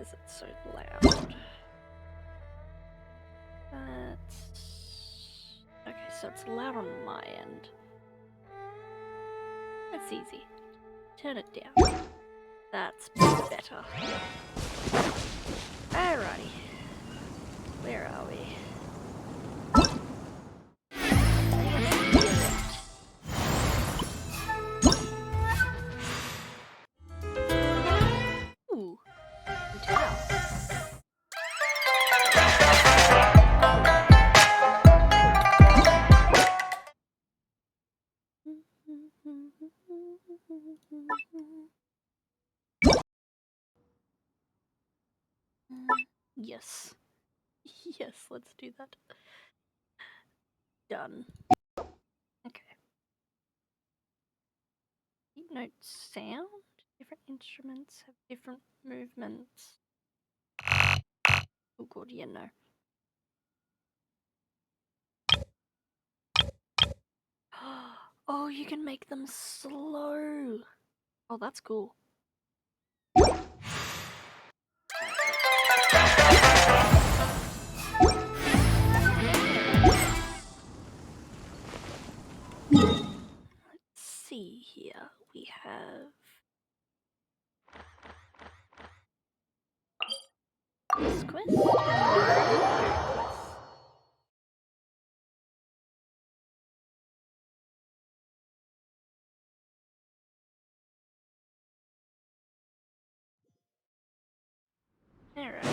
Why is it so loud? Okay, so it's loud on my end. That's easy. Turn it down. That's better. Alrighty. Where are we? Ooh. Towel. Yes. Yes, let's do that. Done. Okay. Deep note sound? Different instruments have different movements. Oh god, yeah, no. Oh, you can make them slow. Oh, that's cool. Let's see here. We have this quest and quest. Alright.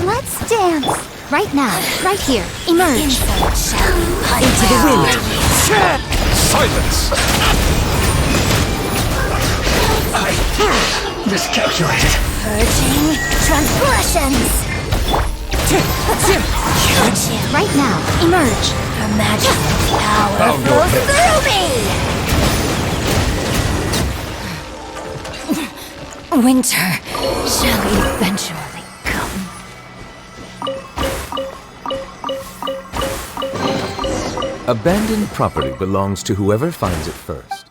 Let's dance! Right now, right here, emerge! Into the wind! Silence! I miscalculated. Purging transgressions! Right now, emerge! Her magical power I'll go flows ahead. through me! Winter shall eventually come. Abandoned property belongs to whoever finds it first.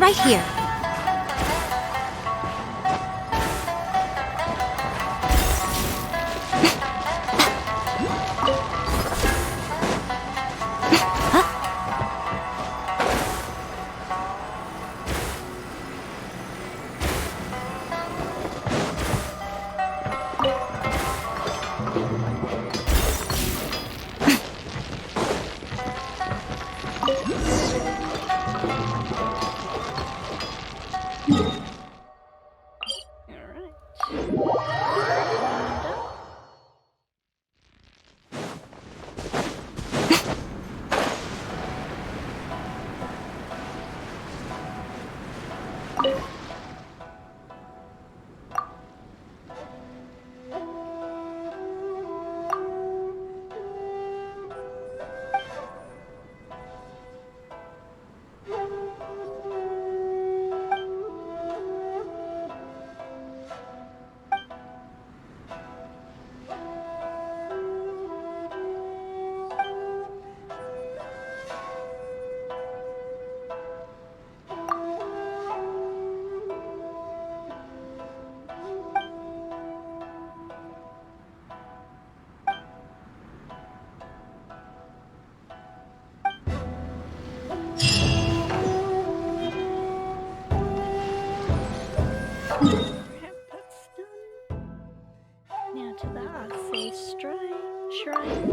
right here. That's done. Now to the Arcee Shrine.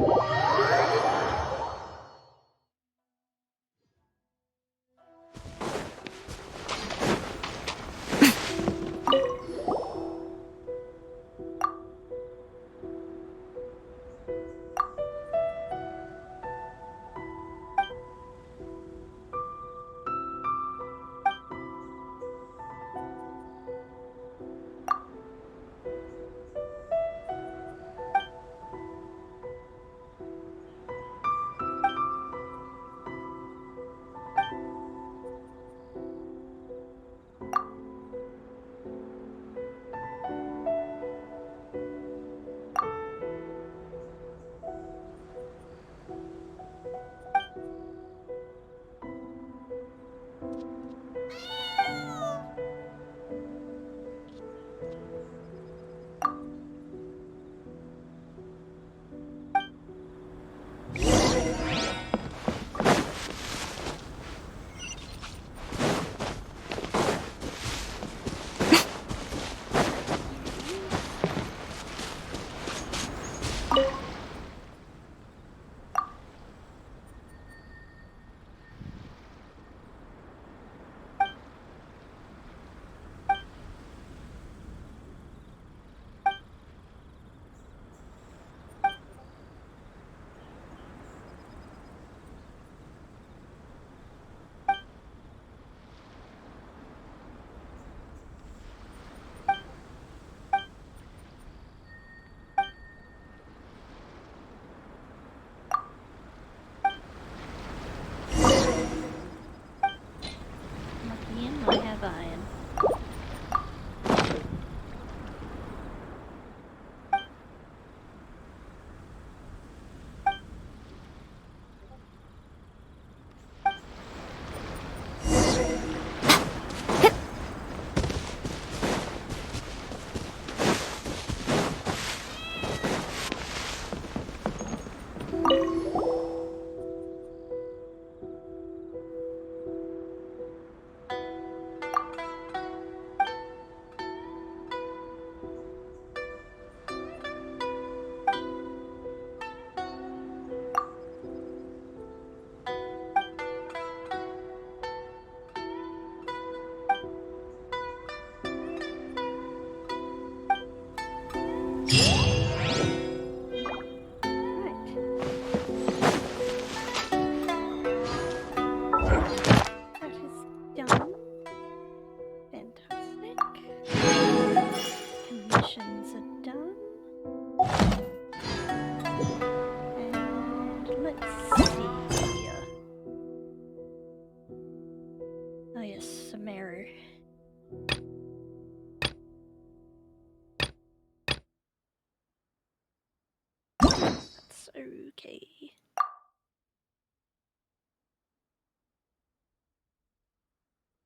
Lucky him, I have iron.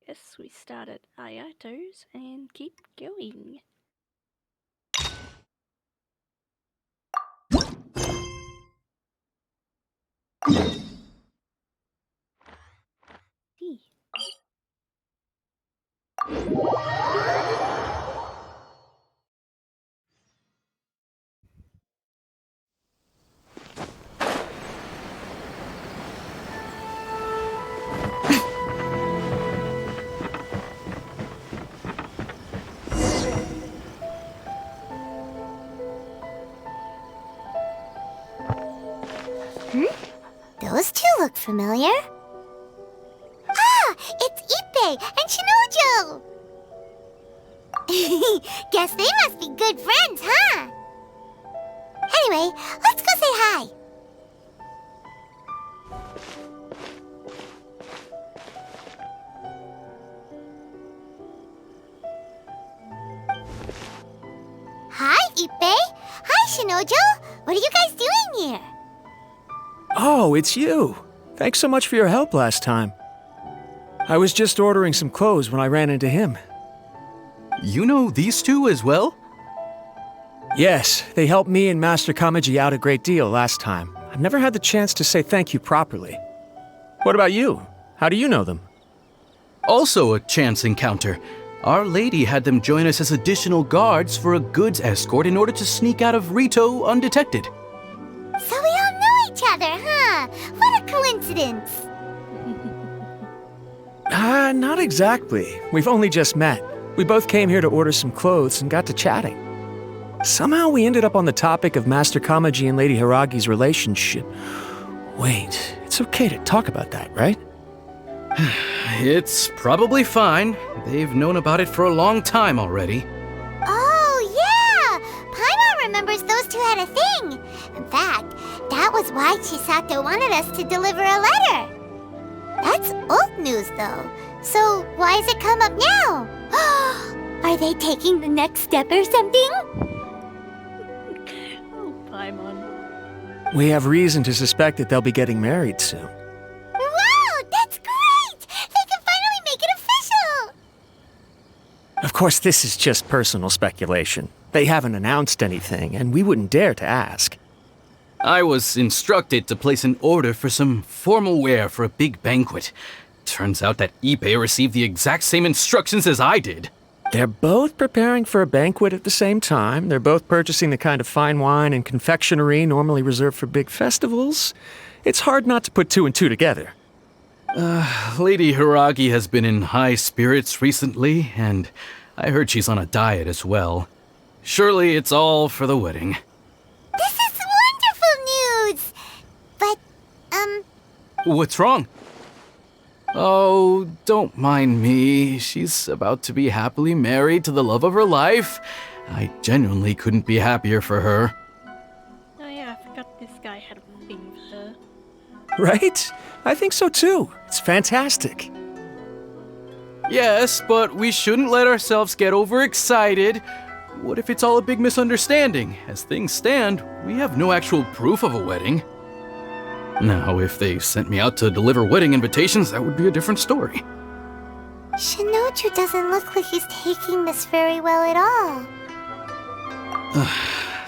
guess we start at Ayato's and keep going. See. Those two look familiar. Ah, it's Ippei and Shinojo! Guess they must be good friends, huh? Anyway, let's go say hi. Hi, Ippei. Hi, Shinojo. What are you guys doing here? Oh, it's you. Thanks so much for your help last time. I was just ordering some clothes when I ran into him. You know these two as well? Yes, they helped me and Master Kamaji out a great deal last time. I've never had the chance to say thank you properly. What about you? How do you know them? Also a chance encounter. Our lady had them join us as additional guards for a goods escort in order to sneak out of Rito undetected. So we all know each other, huh? What a coincidence. Not exactly. We've only just met. We both came here to order some clothes and got to chatting. Somehow we ended up on the topic of Master Kamaji and Lady Hiragi's relationship. Wait, it's okay to talk about that, right? It's probably fine. They've known about it for a long time already. Oh, yeah! Paimon remembers those two had a thing. In fact, that was why Chisato wanted us to deliver a letter. That's old news, though. So why has it come up now? Are they taking the next step or something? Oh, Paimon. We have reason to suspect that they'll be getting married soon. Wow, that's great! They can finally make it official! Of course, this is just personal speculation. They haven't announced anything, and we wouldn't dare to ask. I was instructed to place an order for some formal wear for a big banquet. Turns out that Ippei received the exact same instructions as I did. They're both preparing for a banquet at the same time. They're both purchasing the kind of fine wine and confectionery normally reserved for big festivals. It's hard not to put two and two together. Lady Hiragi has been in high spirits recently, and I heard she's on a diet as well. Surely it's all for the wedding. This is wonderful news! But, What's wrong? Oh, don't mind me. She's about to be happily married to the love of her life. I genuinely couldn't be happier for her. Oh yeah, I forgot this guy had a thing for her. Right? I think so too. It's fantastic. Yes, but we shouldn't let ourselves get overexcited. What if it's all a big misunderstanding? As things stand, we have no actual proof of a wedding. Now, if they sent me out to deliver wedding invitations, that would be a different story. Shinoju doesn't look like he's taking this very well at all.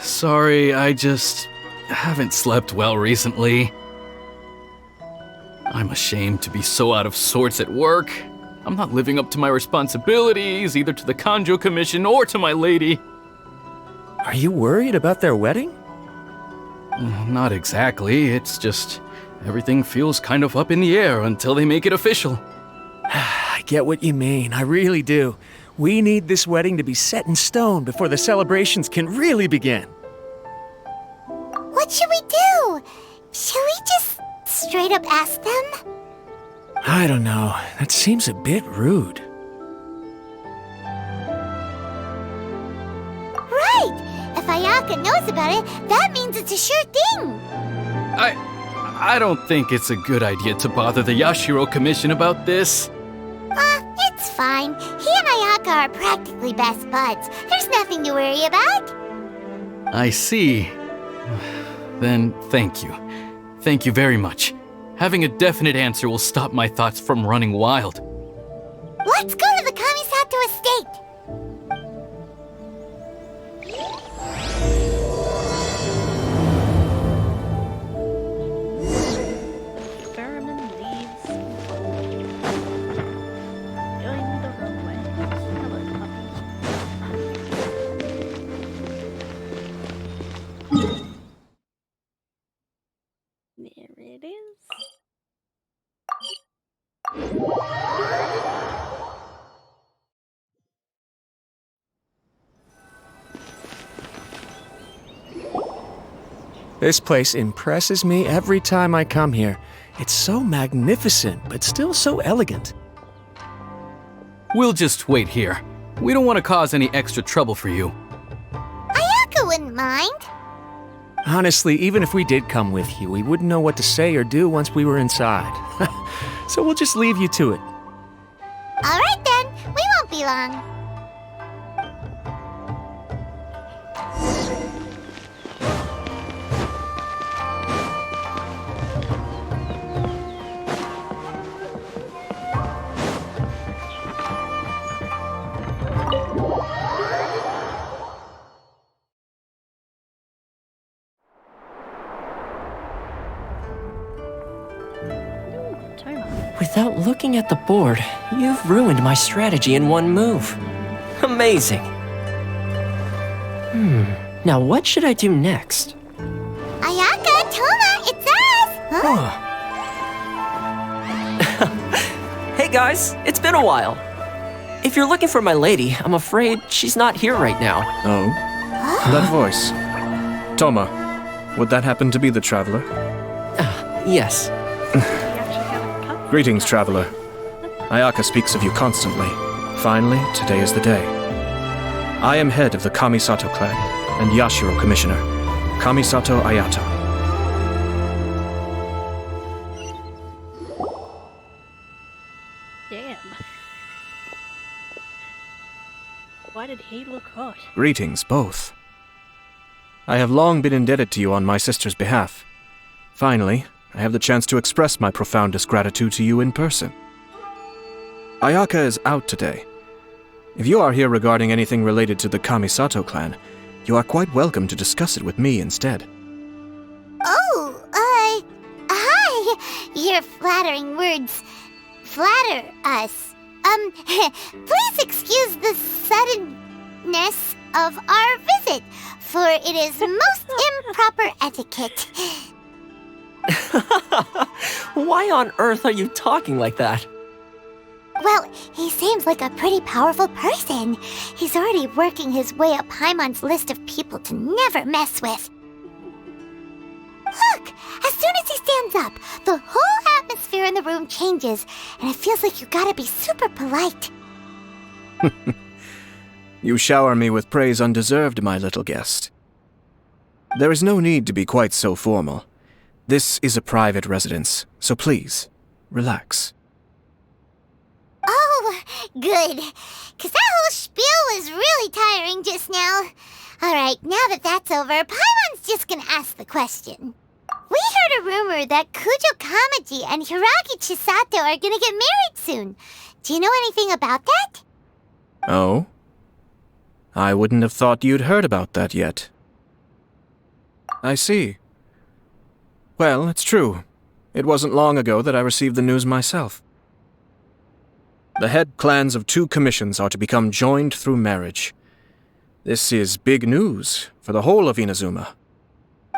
Sorry, I just haven't slept well recently. I'm ashamed to be so out of sorts at work. I'm not living up to my responsibilities, either to the Kanjo Commission or to my lady. Are you worried about their wedding? Not exactly, it's just everything feels kind of up in the air until they make it official. I get what you mean. I really do. We need this wedding to be set in stone before the celebrations can really begin. What should we do? Should we just straight up ask them? I don't know. That seems a bit rude. Right! If Ayaka knows about it, that means it's a sure thing! I don't think it's a good idea to bother the Yashiro Commission about this. It's fine. He and Ayaka are practically best buds. There's nothing to worry about. I see. Then thank you. Thank you very much. Having a definite answer will stop my thoughts from running wild. Let's go to the Kamisato estate. Ferryman leaves. Going the wrong way. Hello, puppy. There it is. This place impresses me every time I come here. It's so magnificent, but still so elegant. We'll just wait here. We don't want to cause any extra trouble for you. Ayaka wouldn't mind. Honestly, even if we did come with you, we wouldn't know what to say or do once we were inside. So we'll just leave you to it. All right then, we won't be long. Toma. Without looking at the board, you've ruined my strategy in one move. Amazing. Now what should I do next? Ayaka, Toma, it's us! Huh? Hey guys, it's been a while. If you're looking for my lady, I'm afraid she's not here right now. Oh? That voice. Toma, would that happen to be the traveler? Yes. We actually have a cut. Greetings, traveler. Ayaka speaks of you constantly. Finally, today is the day. I am head of the Kamisato clan and Yashiro commissioner, Kamisato Ayato. Damn. Why did he look hot? Greetings, both. I have long been indebted to you on my sister's behalf. Finally, I have the chance to express my profoundest gratitude to you in person. Ayaka is out today. If you are here regarding anything related to the Kamisato clan, you are quite welcome to discuss it with me instead. Oh, hi. Your flattering words flatter us. Please excuse the suddenness of our visit, for it is most improper etiquette. Why on earth are you talking like that? Well, he seems like a pretty powerful person. He's already working his way up Paimon's list of people to never mess with. Look! As soon as he stands up, the whole atmosphere in the room changes, and it feels like you gotta be super polite. You shower me with praise undeserved, my little guest. There is no need to be quite so formal. This is a private residence, so please, relax. Oh, good. 'Cause that whole spiel was really tiring just now. Alright, now that that's over, Paimon's just gonna ask the question. We heard a rumor that Kujo Kamaji and Hiragi Chisato are gonna get married soon. Do you know anything about that? Oh? I wouldn't have thought you'd heard about that yet. I see. Well, it's true. It wasn't long ago that I received the news myself. The head clans of 2 commissions are to become joined through marriage. This is big news for the whole of Inazuma.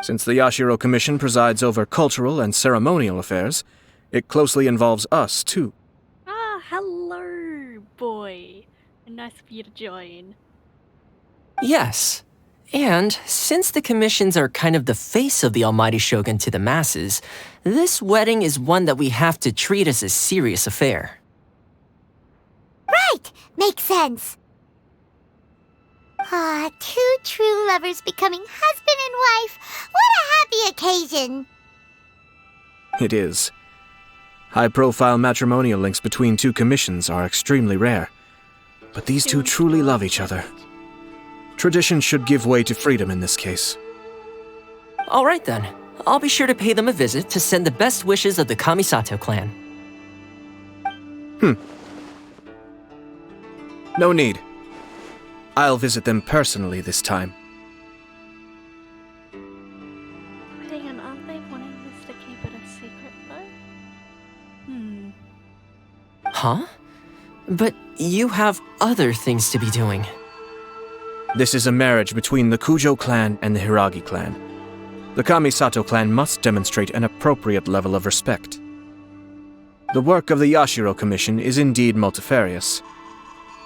Since the Yashiro Commission presides over cultural and ceremonial affairs, it closely involves us, too. Ah, hello, boy. Nice of you to join. Yes. And since the commissions are kind of the face of the Almighty Shogun to the masses, this wedding is one that we have to treat as a serious affair. Right, makes sense. Ah, 2 true lovers becoming husband and wife. What a happy occasion. It is. High-profile matrimonial links between 2 commissions are extremely rare. But these 2 truly love each other. Tradition should give way to freedom in this case. All right then. I'll be sure to pay them a visit to send the best wishes of the Kamisato clan. No need. I'll visit them personally this time. Hang on, aren't they wanting us to keep it a secret though? Huh? But you have other things to be doing. This is a marriage between the Kujo clan and the Hiragi clan. The Kamisato clan must demonstrate an appropriate level of respect. The work of the Yashiro Commission is indeed multifarious.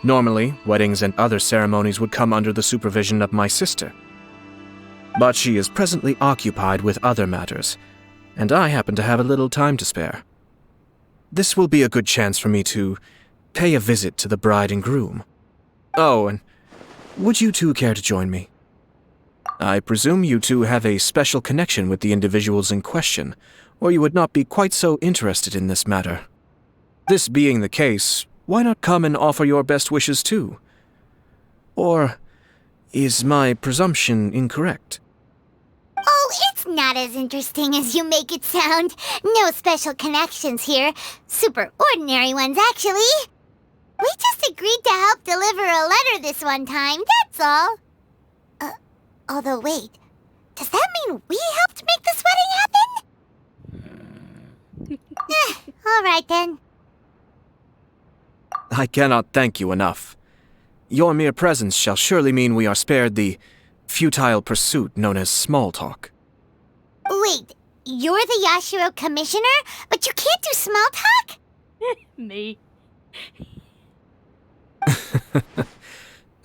Normally, weddings and other ceremonies would come under the supervision of my sister. But she is presently occupied with other matters, and I happen to have a little time to spare. This will be a good chance for me to pay a visit to the bride and groom. Oh, and would you two care to join me? I presume you two have a special connection with the individuals in question, or you would not be quite so interested in this matter. This being the case, why not come and offer your best wishes too? Or is my presumption incorrect? Oh, it's not as interesting as you make it sound. No special connections here. Super ordinary ones, actually. We just agreed to help deliver a letter this one time, that's all. Although wait, does that mean we helped make this wedding happen? All right then. I cannot thank you enough. Your mere presence shall surely mean we are spared the futile pursuit known as small talk. Wait, you're the Yashiro Commissioner, but you can't do small talk? Me.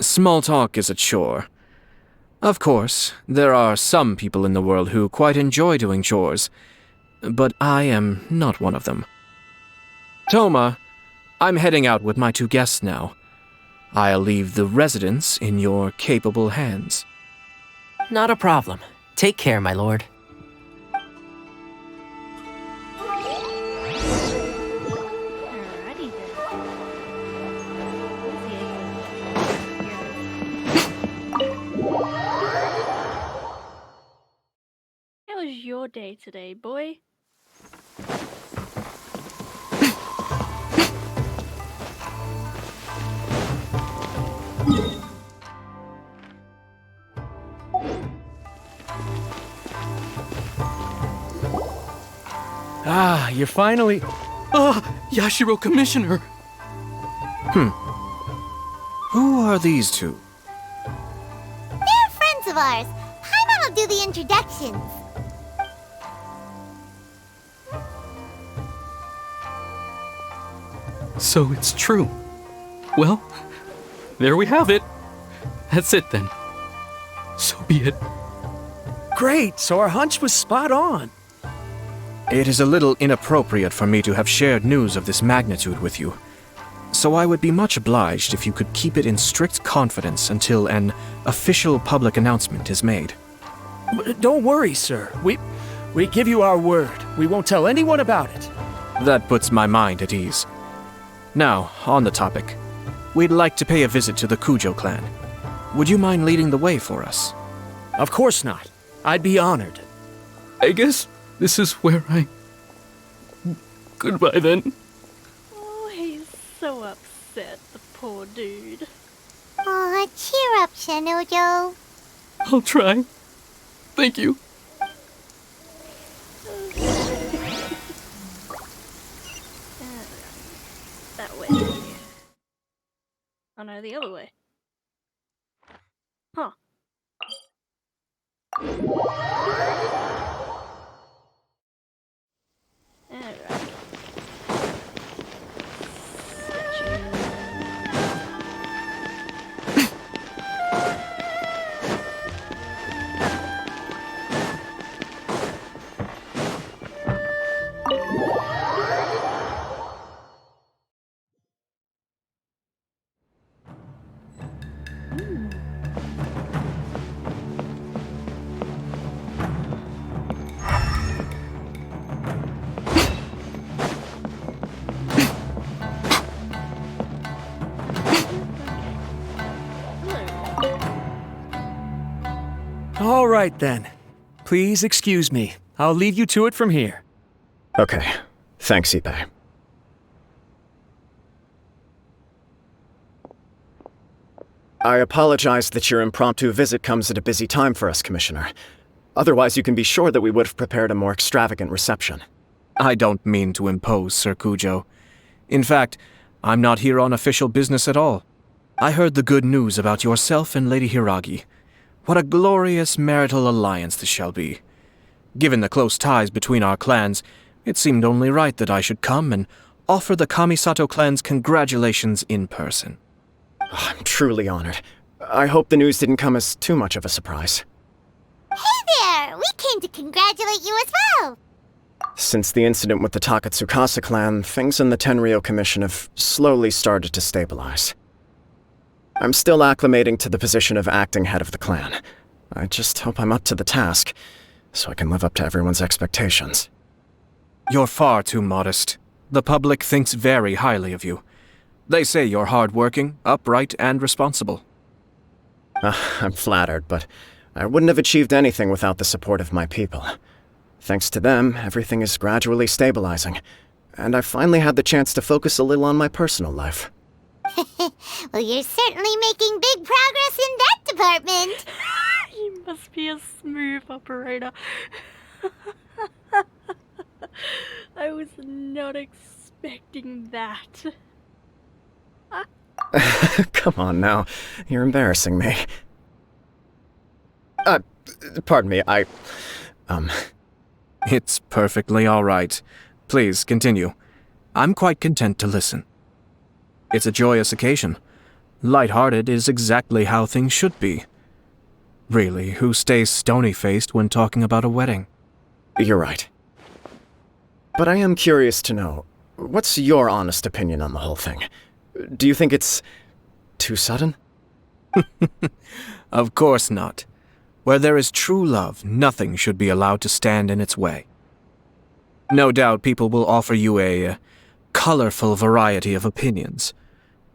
Small talk is a chore. Of course, there are some people in the world who quite enjoy doing chores, but I am not one of them. Toma, I'm heading out with my two guests now. I'll leave the residence in your capable hands. Not a problem. Take care, my lord. Alrighty then. How was your day today, boy? Ah, you're finally... Yashiro Commissioner! Who are these two? They're friends of ours. Paimon will do the introductions. So it's true. Well, there we have it. That's it then. So be it. Great, so our hunch was spot on. It is a little inappropriate for me to have shared news of this magnitude with you, so I would be much obliged if you could keep it in strict confidence until an official public announcement is made. Don't worry, sir. We give you our word. We won't tell anyone about it. That puts my mind at ease. Now, on the topic. We'd like to pay a visit to the Kujo clan. Would you mind leading the way for us? Of course not. I'd be honored. I guess this is where I... Goodbye then. Oh, he's so upset, the poor dude. Aw, cheer up, Shanojo. I'll try. Thank you. That way. Oh no, the other way. Huh. Alright. All right, then. Please excuse me. I'll leave you to it from here. Okay. Thanks, Ippei. I apologize that your impromptu visit comes at a busy time for us, Commissioner. Otherwise, you can be sure that we would have prepared a more extravagant reception. I don't mean to impose, Sir Kujo. In fact, I'm not here on official business at all. I heard the good news about yourself and Lady Hiragi. What a glorious marital alliance this shall be. Given the close ties between our clans, it seemed only right that I should come and offer the Kamisato clan's congratulations in person. I'm truly honored. I hope the news didn't come as too much of a surprise. Hey there! We came to congratulate you as well! Since the incident with the Takatsukasa clan, things in the Tenryou Commission have slowly started to stabilize. I'm still acclimating to the position of acting head of the clan. I just hope I'm up to the task, so I can live up to everyone's expectations. You're far too modest. The public thinks very highly of you. They say you're hardworking, upright, and responsible. I'm flattered, but I wouldn't have achieved anything without the support of my people. Thanks to them, everything is gradually stabilizing, and I've finally had the chance to focus a little on my personal life. Well, you're certainly making big progress in that department. He must be a smooth operator. I was not expecting that. Come on now, you're embarrassing me. Pardon me, It's perfectly all right. Please, continue. I'm quite content to listen. It's a joyous occasion. Light-hearted is exactly how things should be. Really, who stays stony-faced when talking about a wedding? You're right. But I am curious to know, what's your honest opinion on the whole thing? Do you think it's too sudden? Of course not. Where there is true love, nothing should be allowed to stand in its way. No doubt people will offer you a colorful variety of opinions.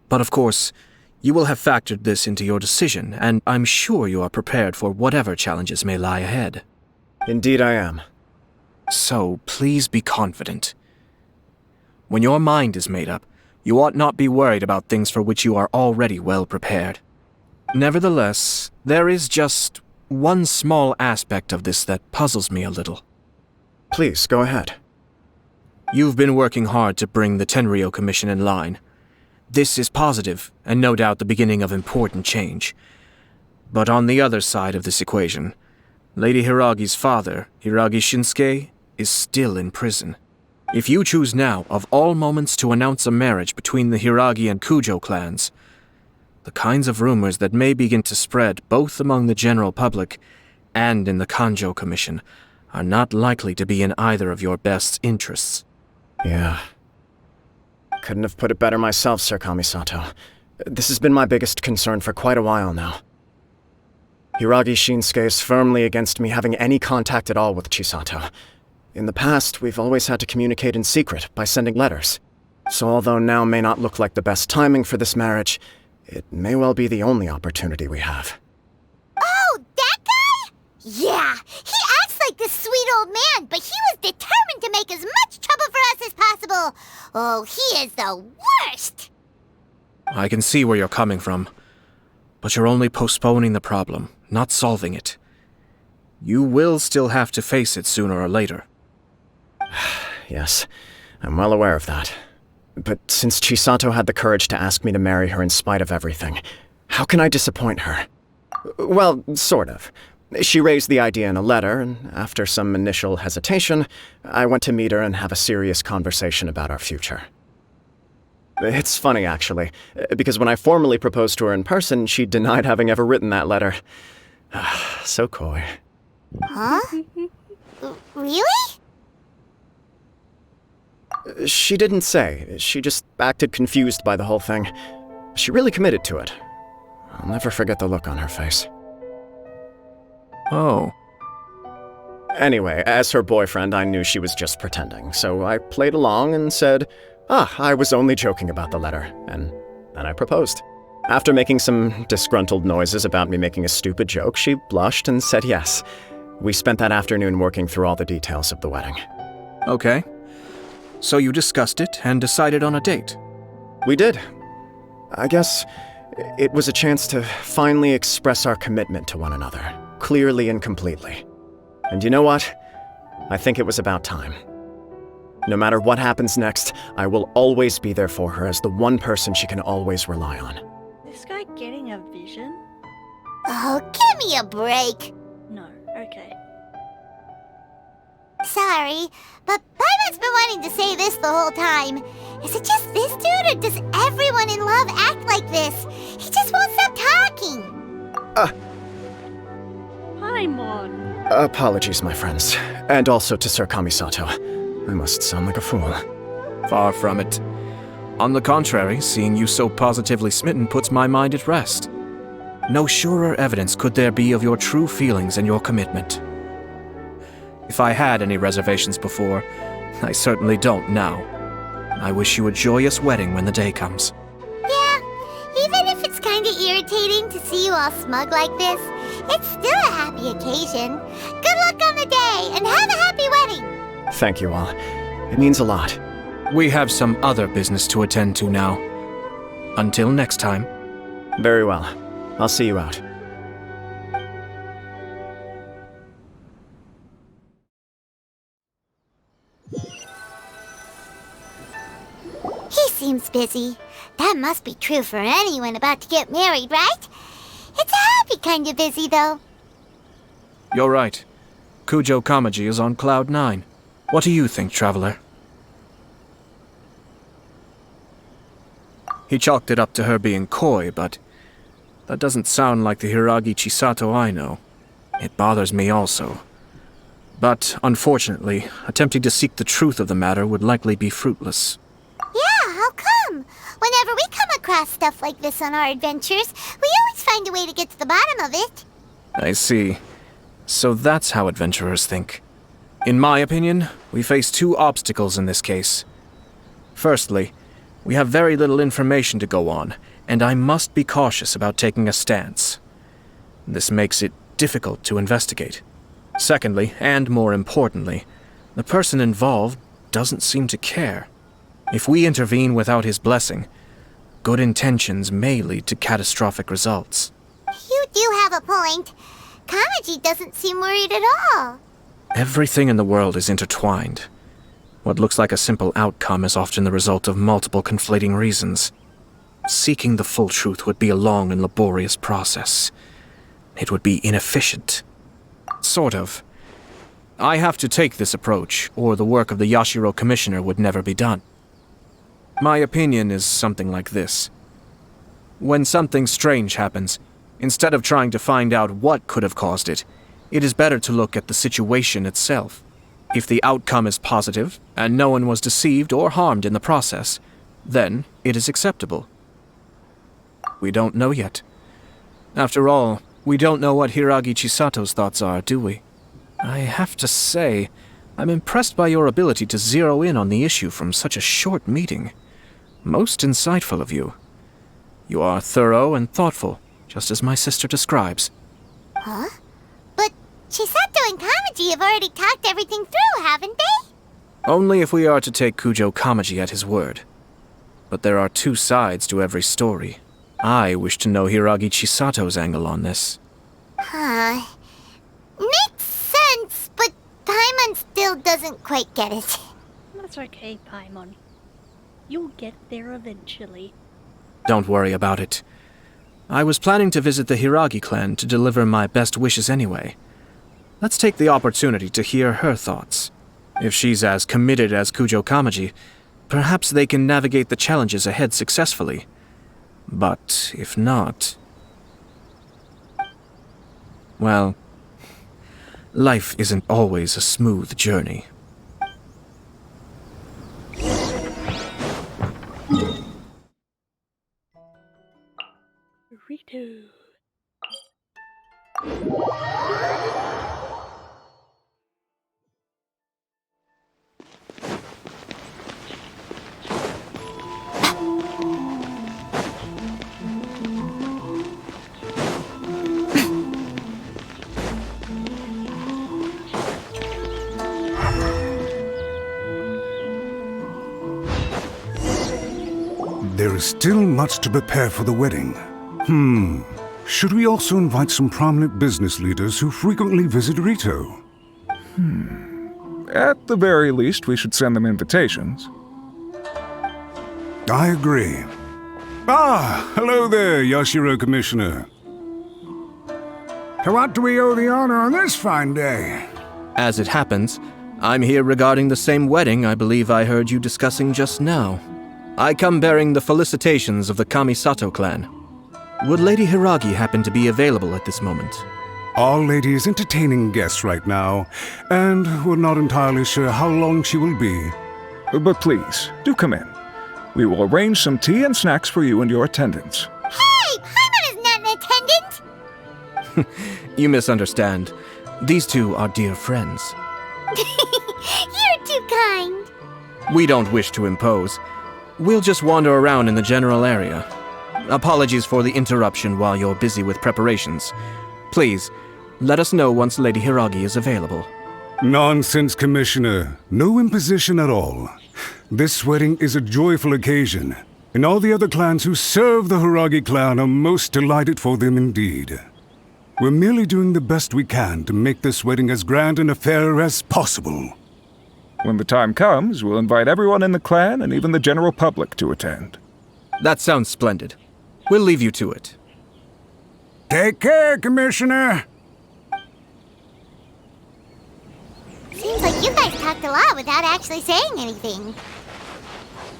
But of course, you will have factored this into your decision, and I'm sure you are prepared for whatever challenges may lie ahead. Indeed I am. So please be confident. When your mind is made up, you ought not be worried about things for which you are already well prepared. Nevertheless, there is just one small aspect of this that puzzles me a little. Please, go ahead. You've been working hard to bring the Tenryou Commission in line. This is positive, and no doubt the beginning of important change. But on the other side of this equation, Lady Hiragi's father, Hiragi Shinsuke, is still in prison. If you choose now, of all moments, to announce a marriage between the Hiragi and Kujo clans, the kinds of rumors that may begin to spread both among the general public and in the Kanjo Commission are not likely to be in either of your best interests. Yeah. Couldn't have put it better myself, Sir Kamisato. This has been my biggest concern for quite a while now. Hiragi Shinsuke is firmly against me having any contact at all with Chisato. In the past, we've always had to communicate in secret by sending letters. So although now may not look like the best timing for this marriage, it may well be the only opportunity we have. Oh, that guy? Yeah, he acts like this sweet old man, but he was determined to make as much trouble for us as possible. Oh, he is the worst! I can see where you're coming from, but you're only postponing the problem, not solving it. You will still have to face it sooner or later. Yes, I'm well aware of that. But since Chisato had the courage to ask me to marry her in spite of everything, how can I disappoint her? Well, sort of. She raised the idea in a letter, and after some initial hesitation, I went to meet her and have a serious conversation about our future. It's funny, actually, because when I formally proposed to her in person, she denied having ever written that letter. So coy. Huh? Really? She didn't say. She just acted confused by the whole thing. She really committed to it. I'll never forget the look on her face. Oh. Anyway, as her boyfriend, I knew she was just pretending, so I played along and said, I was only joking about the letter, and then I proposed. After making some disgruntled noises about me making a stupid joke, she blushed and said yes. We spent that afternoon working through all the details of the wedding. Okay. So you discussed it and decided on a date? We did. I guess It was a chance to finally express our commitment to one another, clearly and completely. And you know what? I think it was about time. No matter what happens next, I will always be there for her as the one person she can always rely on. This guy getting a vision? Oh, give me a break. No, okay. Sorry, but Paimon's been wanting to say this the whole time. Is it just this dude, or does everyone in love act like this? He just won't stop talking. Paimon! Apologies, my friends. And also to Sir Kamisato. I must sound like a fool. Far from it. On the contrary, seeing you so positively smitten puts my mind at rest. No surer evidence could there be of your true feelings and your commitment. If I had any reservations before, I certainly don't now. I wish you a joyous wedding when the day comes. Yeah, even if it's kinda irritating to see you all smug like this, it's still a happy occasion. Good luck on the day, and have a happy wedding! Thank you all. It means a lot. We have some other business to attend to now. Until next time. Very well. I'll see you out. He seems busy. That must be true for anyone about to get married, right? It's a happy kind of busy, though. You're right. Kujo Kamaji is on cloud 9. What do you think, traveler? He chalked it up to her being coy, but that doesn't sound like the Hiragi Chisato I know. It bothers me also. But, unfortunately, attempting to seek the truth of the matter would likely be fruitless. Yeah, how come? Whenever we come across stuff like this on our adventures, we always find a way to get to the bottom of it. I see. So that's how adventurers think. In my opinion, we face two obstacles in this case. Firstly, we have very little information to go on, and I must be cautious about taking a stance. This makes it difficult to investigate. Secondly, and more importantly, the person involved doesn't seem to care. If we intervene without his blessing, good intentions may lead to catastrophic results. You do have a point. Kamaji doesn't seem worried at all. Everything in the world is intertwined. What looks like a simple outcome is often the result of multiple conflating reasons. Seeking the full truth would be a long and laborious process. It would be inefficient. Sort of. I have to take this approach, or the work of the Yashiro Commissioner would never be done. My opinion is something like this. When something strange happens, instead of trying to find out what could have caused it, it is better to look at the situation itself. If the outcome is positive, and no one was deceived or harmed in the process, then it is acceptable. We don't know yet. After all, we don't know what Hiragi Chisato's thoughts are, do we? I have to say, I'm impressed by your ability to zero in on the issue from such a short meeting. Most insightful of you. You are thorough and thoughtful, just as my sister describes. Huh? But Chisato and Kamaji have already talked everything through, haven't they? Only if we are to take Kujo Kamaji at his word. But there are two sides to every story. I wish to know Hiragi Chisato's angle on this. Huh. Makes sense, but Paimon still doesn't quite get it. That's okay, Paimon. You'll get there eventually. Don't worry about it. I was planning to visit the Hiragi clan to deliver my best wishes anyway. Let's take the opportunity to hear her thoughts. If she's as committed as Kujo Kamaji, perhaps they can navigate the challenges ahead successfully. But if not... well, life isn't always a smooth journey. Rito. There is still much to prepare for the wedding. Should we also invite some prominent business leaders who frequently visit Rito? At the very least, we should send them invitations. I agree. Ah, hello there, Yashiro Commissioner. To what do we owe the honor on this fine day? As it happens, I'm here regarding the same wedding I believe I heard you discussing just now. I come bearing the felicitations of the Kamisato clan. Would Lady Hiragi happen to be available at this moment? Our lady is entertaining guests right now, and we're not entirely sure how long she will be. But please, do come in. We will arrange some tea and snacks for you and your attendants. Hey! Paimon is not an attendant! You misunderstand. These two are dear friends. You're too kind. We don't wish to impose. We'll just wander around in the general area. Apologies for the interruption while you're busy with preparations. Please, let us know once Lady Hiragi is available. Nonsense, Commissioner. No imposition at all. This wedding is a joyful occasion, and all the other clans who serve the Hiragi clan are most delighted for them indeed. We're merely doing the best we can to make this wedding as grand an affair as possible. When the time comes, we'll invite everyone in the clan and even the general public to attend. That sounds splendid. We'll leave you to it. Take care, Commissioner. Seems like you guys talked a lot without actually saying anything.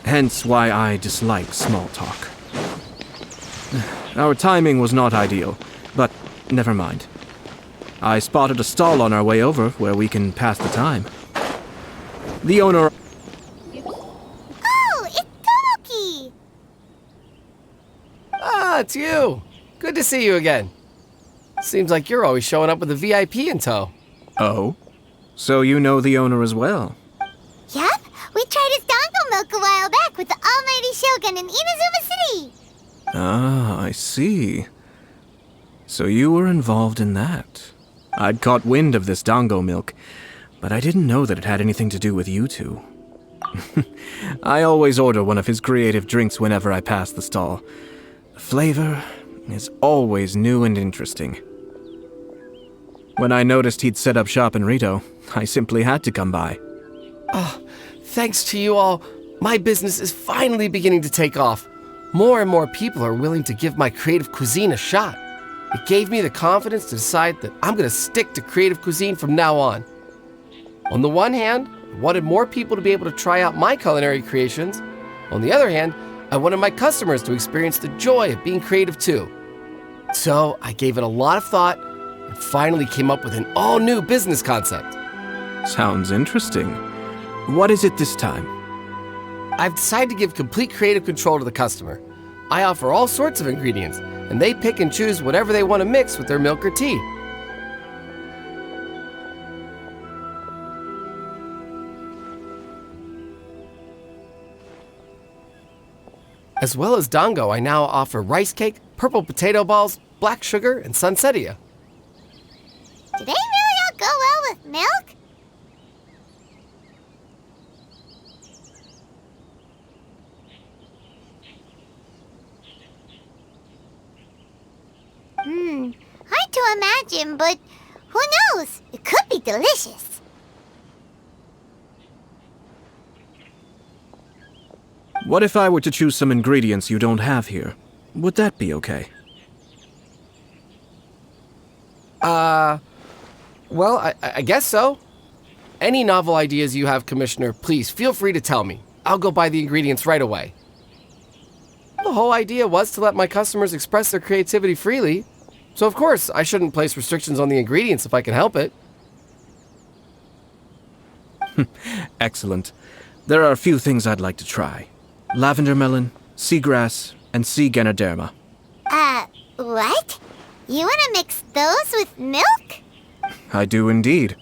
Hence why I dislike small talk. Our timing was not ideal, but never mind. I spotted a stall on our way over where we can pass the time. The owner... Oh, it's Tomoki! Ah, it's you. Good to see you again. Seems like you're always showing up with a VIP in tow. Oh? So you know the owner as well? Yup, we tried his dango milk a while back with the Almighty Shogun in Inazuma City. Ah, I see. So you were involved in that. I'd caught wind of this dango milk, but I didn't know that it had anything to do with you two. I always order one of his creative drinks whenever I pass the stall. The flavor is always new and interesting. When I noticed he'd set up shop in Rito, I simply had to come by. Oh, thanks to you all, my business is finally beginning to take off. More and more people are willing to give my creative cuisine a shot. It gave me the confidence to decide that I'm going to stick to creative cuisine from now on. On the one hand, I wanted more people to be able to try out my culinary creations. On the other hand, I wanted my customers to experience the joy of being creative too. So I gave it a lot of thought and finally came up with an all-new business concept. Sounds interesting. What is it this time? I've decided to give complete creative control to the customer. I offer all sorts of ingredients, and they pick and choose whatever they want to mix with their milk or tea. As well as dango, I now offer rice cake, purple potato balls, black sugar, and sunsettia. Do they really all go well with milk? Hard to imagine, but who knows? It could be delicious. What if I were to choose some ingredients you don't have here? Would that be okay? Well, I guess so. Any novel ideas you have, Commissioner, please feel free to tell me. I'll go buy the ingredients right away. The whole idea was to let my customers express their creativity freely. So of course, I shouldn't place restrictions on the ingredients if I can help it. Excellent. There are a few things I'd like to try. Lavender melon, seagrass, and sea Ganoderma. What? You want to mix those with milk? I do indeed.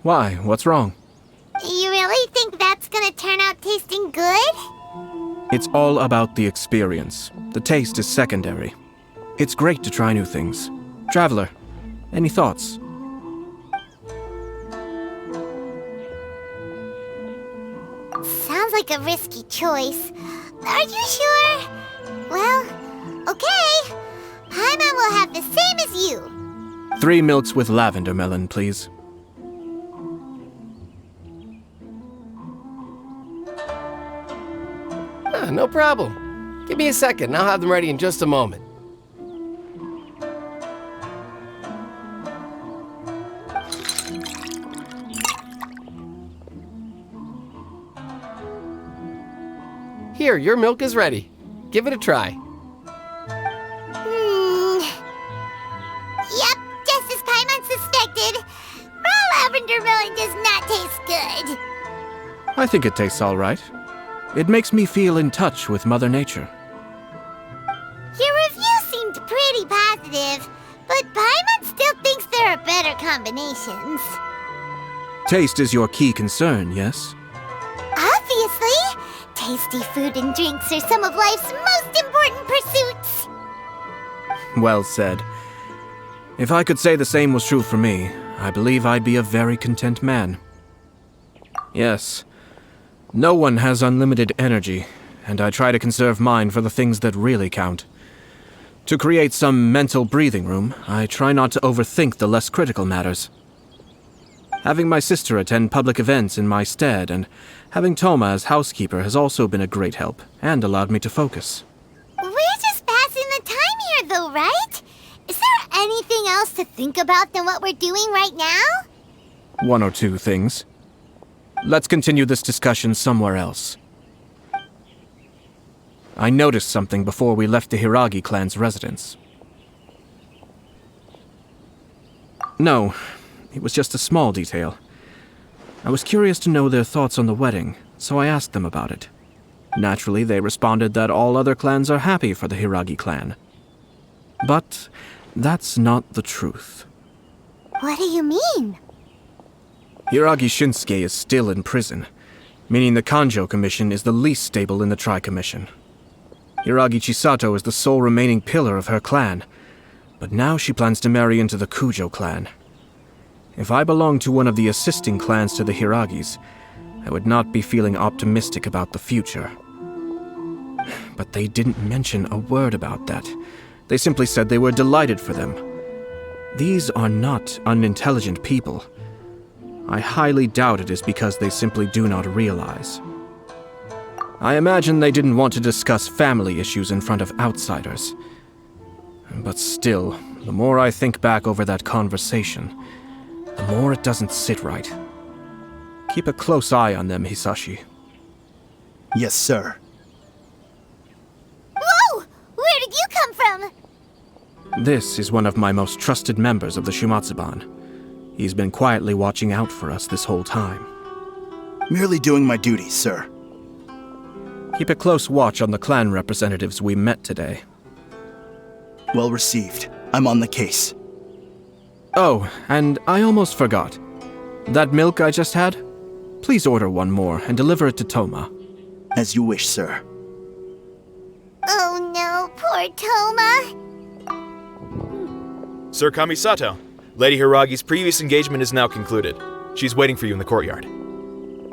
Why? What's wrong? You really think that's gonna turn out tasting good? It's all about the experience. The taste is secondary. It's great to try new things. Traveler, any thoughts? Sounds like a risky choice. Are you sure? Well, okay. the same as you. 3 milks with lavender melon, please. No problem. Give me a second, and I'll have them ready in just a moment. Here, your milk is ready. Give it a try. Yep, just as Paimon suspected. Raw lavender melon does not taste good. I think it tastes all right. It makes me feel in touch with Mother Nature. Your review seemed pretty positive, but Paimon still thinks there are better combinations. Taste is your key concern, yes? Obviously! Tasty food and drinks are some of life's most important pursuits. Well said. If I could say the same was true for me, I believe I'd be a very content man. Yes. No one has unlimited energy, and I try to conserve mine for the things that really count. To create some mental breathing room, I try not to overthink the less critical matters. Having my sister attend public events in my stead and having Toma as housekeeper has also been a great help and allowed me to focus. We're just passing the time here, though, right? Is there anything else to think about than what we're doing right now? 1 or 2 things. Let's continue this discussion somewhere else. I noticed something before we left the Hiragi clan's residence. No, it was just a small detail. I was curious to know their thoughts on the wedding, so I asked them about it. Naturally, they responded that all other clans are happy for the Hiragi clan. But that's not the truth. What do you mean? Hiragi Shinsuke is still in prison, meaning the Kanjo Commission is the least stable in the Tri-Commission. Hiragi Chisato is the sole remaining pillar of her clan, but now she plans to marry into the Kujo clan. If I belonged to one of the assisting clans to the Hiragis, I would not be feeling optimistic about the future. But they didn't mention a word about that. They simply said they were delighted for them. These are not unintelligent people. I highly doubt it is because they simply do not realize. I imagine they didn't want to discuss family issues in front of outsiders. But still, the more I think back over that conversation, the more it doesn't sit right. Keep a close eye on them, Hisashi. Yes, sir. Whoa! Where did you come from? This is one of my most trusted members of the Shumatsuban. He's been quietly watching out for us this whole time. Merely doing my duty, sir. Keep a close watch on the clan representatives we met today. Well received. I'm on the case. Oh, and I almost forgot. That milk I just had? Please order one more and deliver it to Toma. As you wish, sir. Oh no, poor Toma. Sir Kamisato, Lady Hiragi's previous engagement is now concluded. She's waiting for you in the courtyard.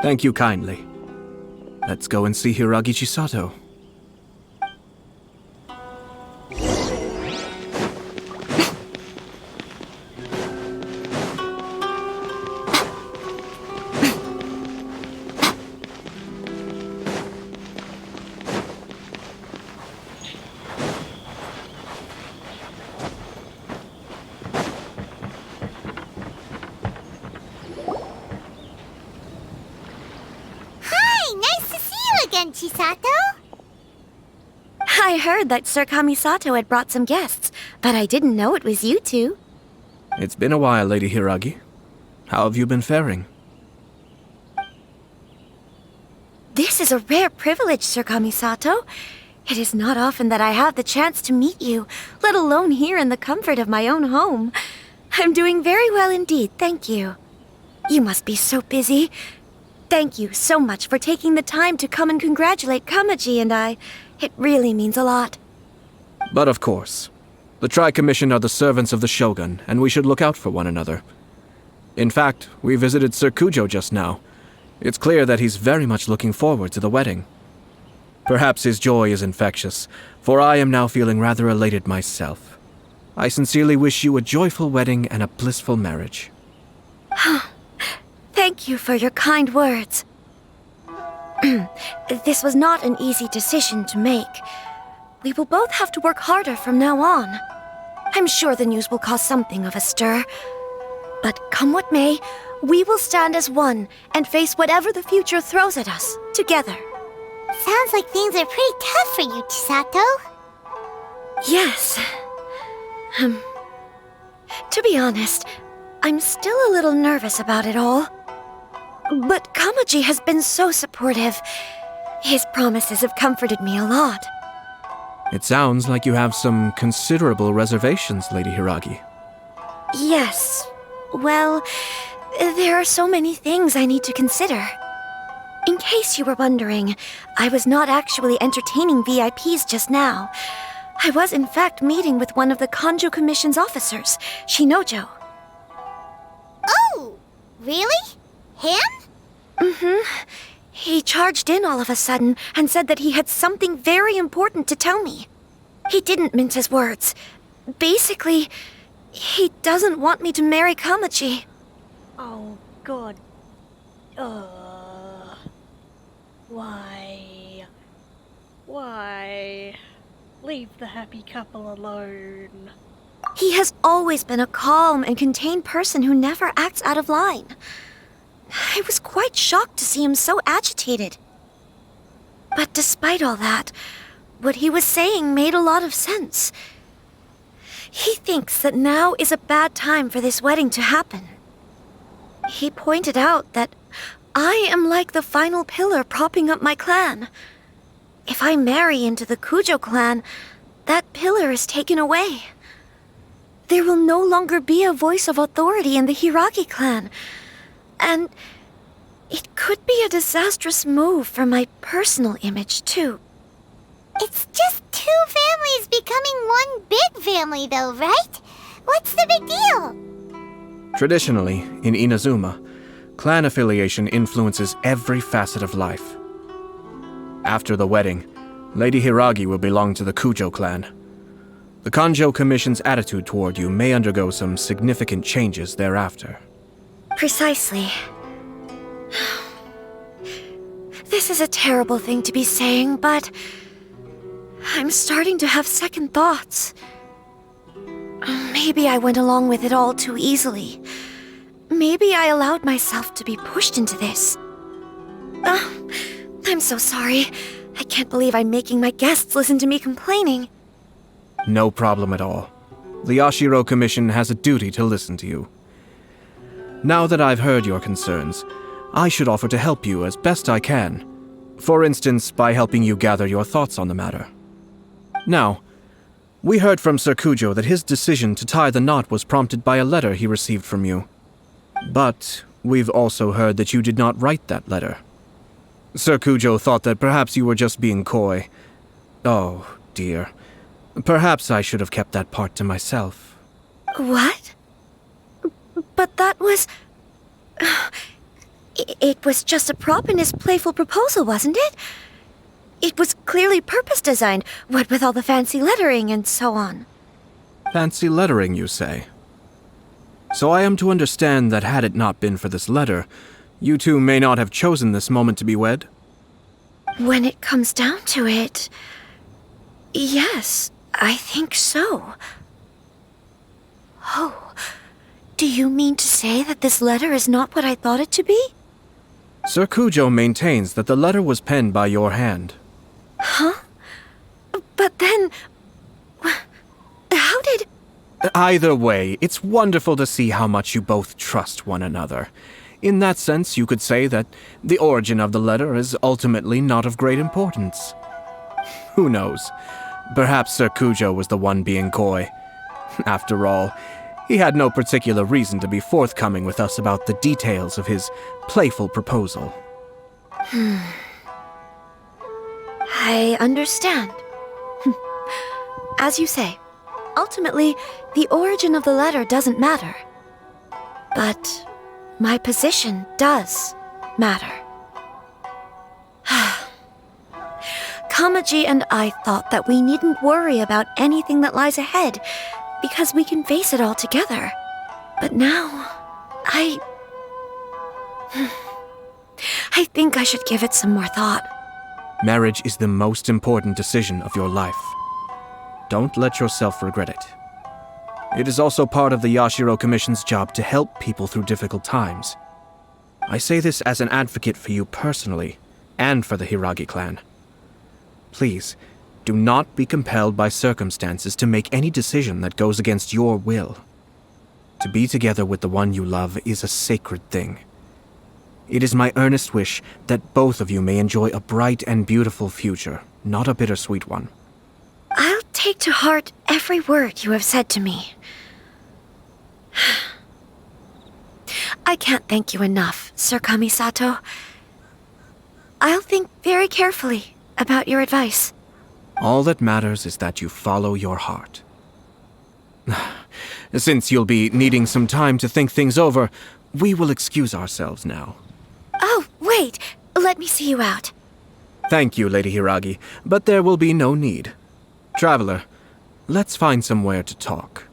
Thank you kindly. Let's go and see Hiragi Chisato. Chisato? I heard that Sir Kamisato had brought some guests, but I didn't know it was you two. It's been a while, Lady Hiragi. How have you been faring? This is a rare privilege, Sir Kamisato. It is not often that I have the chance to meet you, let alone here in the comfort of my own home. I'm doing very well indeed, thank you. You must be so busy. Thank you so much for taking the time to come and congratulate Kamaji and I. It really means a lot. But of course. The Tri-Commission are the servants of the Shogun, and we should look out for one another. In fact, we visited Sir Kujo just now. It's clear that he's very much looking forward to the wedding. Perhaps his joy is infectious, for I am now feeling rather elated myself. I sincerely wish you a joyful wedding and a blissful marriage. Thank you for your kind words. This was not an easy decision to make. We will both have to work harder from now on. I'm sure the news will cause something of a stir. But come what may, we will stand as one and face whatever the future throws at us, together. Sounds like things are pretty tough for you, Chisato. Yes. To be honest, I'm still a little nervous about it all. But Kamaji has been so supportive. His promises have comforted me a lot. It sounds like you have some considerable reservations, Lady Hiragi. Yes. Well, there are so many things I need to consider. In case you were wondering, I was not actually entertaining VIPs just now. I was in fact meeting with one of the Kanjo Commission's officers, Shinojo. Oh, really? Him? Mm-hmm. He charged in all of a sudden and said that he had something very important to tell me. He didn't mince his words. Basically, he doesn't want me to marry Kamaji. Oh, God. Why? Leave the happy couple alone. He has always been a calm and contained person who never acts out of line. I was quite shocked to see him so agitated. But despite all that, what he was saying made a lot of sense. He thinks that now is a bad time for this wedding to happen. He pointed out that I am like the final pillar propping up my clan. If I marry into the Kujo clan, that pillar is taken away. There will no longer be a voice of authority in the Hiragi clan. And it could be a disastrous move for my personal image, too. It's just two families becoming one big family, though, right? What's the big deal? Traditionally, in Inazuma, clan affiliation influences every facet of life. After the wedding, Lady Hiragi will belong to the Kujo clan. The Kanjo Commission's attitude toward you may undergo some significant changes thereafter. Precisely. This is a terrible thing to be saying, but I'm starting to have second thoughts. Maybe I went along with it all too easily. Maybe I allowed myself to be pushed into this. I'm so sorry. I can't believe I'm making my guests listen to me complaining. No problem at all. The Yashiro Commission has a duty to listen to you. Now that I've heard your concerns, I should offer to help you as best I can. For instance, by helping you gather your thoughts on the matter. Now, we heard from Sir Kujo that his decision to tie the knot was prompted by a letter he received from you. But we've also heard that you did not write that letter. Sir Kujo thought that perhaps you were just being coy. Oh, dear. Perhaps I should have kept that part to myself. What? But that was... It was just a prop in his playful proposal, wasn't it? It was clearly purpose-designed, what with all the fancy lettering and so on. Fancy lettering, you say? So I am to understand that had it not been for this letter, you two may not have chosen this moment to be wed? When it comes down to it... yes, I think so. Oh, do you mean to say that this letter is not what I thought it to be? Sir Kujo maintains that the letter was penned by your hand. Huh? But then... how did... Either way, it's wonderful to see how much you both trust one another. In that sense, you could say that the origin of the letter is ultimately not of great importance. Who knows? Perhaps Sir Kujo was the one being coy. After all, he had no particular reason to be forthcoming with us about the details of his playful proposal. I understand. As you say, ultimately, the origin of the letter doesn't matter. But my position does matter. Kamaji and I thought that we needn't worry about anything that lies ahead because we can face it all together. But now, I think I should give it some more thought. Marriage is the most important decision of your life. Don't let yourself regret it. It is also part of the Yashiro Commission's job to help people through difficult times. I say this as an advocate for you personally, and for the Hiragi clan. Please, do not be compelled by circumstances to make any decision that goes against your will. To be together with the one you love is a sacred thing. It is my earnest wish that both of you may enjoy a bright and beautiful future, not a bittersweet one. I'll take to heart every word you have said to me. I can't thank you enough, Sir Kamisato. I'll think very carefully about your advice. All that matters is that you follow your heart. Since you'll be needing some time to think things over, we will excuse ourselves now. Oh, wait! Let me see you out. Thank you, Lady Hiragi, but there will be no need. Traveler, let's find somewhere to talk.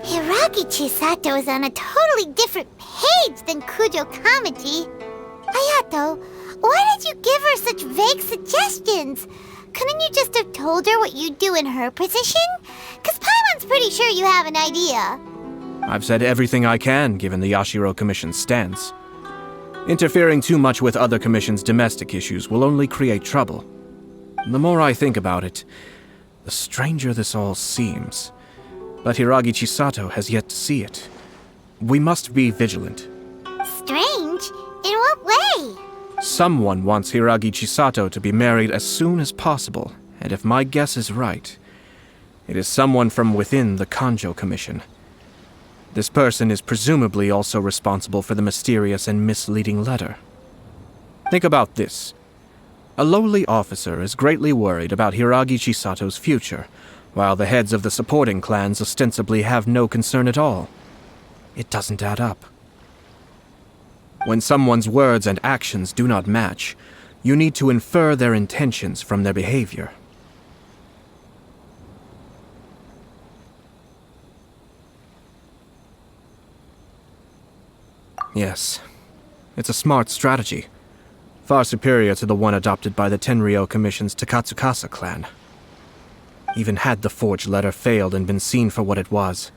Hiragi Chisato is on a totally different page than Kujo Kamaji. Hayato, why did you give her such vague suggestions? Couldn't you just have told her what you'd do in her position? 'Cause Paimon's pretty sure you have an idea. I've said everything I can, given the Yashiro Commission's stance. Interfering too much with other commissions' domestic issues will only create trouble. The more I think about it, the stranger this all seems. But Hiragi Chisato has yet to see it. We must be vigilant. Strange? In what way? Someone wants Hiragi Chisato to be married as soon as possible, and if my guess is right, it is someone from within the Kanjo Commission. This person is presumably also responsible for the mysterious and misleading letter. Think about this. A lowly officer is greatly worried about Hiragi Chisato's future, while the heads of the supporting clans ostensibly have no concern at all. It doesn't add up. When someone's words and actions do not match, you need to infer their intentions from their behavior. Yes, it's a smart strategy, far superior to the one adopted by the Tenryou Commission's Takatsukasa clan. Even had the forged letter failed and been seen for what it was,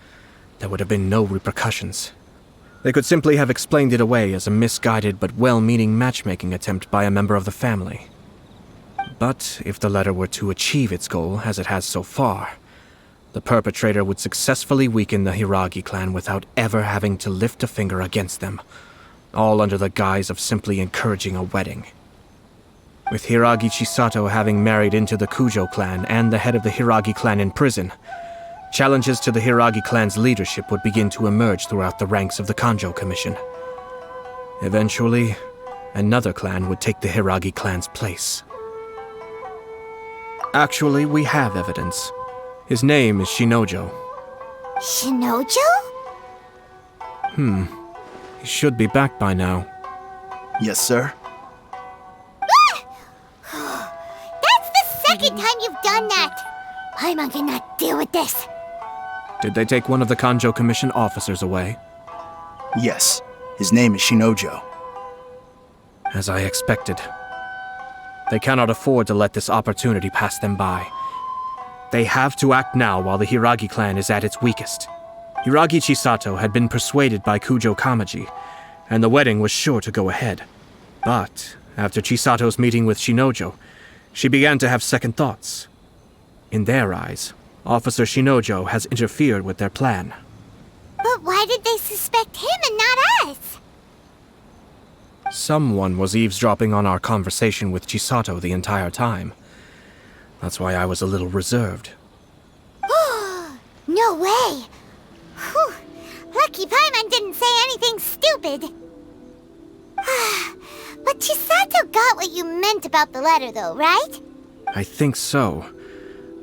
there would have been no repercussions. They could simply have explained it away as a misguided but well-meaning matchmaking attempt by a member of the family. But if the letter were to achieve its goal, as it has so far, the perpetrator would successfully weaken the Hiragi clan without ever having to lift a finger against them, all under the guise of simply encouraging a wedding. With Hiragi Chisato having married into the Kujo clan and the head of the Hiragi clan in prison, challenges to the Hiragi clan's leadership would begin to emerge throughout the ranks of the Kanjo Commission. Eventually, another clan would take the Hiragi clan's place. Actually, we have evidence. His name is Shinojo. Shinojo? He should be back by now. Yes, sir. That's the second time you've done that! Paimon cannot deal with this. Did they take one of the Kanjo Commission officers away? Yes. His name is Shinojo. As I expected. They cannot afford to let this opportunity pass them by. They have to act now while the Hiragi clan is at its weakest. Hiragi Chisato had been persuaded by Kujo Kamaji, and the wedding was sure to go ahead. But after Chisato's meeting with Shinojo, she began to have second thoughts. In their eyes, Officer Shinojo has interfered with their plan. But why did they suspect him and not us? Someone was eavesdropping on our conversation with Chisato the entire time. That's why I was a little reserved. No way! Whew. Lucky Paimon didn't say anything stupid. But Chisato got what you meant about the letter, though, right? I think so.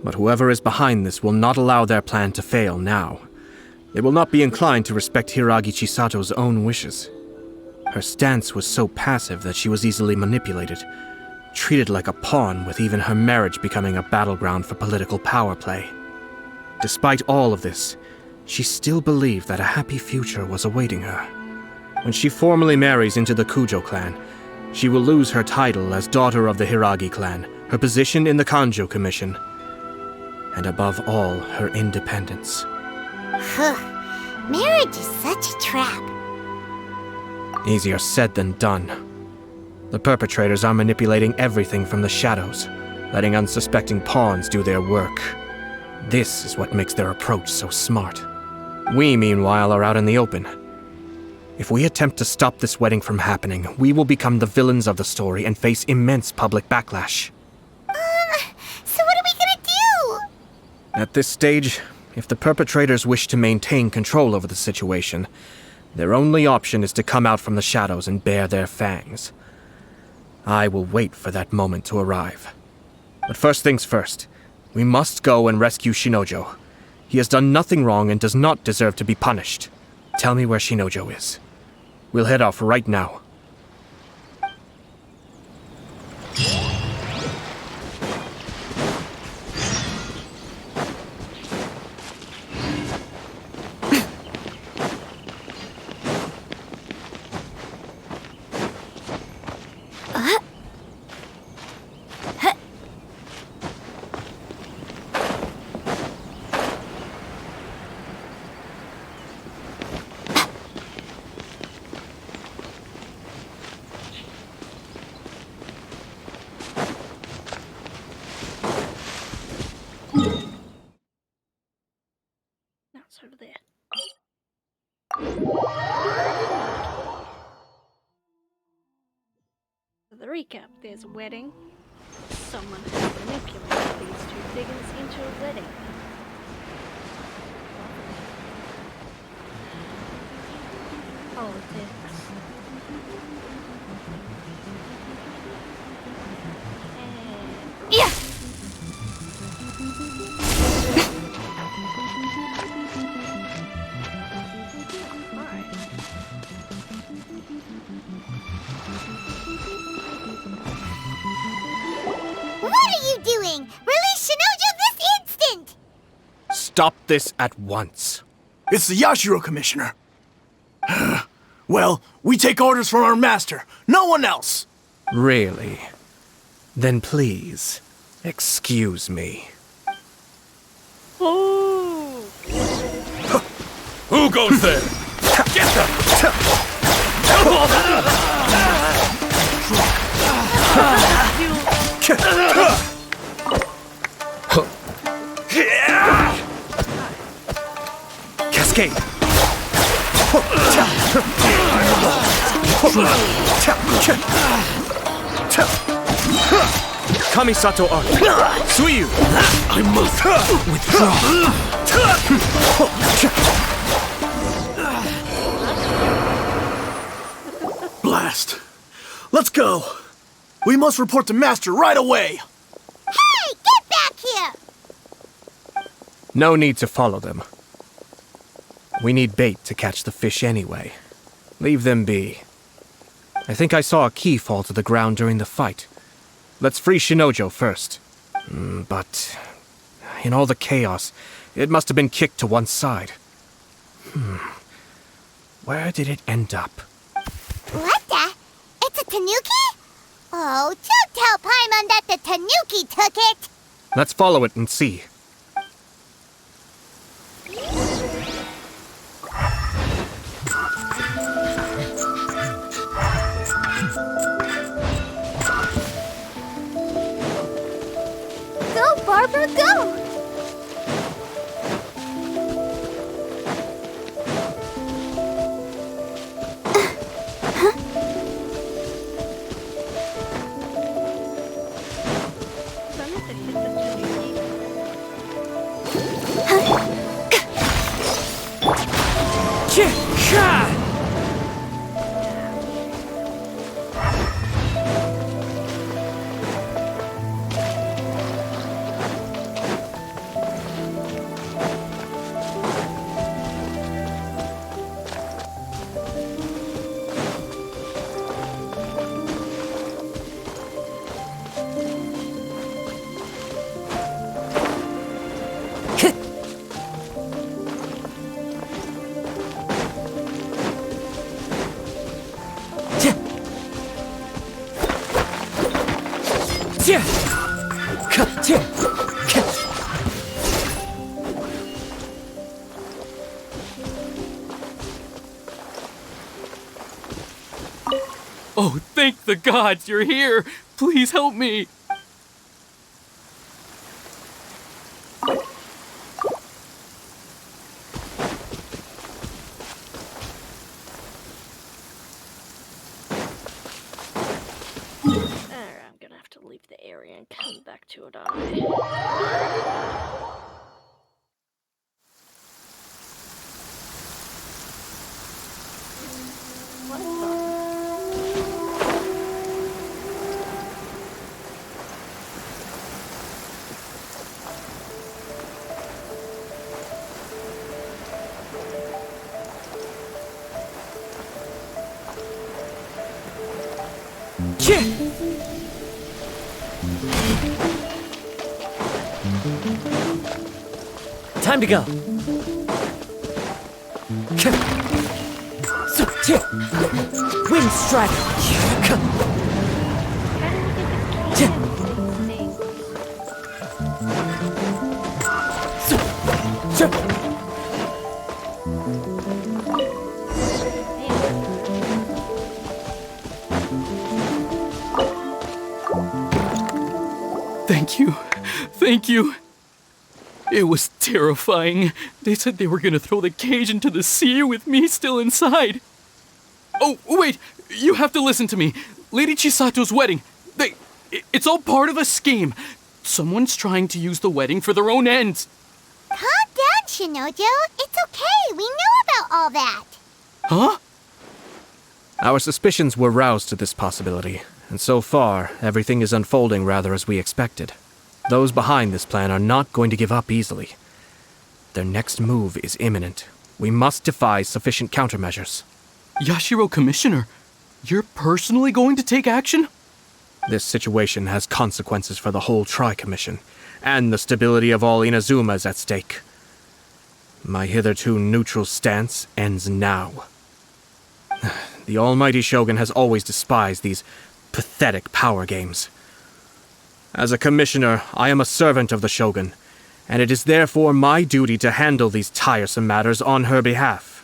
But whoever is behind this will not allow their plan to fail now. They will not be inclined to respect Hiragi Chisato's own wishes. Her stance was so passive that she was easily manipulated, treated like a pawn, with even her marriage becoming a battleground for political power play. Despite all of this, she still believed that a happy future was awaiting her. When she formally marries into the Kujo clan, she will lose her title as daughter of the Hiragi clan, her position in the Kanjo Commission, and above all, her independence. Marriage is such a trap. Easier said than done. The perpetrators are manipulating everything from the shadows, letting unsuspecting pawns do their work. This is what makes their approach so smart. We, meanwhile, are out in the open. If we attempt to stop this wedding from happening, we will become the villains of the story and face immense public backlash. So what are we gonna do? At this stage, if the perpetrators wish to maintain control over the situation, their only option is to come out from the shadows and bare their fangs. I will wait for that moment to arrive. But first things first, we must go and rescue Shinojo. He has done nothing wrong and does not deserve to be punished. Tell me where Shinojo is. We'll head off right now. Now it's over there. For the recap, there's a wedding. Someone has manipulated these two figures into a wedding. Politics. And... yeah! What are you doing? Release Shinojo this instant! Stop this at once. It's the Yashiro Commissioner. Well, we take orders from our master, no one else. Really? Then please, excuse me. Oh! Who goes there? Get them! Cascade! Kamisato Art! Suiyu! I must withdraw. Blast! Let's go! We must report to Master right away! Hey, get back here! No need to follow them. We need bait to catch the fish anyway. Leave them be. I think I saw a key fall to the ground during the fight. Let's free Shinojo first. But in all the chaos, it must have been kicked to one side. Where did it end up? What the? It's a tanuki? Oh, don't tell Paimon that the tanuki took it! Let's follow it and see. Go, Barbara, go! Oh, thank the gods you're here! Please help me! Alright, I'm gonna have to leave the area and come back to it, aren't I? What the? Time to go. Wind strike. Thank you. Thank you. It was terrifying. They said they were gonna throw the cage into the sea with me still inside. Oh, wait! You have to listen to me. Lady Chisato's wedding. It's all part of a scheme. Someone's trying to use the wedding for their own ends. Calm down, Shinojo. It's okay. We know about all that. Huh? Our suspicions were roused to this possibility, and so far, everything is unfolding rather as we expected. Those behind this plan are not going to give up easily. Their next move is imminent. We must devise sufficient countermeasures. Yashiro Commissioner, you're personally going to take action? This situation has consequences for the whole Tri-Commission, and the stability of all Inazuma is at stake. My hitherto neutral stance ends now. The almighty Shogun has always despised these pathetic power games. As a commissioner, I am a servant of the Shogun, and it is therefore my duty to handle these tiresome matters on her behalf.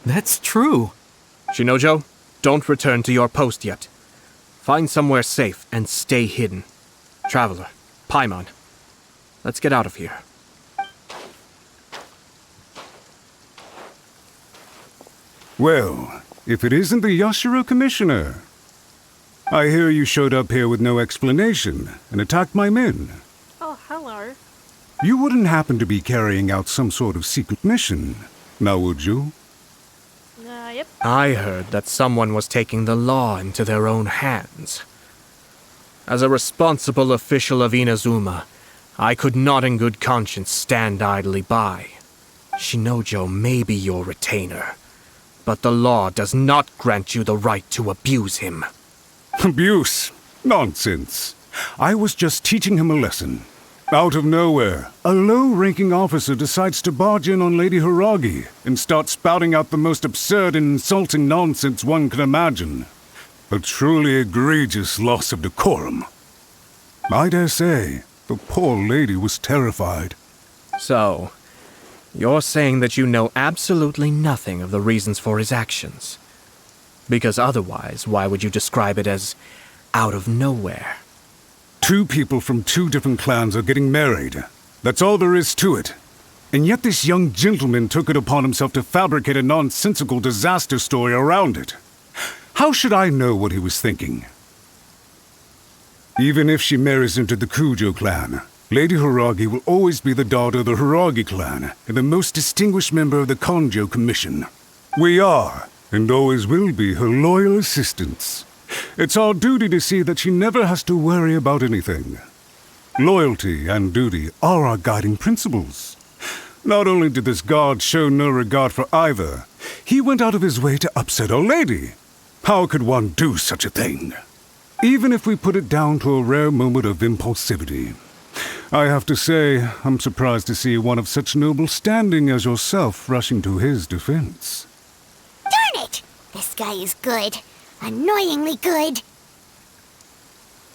That's true. Shinojo, don't return to your post yet. Find somewhere safe and stay hidden. Traveler, Paimon, let's get out of here. Well, if it isn't the Yashiro Commissioner. I hear you showed up here with no explanation and attacked my men. Oh, hello. You wouldn't happen to be carrying out some sort of secret mission, now would you? Yep. I heard that someone was taking the law into their own hands. As a responsible official of Inazuma, I could not in good conscience stand idly by. Shinojo may be your retainer, but the law does not grant you the right to abuse him. Abuse? Nonsense. I was just teaching him a lesson. Out of nowhere, a low-ranking officer decides to barge in on Lady Hiragi and start spouting out the most absurd and insulting nonsense one can imagine. A truly egregious loss of decorum. I dare say, the poor lady was terrified. So, you're saying that you know absolutely nothing of the reasons for his actions? Because otherwise, why would you describe it as out of nowhere? Two people from two different clans are getting married. That's all there is to it. And yet this young gentleman took it upon himself to fabricate a nonsensical disaster story around it. How should I know what he was thinking? Even if she marries into the Kujo clan, Lady Hiragi will always be the daughter of the Hiragi clan and the most distinguished member of the Konjo Commission. We are, and always will be, her loyal assistants. It's our duty to see that she never has to worry about anything. Loyalty and duty are our guiding principles. Not only did this guard show no regard for either, he went out of his way to upset our lady. How could one do such a thing? Even if we put it down to a rare moment of impulsivity. I have to say, I'm surprised to see one of such noble standing as yourself rushing to his defense. Darn it! This guy is good. Annoyingly good.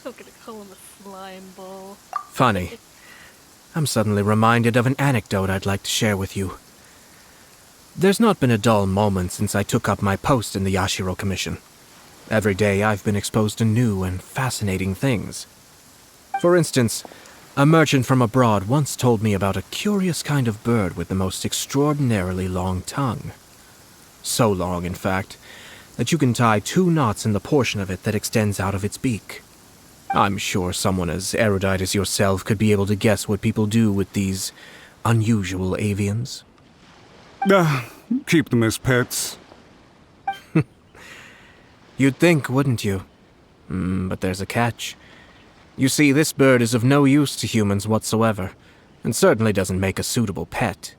I'm gonna call him a slime ball. Funny. I'm suddenly reminded of an anecdote I'd like to share with you. There's not been a dull moment since I took up my post in the Yashiro Commission. Every day I've been exposed to new and fascinating things. For instance, a merchant from abroad once told me about a curious kind of bird with the most extraordinarily long tongue. So long, in fact, that you can tie 2 knots in the portion of it that extends out of its beak. I'm sure someone as erudite as yourself could be able to guess what people do with these unusual avians. Keep them as pets. You'd think, wouldn't you? But there's a catch. You see, this bird is of no use to humans whatsoever, and certainly doesn't make a suitable pet.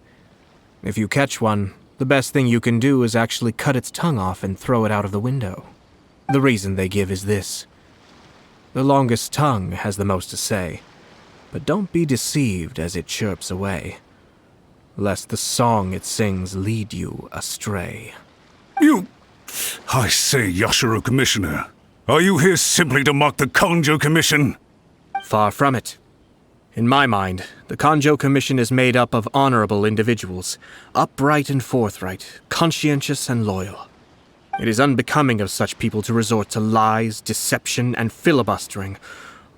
If you catch one, the best thing you can do is actually cut its tongue off and throw it out of the window. The reason they give is this. The longest tongue has the most to say, but don't be deceived as it chirps away, lest the song it sings lead you astray. I say, Yashiro Commissioner, are you here simply to mock the Kanjo Commission? Far from it. In my mind, the Kanjo Commission is made up of honorable individuals, upright and forthright, conscientious and loyal. It is unbecoming of such people to resort to lies, deception, and filibustering,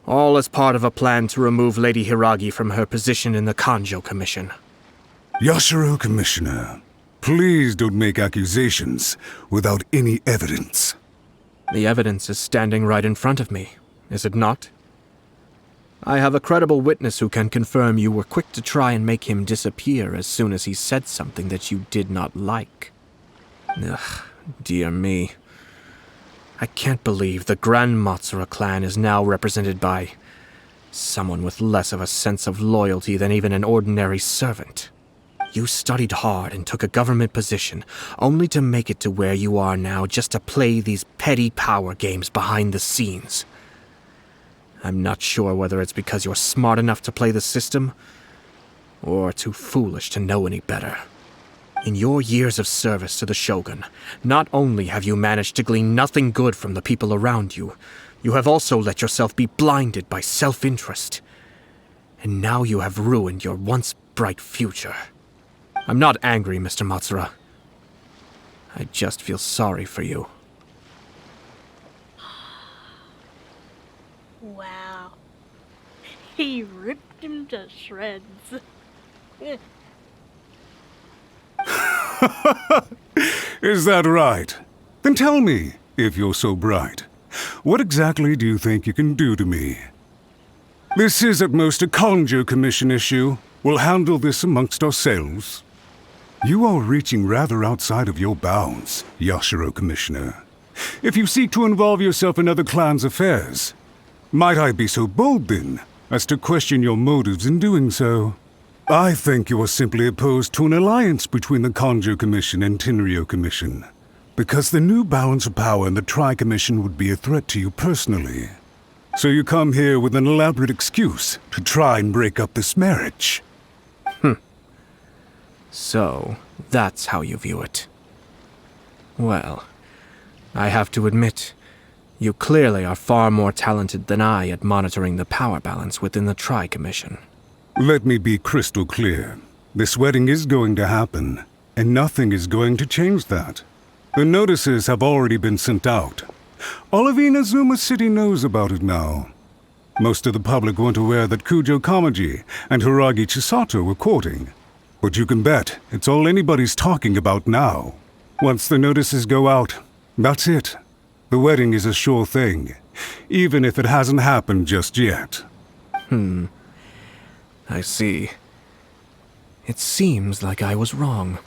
all as part of a plan to remove Lady Hiragi from her position in the Kanjo Commission. Yashiro Commissioner, please don't make accusations without any evidence. The evidence is standing right in front of me, is it not? I have a credible witness who can confirm you were quick to try and make him disappear as soon as he said something that you did not like. Ugh, dear me. I can't believe the Grand Matsura clan is now represented by someone with less of a sense of loyalty than even an ordinary servant. You studied hard and took a government position, only to make it to where you are now just to play these petty power games behind the scenes. I'm not sure whether it's because you're smart enough to play the system, or too foolish to know any better. In your years of service to the Shogun, not only have you managed to glean nothing good from the people around you, you have also let yourself be blinded by self-interest. And now you have ruined your once bright future. I'm not angry, Mr. Matsura. I just feel sorry for you. Wow. He ripped him to shreds. Is that right? Then tell me, if you're so bright, what exactly do you think you can do to me? This is at most a Kanjo Commission issue. We'll handle this amongst ourselves. You are reaching rather outside of your bounds, Yashiro Commissioner. If you seek to involve yourself in other clans' affairs, might I be so bold then, as to question your motives in doing so? I think you are simply opposed to an alliance between the Kanjo Commission and Tenryo Commission, because the new balance of power in the Tri-Commission would be a threat to you personally. So you come here with an elaborate excuse to try and break up this marriage. So, that's how you view it. Well, I have to admit, you clearly are far more talented than I at monitoring the power balance within the Tri-Commission. Let me be crystal clear. This wedding is going to happen, and nothing is going to change that. The notices have already been sent out. All of Inazuma City knows about it now. Most of the public weren't aware that Kujo Kamaji and Hiragi Chisato were courting. But you can bet it's all anybody's talking about now. Once the notices go out, that's it. The wedding is a sure thing, even if it hasn't happened just yet. I see. It seems like I was wrong.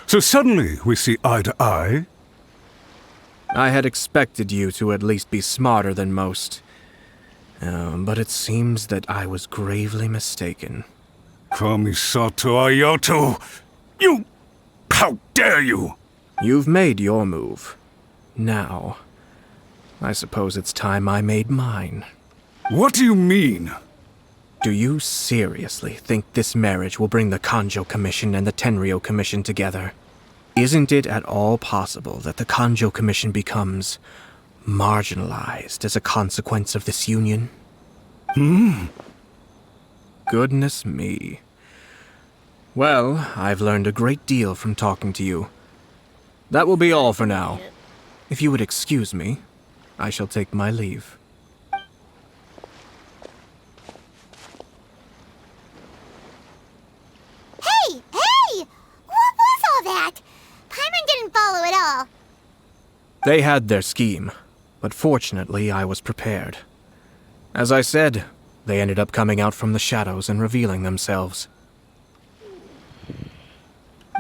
So suddenly we see eye to eye? I had expected you to at least be smarter than most. But it seems that I was gravely mistaken. Kamisato Ayato! You... How dare you! You've made your move. Now, I suppose it's time I made mine. What do you mean? Do you seriously think this marriage will bring the Kanjo Commission and the Tenryo Commission together? Isn't it at all possible that the Kanjo Commission becomes marginalized as a consequence of this union? Goodness me. Well, I've learned a great deal from talking to you. That will be all for now. If you would excuse me, I shall take my leave. Hey! What was all that? Paimon didn't follow at all. They had their scheme, but fortunately I was prepared. As I said, they ended up coming out from the shadows and revealing themselves.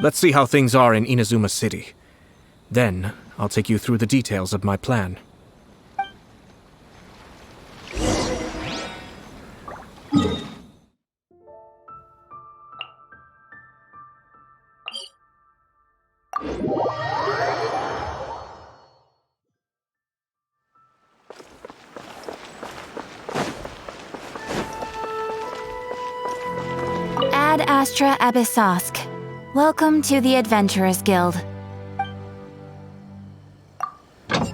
Let's see how things are in Inazuma City. Then, I'll take you through the details of my plan. Ad Astra Abyssosk. Welcome to the Adventurers Guild. Might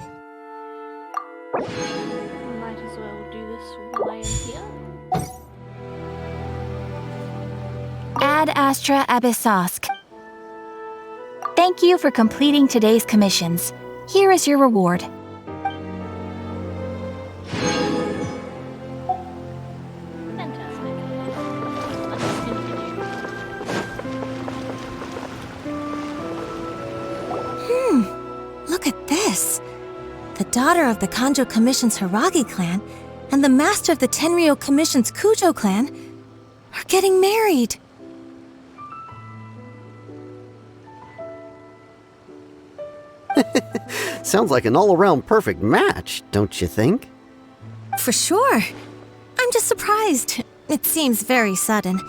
as well do this while I am here. Ad Astra Abyssosk. Thank you for completing today's commissions. Here is your reward. Look at this. The daughter of the Kanjo Commission's Hiragi clan and the master of the Tenryo Commission's Kujo clan are getting married. Sounds like an all-around perfect match, don't you think? For sure. I'm just surprised. It seems very sudden.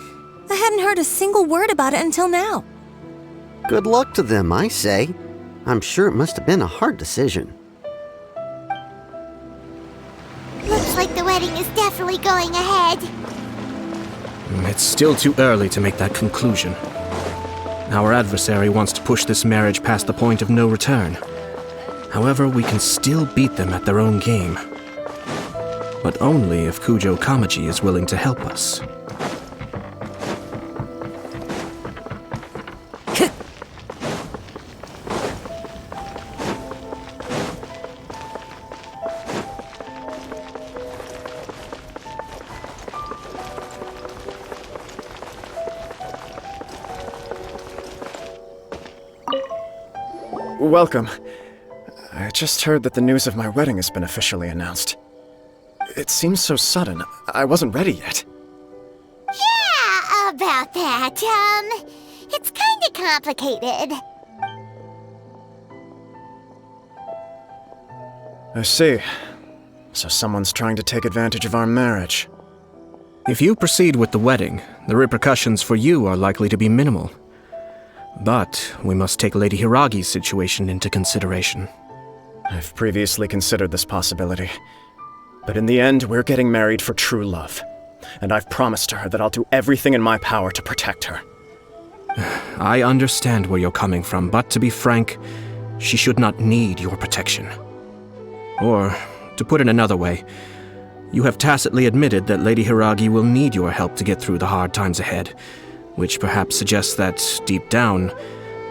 I hadn't heard a single word about it until now. Good luck to them, I say. I'm sure it must have been a hard decision. Looks like the wedding is definitely going ahead. It's still too early to make that conclusion. Our adversary wants to push this marriage past the point of no return. However, we can still beat them at their own game. But only if Kujo Kamaji is willing to help us. Welcome. I just heard that the news of my wedding has been officially announced. It seems so sudden. I wasn't ready yet. Yeah, about that. It's kinda complicated. I see. So someone's trying to take advantage of our marriage. If you proceed with the wedding, the repercussions for you are likely to be minimal. But we must take Lady Hiragi's situation into consideration. I've previously considered this possibility. But in the end, we're getting married for true love. And I've promised her that I'll do everything in my power to protect her. I understand where you're coming from, but to be frank, she should not need your protection. Or, to put it another way, you have tacitly admitted that Lady Hiragi will need your help to get through the hard times ahead, which perhaps suggests that, deep down,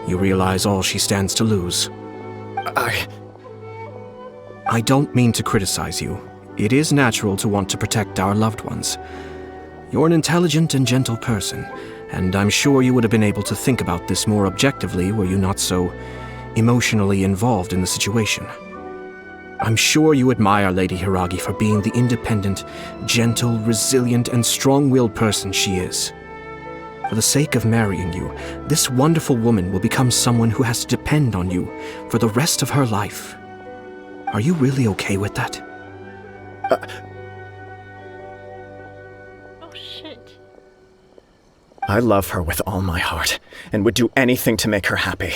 you realize all she stands to lose. I don't mean to criticize you. It is natural to want to protect our loved ones. You're an intelligent and gentle person, and I'm sure you would have been able to think about this more objectively were you not so emotionally involved in the situation. I'm sure you admire Lady Hiragi for being the independent, gentle, resilient, and strong-willed person she is. For the sake of marrying you, this wonderful woman will become someone who has to depend on you for the rest of her life. Are you really okay with that? Oh shit. I love her with all my heart, and would do anything to make her happy.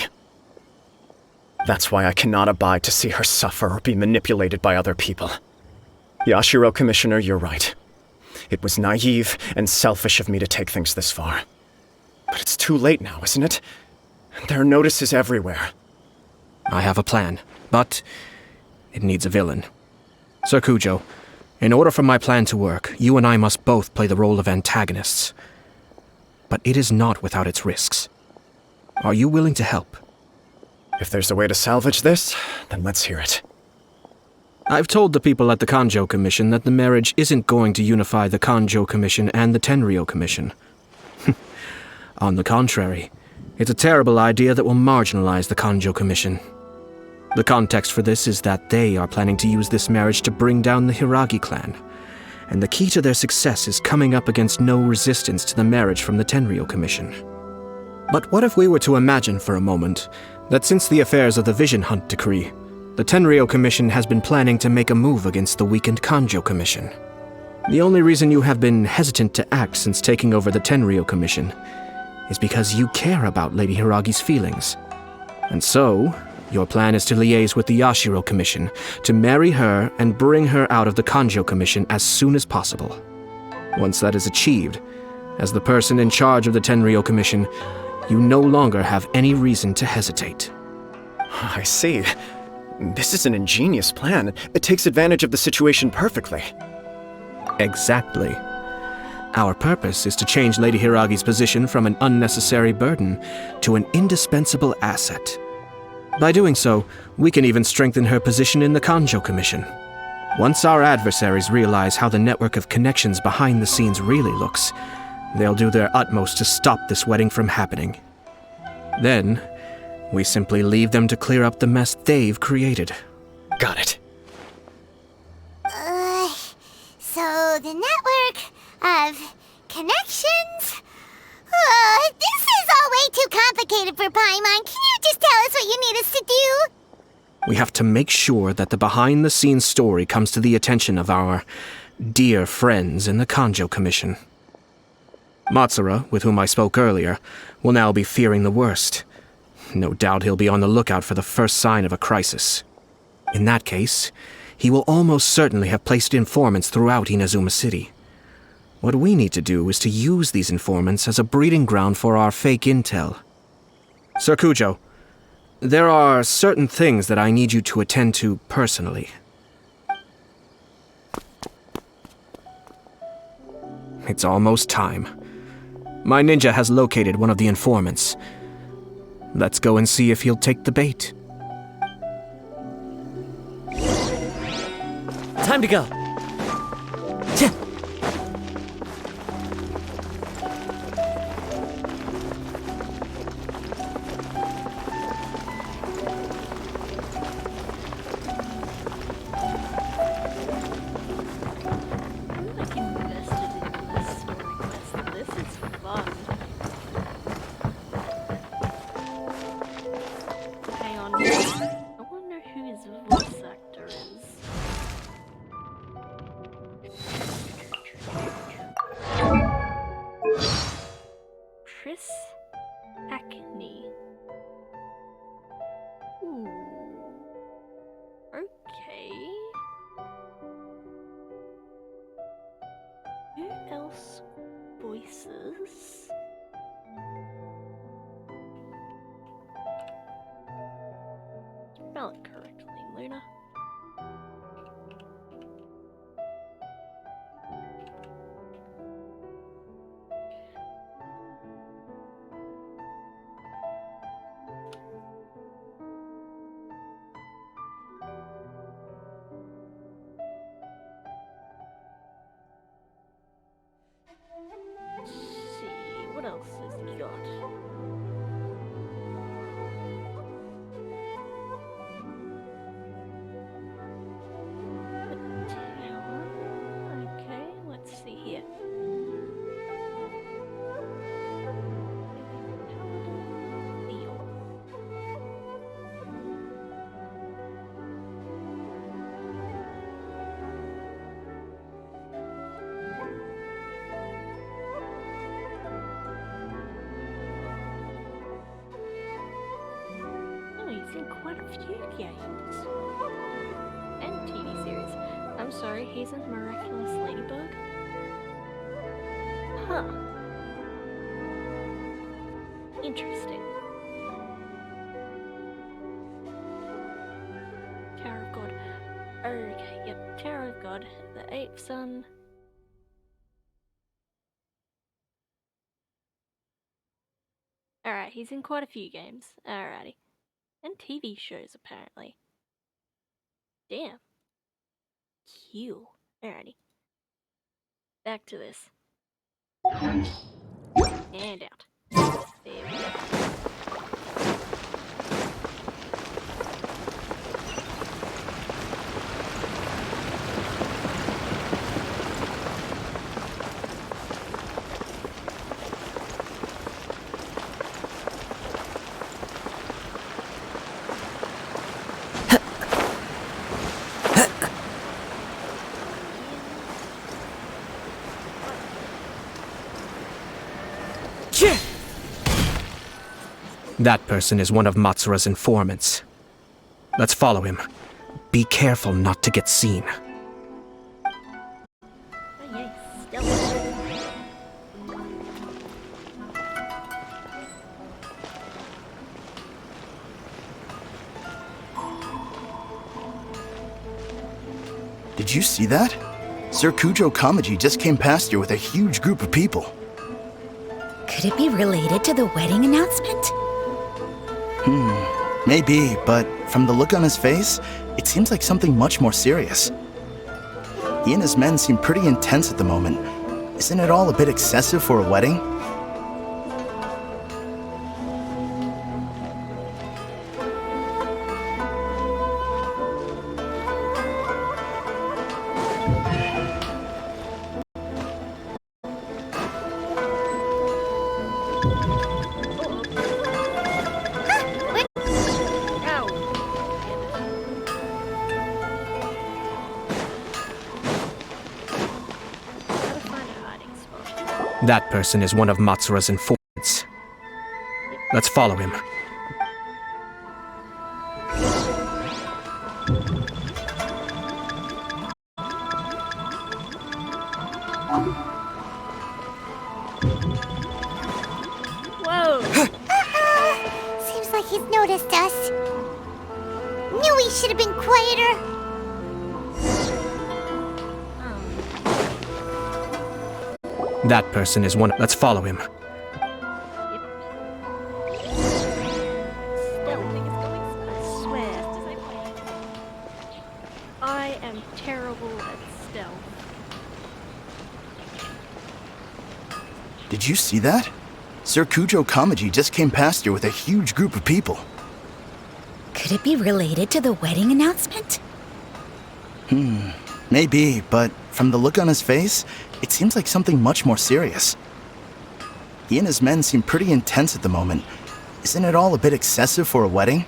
That's why I cannot abide to see her suffer or be manipulated by other people. Yashiro, Commissioner, you're right. It was naive and selfish of me to take things this far. But it's too late now, isn't it? There are notices everywhere. I have a plan, but it needs a villain. Sir Kujo, in order for my plan to work, you and I must both play the role of antagonists. But it is not without its risks. Are you willing to help? If there's a way to salvage this, then let's hear it. I've told the people at the Kanjo Commission that the marriage isn't going to unify the Kanjo Commission and the Tenryou Commission. On the contrary, it's a terrible idea that will marginalize the Kanjo Commission. The context for this is that they are planning to use this marriage to bring down the Hiragi clan, and the key to their success is coming up against no resistance to the marriage from the Tenryou Commission. But what if we were to imagine for a moment that since the affairs of the Vision Hunt Decree, the Tenryou Commission has been planning to make a move against the weakened Kanjo Commission? The only reason you have been hesitant to act since taking over the Tenryou Commission is because you care about Lady Hiragi's feelings. And so, your plan is to liaise with the Yashiro Commission to marry her and bring her out of the Kanjo Commission as soon as possible. Once that is achieved, as the person in charge of the Tenryou Commission, you no longer have any reason to hesitate. I see. This is an ingenious plan. It takes advantage of the situation perfectly. Exactly. Our purpose is to change Lady Hiragi's position from an unnecessary burden to an indispensable asset. By doing so, we can even strengthen her position in the Kanjo Commission. Once our adversaries realize how the network of connections behind the scenes really looks, they'll do their utmost to stop this wedding from happening. Then, we simply leave them to clear up the mess they've created. Got it. So the network of connections? This is all way too complicated for Paimon. Can you just tell us what you need us to do? We have to make sure that the behind-the-scenes story comes to the attention of our dear friends in the Kanjo Commission. Matsura, with whom I spoke earlier, will now be fearing the worst. No doubt he'll be on the lookout for the first sign of a crisis. In that case, he will almost certainly have placed informants throughout Inazuma City. What we need to do is to use these informants as a breeding ground for our fake intel. Sir Kujo, there are certain things that I need you to attend to personally. It's almost time. My ninja has located one of the informants. Let's go and see if he'll take the bait. Time to go. Spell it correctly, Luna. Let's see, what else has he got? Okay, let's see here. few games. And TV series. I'm sorry, he's a Miraculous Ladybug? Huh. Interesting. Tower of God. Okay, yep, Tower of God. The Eighth Son. Alright, he's in quite a few games. Alrighty. And TV shows, apparently. Damn. Cute. Alrighty. Back to this. And out. There we go. That person is one of Matsura's informants. Let's follow him. Be careful not to get seen. Did you see that? Sir Kujo Kamaji just came past here with a huge group of people. Could it be related to the wedding announcement? Maybe, but from the look on his face, it seems like something much more serious. He and his men seem pretty intense at the moment. Isn't it all a bit excessive for a wedding? That person is one of Matsura's informants. Let's follow him. Whoa! Seems like he's noticed us. Knew he should have been quieter. That person is one. Let's follow him. I am terrible at stealth. Did you see that? Sir Kujo Kamaji just came past here with a huge group of people. Could it be related to the wedding announcement? Maybe, but from the look on his face, it seems like something much more serious. He and his men seem pretty intense at the moment. Isn't it all a bit excessive for a wedding?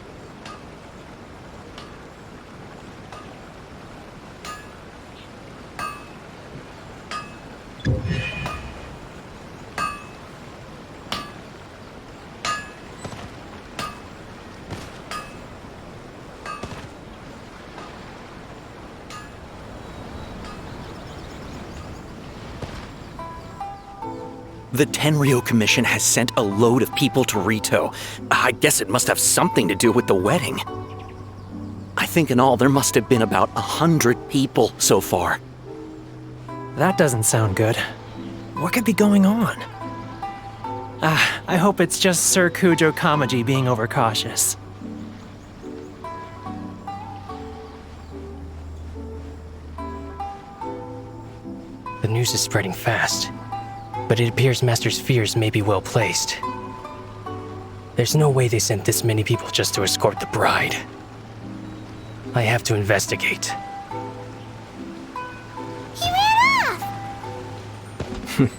The Tenryo Commission has sent a load of people to Rito. I guess it must have something to do with the wedding. I think in all there must have been about 100 people so far. That doesn't sound good. What could be going on? I hope it's just Sir Kujo Kamaji being overcautious. The news is spreading fast, but it appears Master's fears may be well placed. There's no way they sent this many people just to escort the bride. I have to investigate. He ran off!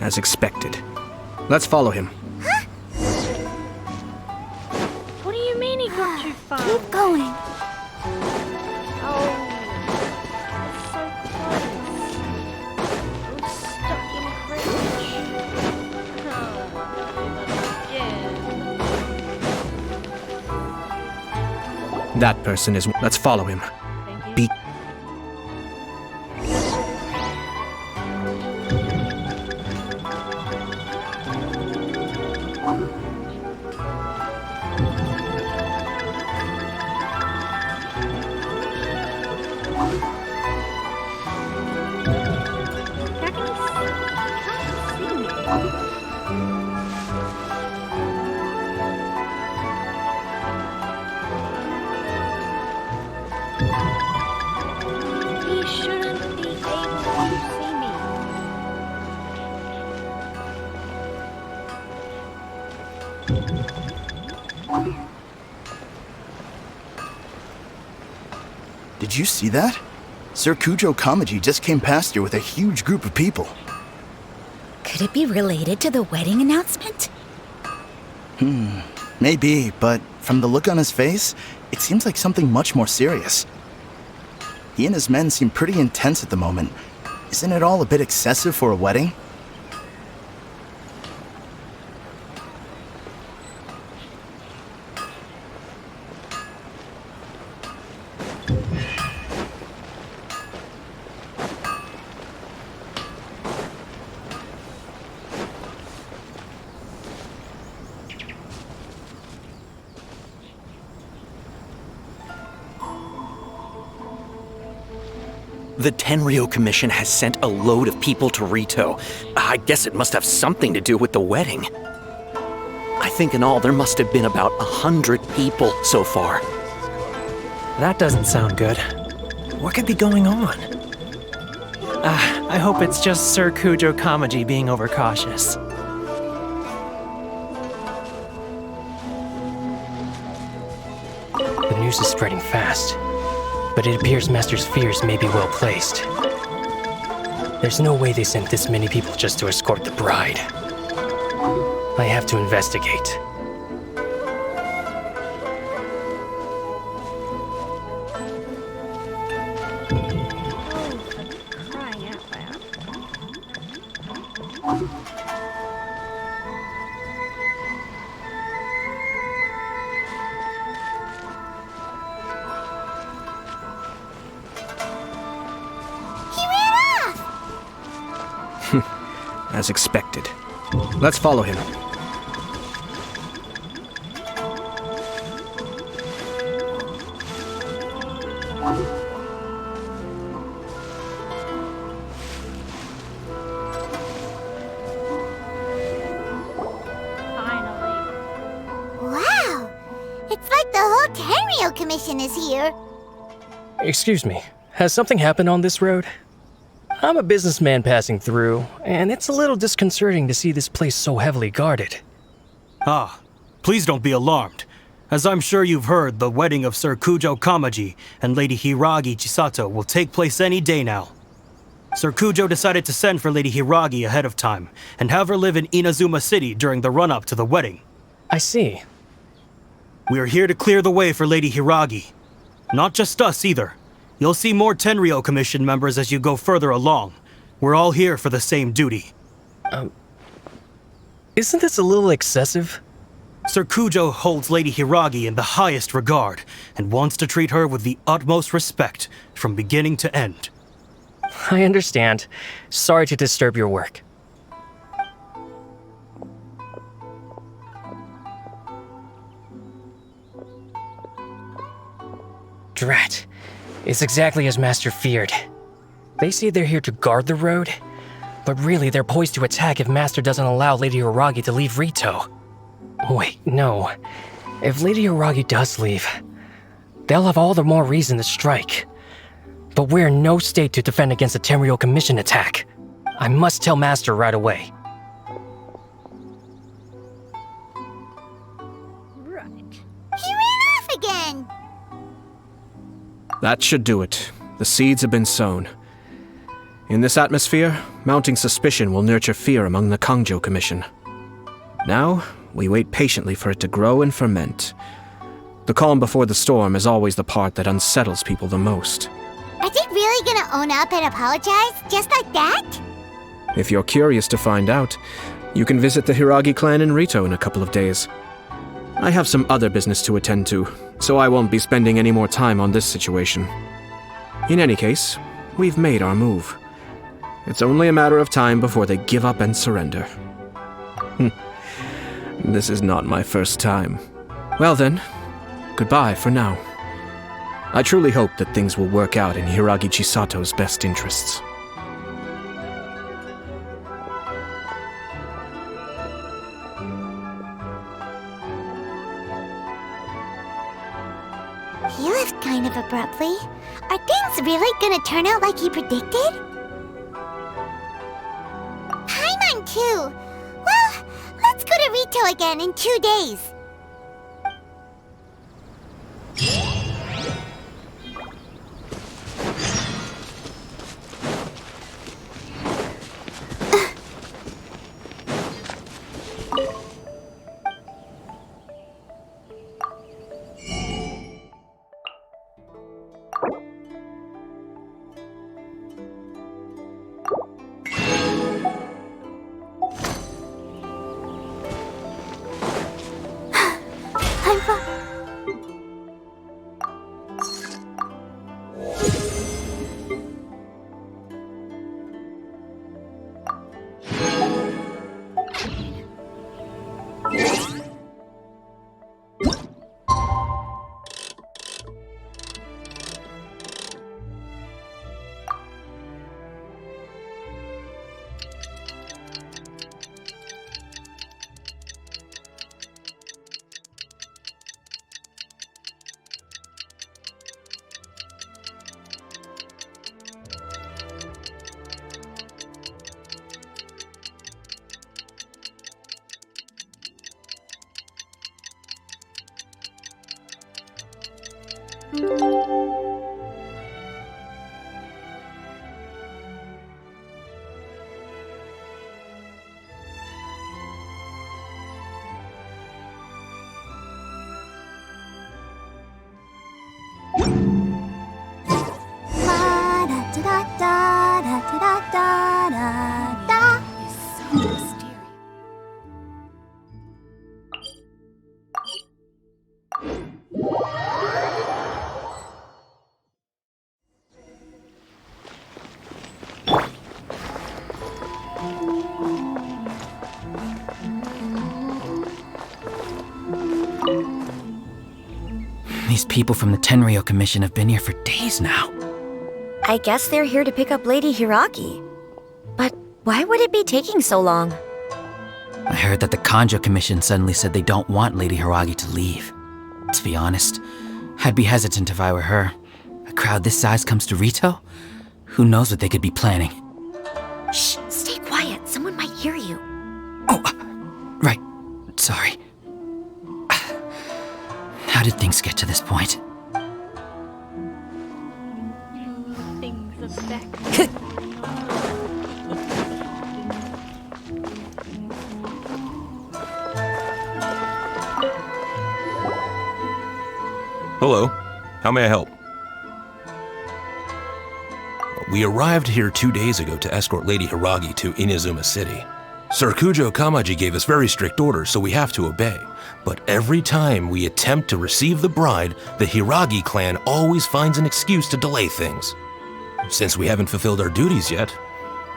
As expected. Let's follow him. What do you mean he got too far? Keep going. That person is. Let's follow him. Be. He shouldn't be able to see me. Did you see that? Sir Kujo Kamaji just came past here with a huge group of people. Could it be related to the wedding announcement? Maybe, but from the look on his face, it seems like something much more serious. He and his men seem pretty intense at the moment. Isn't it all a bit excessive for a wedding? The Tenryo Commission has sent a load of people to Rito. I guess it must have something to do with the wedding. I think in all there must have been about 100 people so far. That doesn't sound good. What could be going on? I hope it's just Sir Kujo Kamaji being overcautious. The news is spreading fast, but it appears Master's fears may be well placed. There's no way they sent this many people just to escort the bride. I have to investigate. Crying out loud. As expected. Let's follow him. Wow! It's like the whole Tenryo Commission is here. Excuse me, has something happened on this road? I'm a businessman passing through, and it's a little disconcerting to see this place so heavily guarded. Ah, please don't be alarmed. As I'm sure you've heard, the wedding of Sir Kujo Kamaji and Lady Hiragi Chisato will take place any day now. Sir Kujo decided to send for Lady Hiragi ahead of time and have her live in Inazuma City during the run-up to the wedding. I see. We are here to clear the way for Lady Hiragi. Not just us either. You'll see more Tenryo Commission members as you go further along. We're all here for the same duty. Isn't this a little excessive? Sir Kujo holds Lady Hiragi in the highest regard and wants to treat her with the utmost respect from beginning to end. I understand. Sorry to disturb your work. Drat. It's exactly as Master feared. They say they're here to guard the road, but really they're poised to attack if Master doesn't allow Lady Hiragi to leave Rito. Wait, no. If Lady Hiragi does leave, they'll have all the more reason to strike. But we're in no state to defend against a Tenryo Commission attack. I must tell Master right away. Right. He ran off again! That should do it. The seeds have been sown. In this atmosphere, mounting suspicion will nurture fear among the Kangjo Commission. Now, we wait patiently for it to grow and ferment. The calm before the storm is always the part that unsettles people the most. Are they really gonna own up and apologize, just like that? If you're curious to find out, you can visit the Hiragi clan in Rito in a couple of days. I have some other business to attend to, so I won't be spending any more time on this situation. In any case, we've made our move. It's only a matter of time before they give up and surrender. This is not my first time. Well then, goodbye for now. I truly hope that things will work out in Hiragi Chisato's best interests. He left kind of abruptly. Are things really gonna turn out like he predicted? Paimon too! Well, let's go to Rito again in 2 days. These people from the Tenryou Commission have been here for days now. I guess they're here to pick up Lady Hiragi. But why would it be taking so long? I heard that the Kanjo Commission suddenly said they don't want Lady Hiragi to leave. To be honest, I'd be hesitant if I were her. A crowd this size comes to Rito? Who knows what they could be planning? Shh, stay quiet. Someone might hear you. Right. Sorry. How did things get to this point? Things affect. Hello. How may I help? We arrived here 2 days ago to escort Lady Hiragi to Inazuma City. Sir Kujo Kamaji gave us very strict orders, so we have to obey. But every time we attempt to receive the bride, the Hiragi clan always finds an excuse to delay things. Since we haven't fulfilled our duties yet,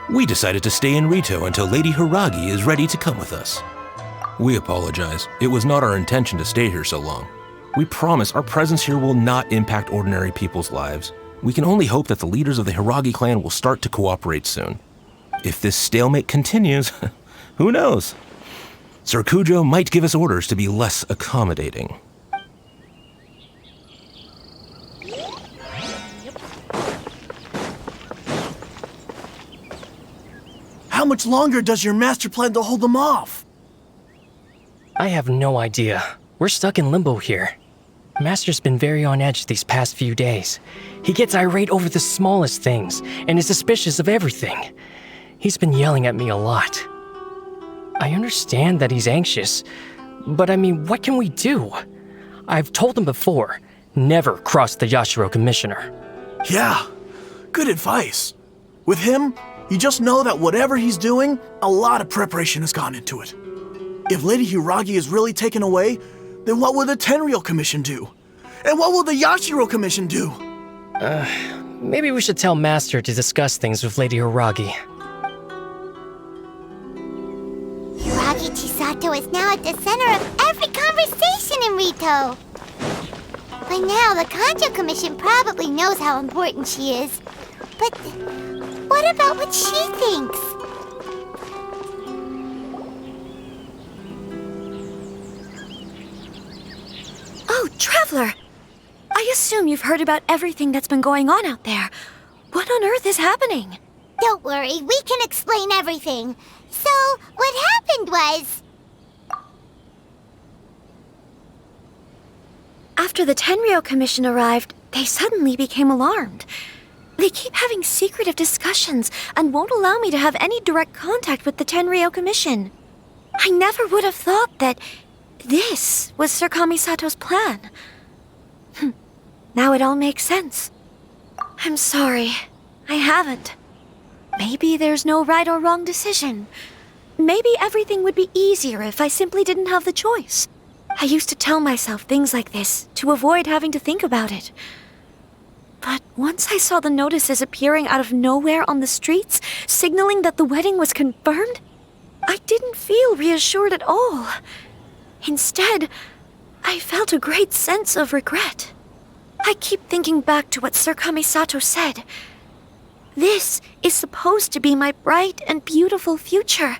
we decided to stay in Rito until Lady Hiragi is ready to come with us. We apologize. It was not our intention to stay here so long. We promise our presence here will not impact ordinary people's lives. We can only hope that the leaders of the Hiragi clan will start to cooperate soon. If this stalemate continues, who knows? Sir Kujo might give us orders to be less accommodating. How much longer does your master plan to hold them off? I have no idea. We're stuck in limbo here. Master's been very on edge these past few days. He gets irate over the smallest things and is suspicious of everything. He's been yelling at me a lot. I understand that he's anxious, but I mean, what can we do? I've told him before, never cross the Yashiro Commissioner. Yeah, good advice. With him, you just know that whatever he's doing, a lot of preparation has gone into it. If Lady Hiragi is really taken away, then what will the Tenryou Commission do? And what will the Yashiro Commission do? Maybe we should tell Master to discuss things with Lady Hiragi. Hiragi Chisato is now at the center of every conversation in Rito. By now, the Kanjo Commission probably knows how important she is. But what about what she thinks? Oh, Traveler! I assume you've heard about everything that's been going on out there. What on earth is happening? Don't worry, we can explain everything. So, what happened was... After the Tenryou Commission arrived, they suddenly became alarmed. They keep having secretive discussions and won't allow me to have any direct contact with the Tenryou Commission. I never would have thought that this was Sir Kamisato's plan. Now it all makes sense. I'm sorry. I haven't. Maybe there's no right or wrong decision. Maybe everything would be easier if I simply didn't have the choice. I used to tell myself things like this to avoid having to think about it. But once I saw the notices appearing out of nowhere on the streets, signaling that the wedding was confirmed, I didn't feel reassured at all. Instead, I felt a great sense of regret. I keep thinking back to what Sir Kamisato said. This is supposed to be my bright and beautiful future.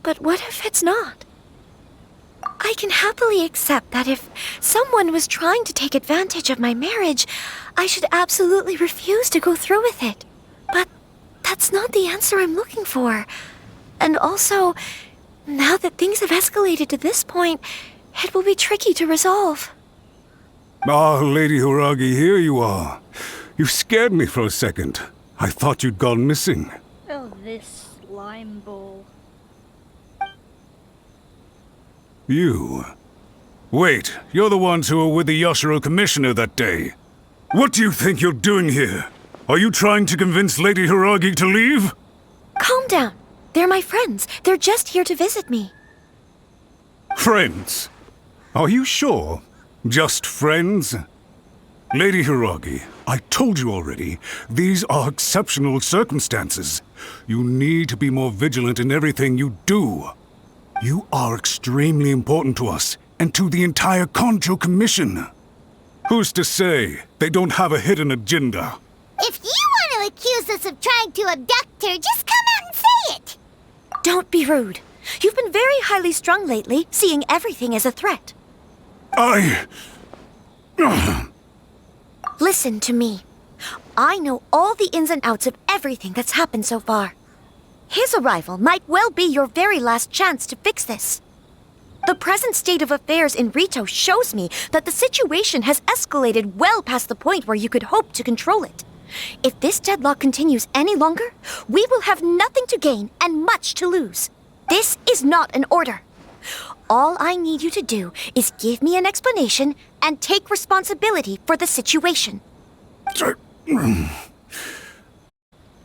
But what if it's not? I can happily accept that if someone was trying to take advantage of my marriage, I should absolutely refuse to go through with it. But that's not the answer I'm looking for. And also, now that things have escalated to this point, it will be tricky to resolve. Ah, Lady Hiragi, here you are. You scared me for a second. I thought you'd gone missing. Oh, this slime ball. You? Wait, you're the ones who were with the Yashiro Commissioner that day. What do you think you're doing here? Are you trying to convince Lady Hiragi to leave? Calm down. They're my friends. They're just here to visit me. Friends? Are you sure? Just friends? Lady Hiragi, I told you already, these are exceptional circumstances. You need to be more vigilant in everything you do. You are extremely important to us, and to the entire Kanjo Commission. Who's to say they don't have a hidden agenda? If you want to accuse us of trying to abduct her, just come out and say it! Don't be rude. You've been very highly strung lately, seeing everything as a threat. Listen to me. I know all the ins and outs of everything that's happened so far. His arrival might well be your very last chance to fix this. The present state of affairs in Rito shows me that the situation has escalated well past the point where you could hope to control it. If this deadlock continues any longer, we will have nothing to gain and much to lose. This is not an order. All I need you to do is give me an explanation and take responsibility for the situation.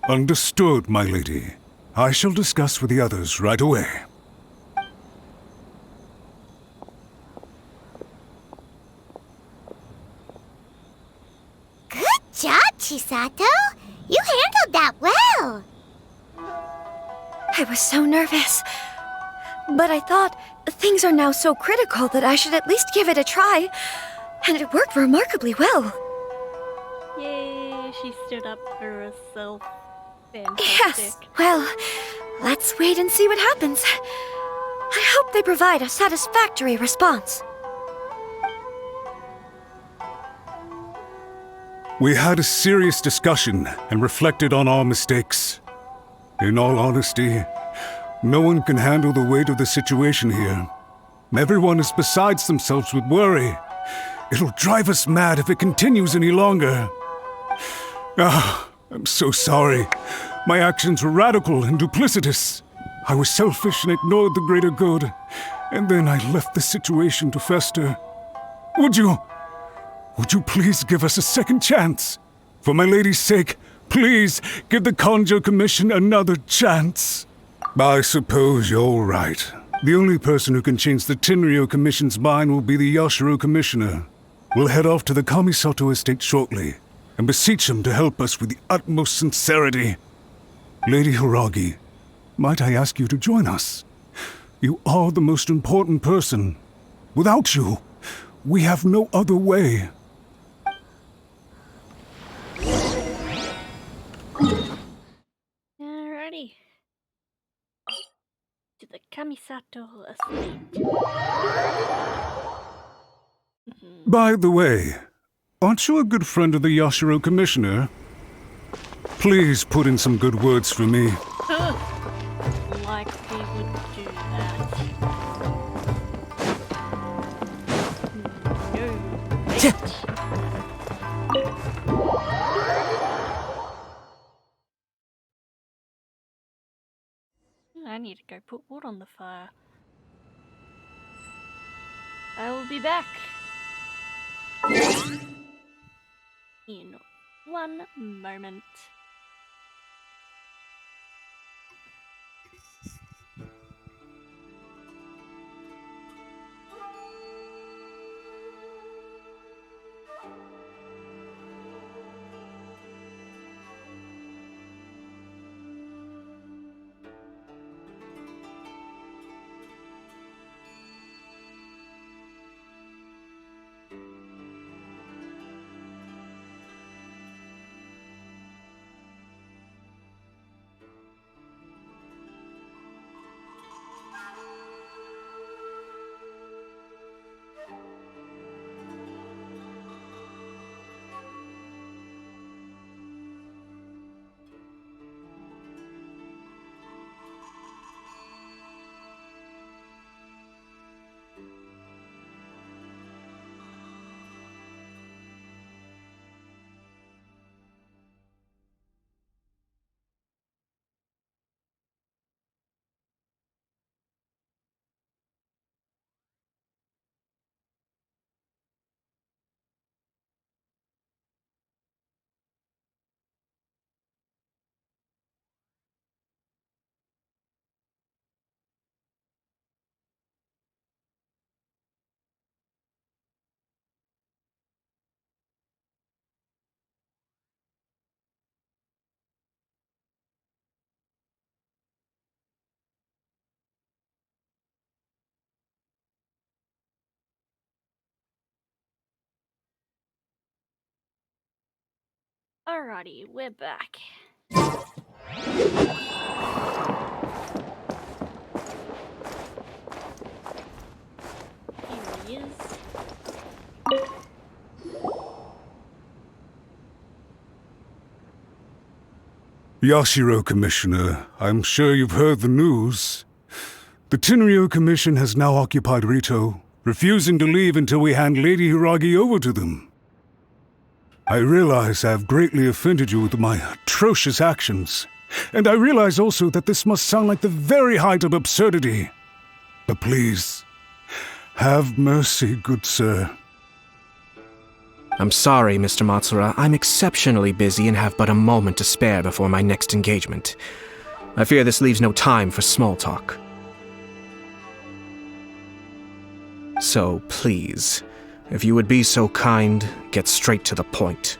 Understood, my lady. I shall discuss with the others right away. Good job, Chisato. You handled that well. I was so nervous. But I thought things are now so critical that I should at least give it a try. And it worked remarkably well. Yay, she stood up for herself. Fantastic. Yes. Well, let's wait and see what happens. I hope they provide a satisfactory response. We had a serious discussion and reflected on our mistakes. In all honesty, no one can handle the weight of the situation here. Everyone is besides themselves with worry. It'll drive us mad if it continues any longer. I'm so sorry. My actions were radical and duplicitous. I was selfish and ignored the greater good. And then I left the situation to fester. Would you please give us a second chance? For my lady's sake, please give the Kanjo Commission another chance. I suppose you're right. The only person who can change the Tenryo Commission's mind will be the Yashiro Commissioner. We'll head off to the Kamisato estate shortly and beseech him to help us with the utmost sincerity. Lady Hiragi, might I ask you to join us? You are the most important person. Without you, we have no other way. Alrighty. To the Kamisato estate. By the way, aren't you a good friend of the Yashiro Commissioner? Please put in some good words for me. Like we would do that. I need to go put wood on the fire. I will be back in one moment. Alrighty, we're back. Here he is. Yashiro Commissioner, I'm sure you've heard the news. The Tenryo Commission has now occupied Rito, refusing to leave until we hand Lady Hiragi over to them. I realize I have greatly offended you with my atrocious actions, and I realize also that this must sound like the very height of absurdity. But please, have mercy, good sir. I'm sorry, Mr. Matsura. I'm exceptionally busy and have but a moment to spare before my next engagement. I fear this leaves no time for small talk. So, please, if you would be so kind, get straight to the point.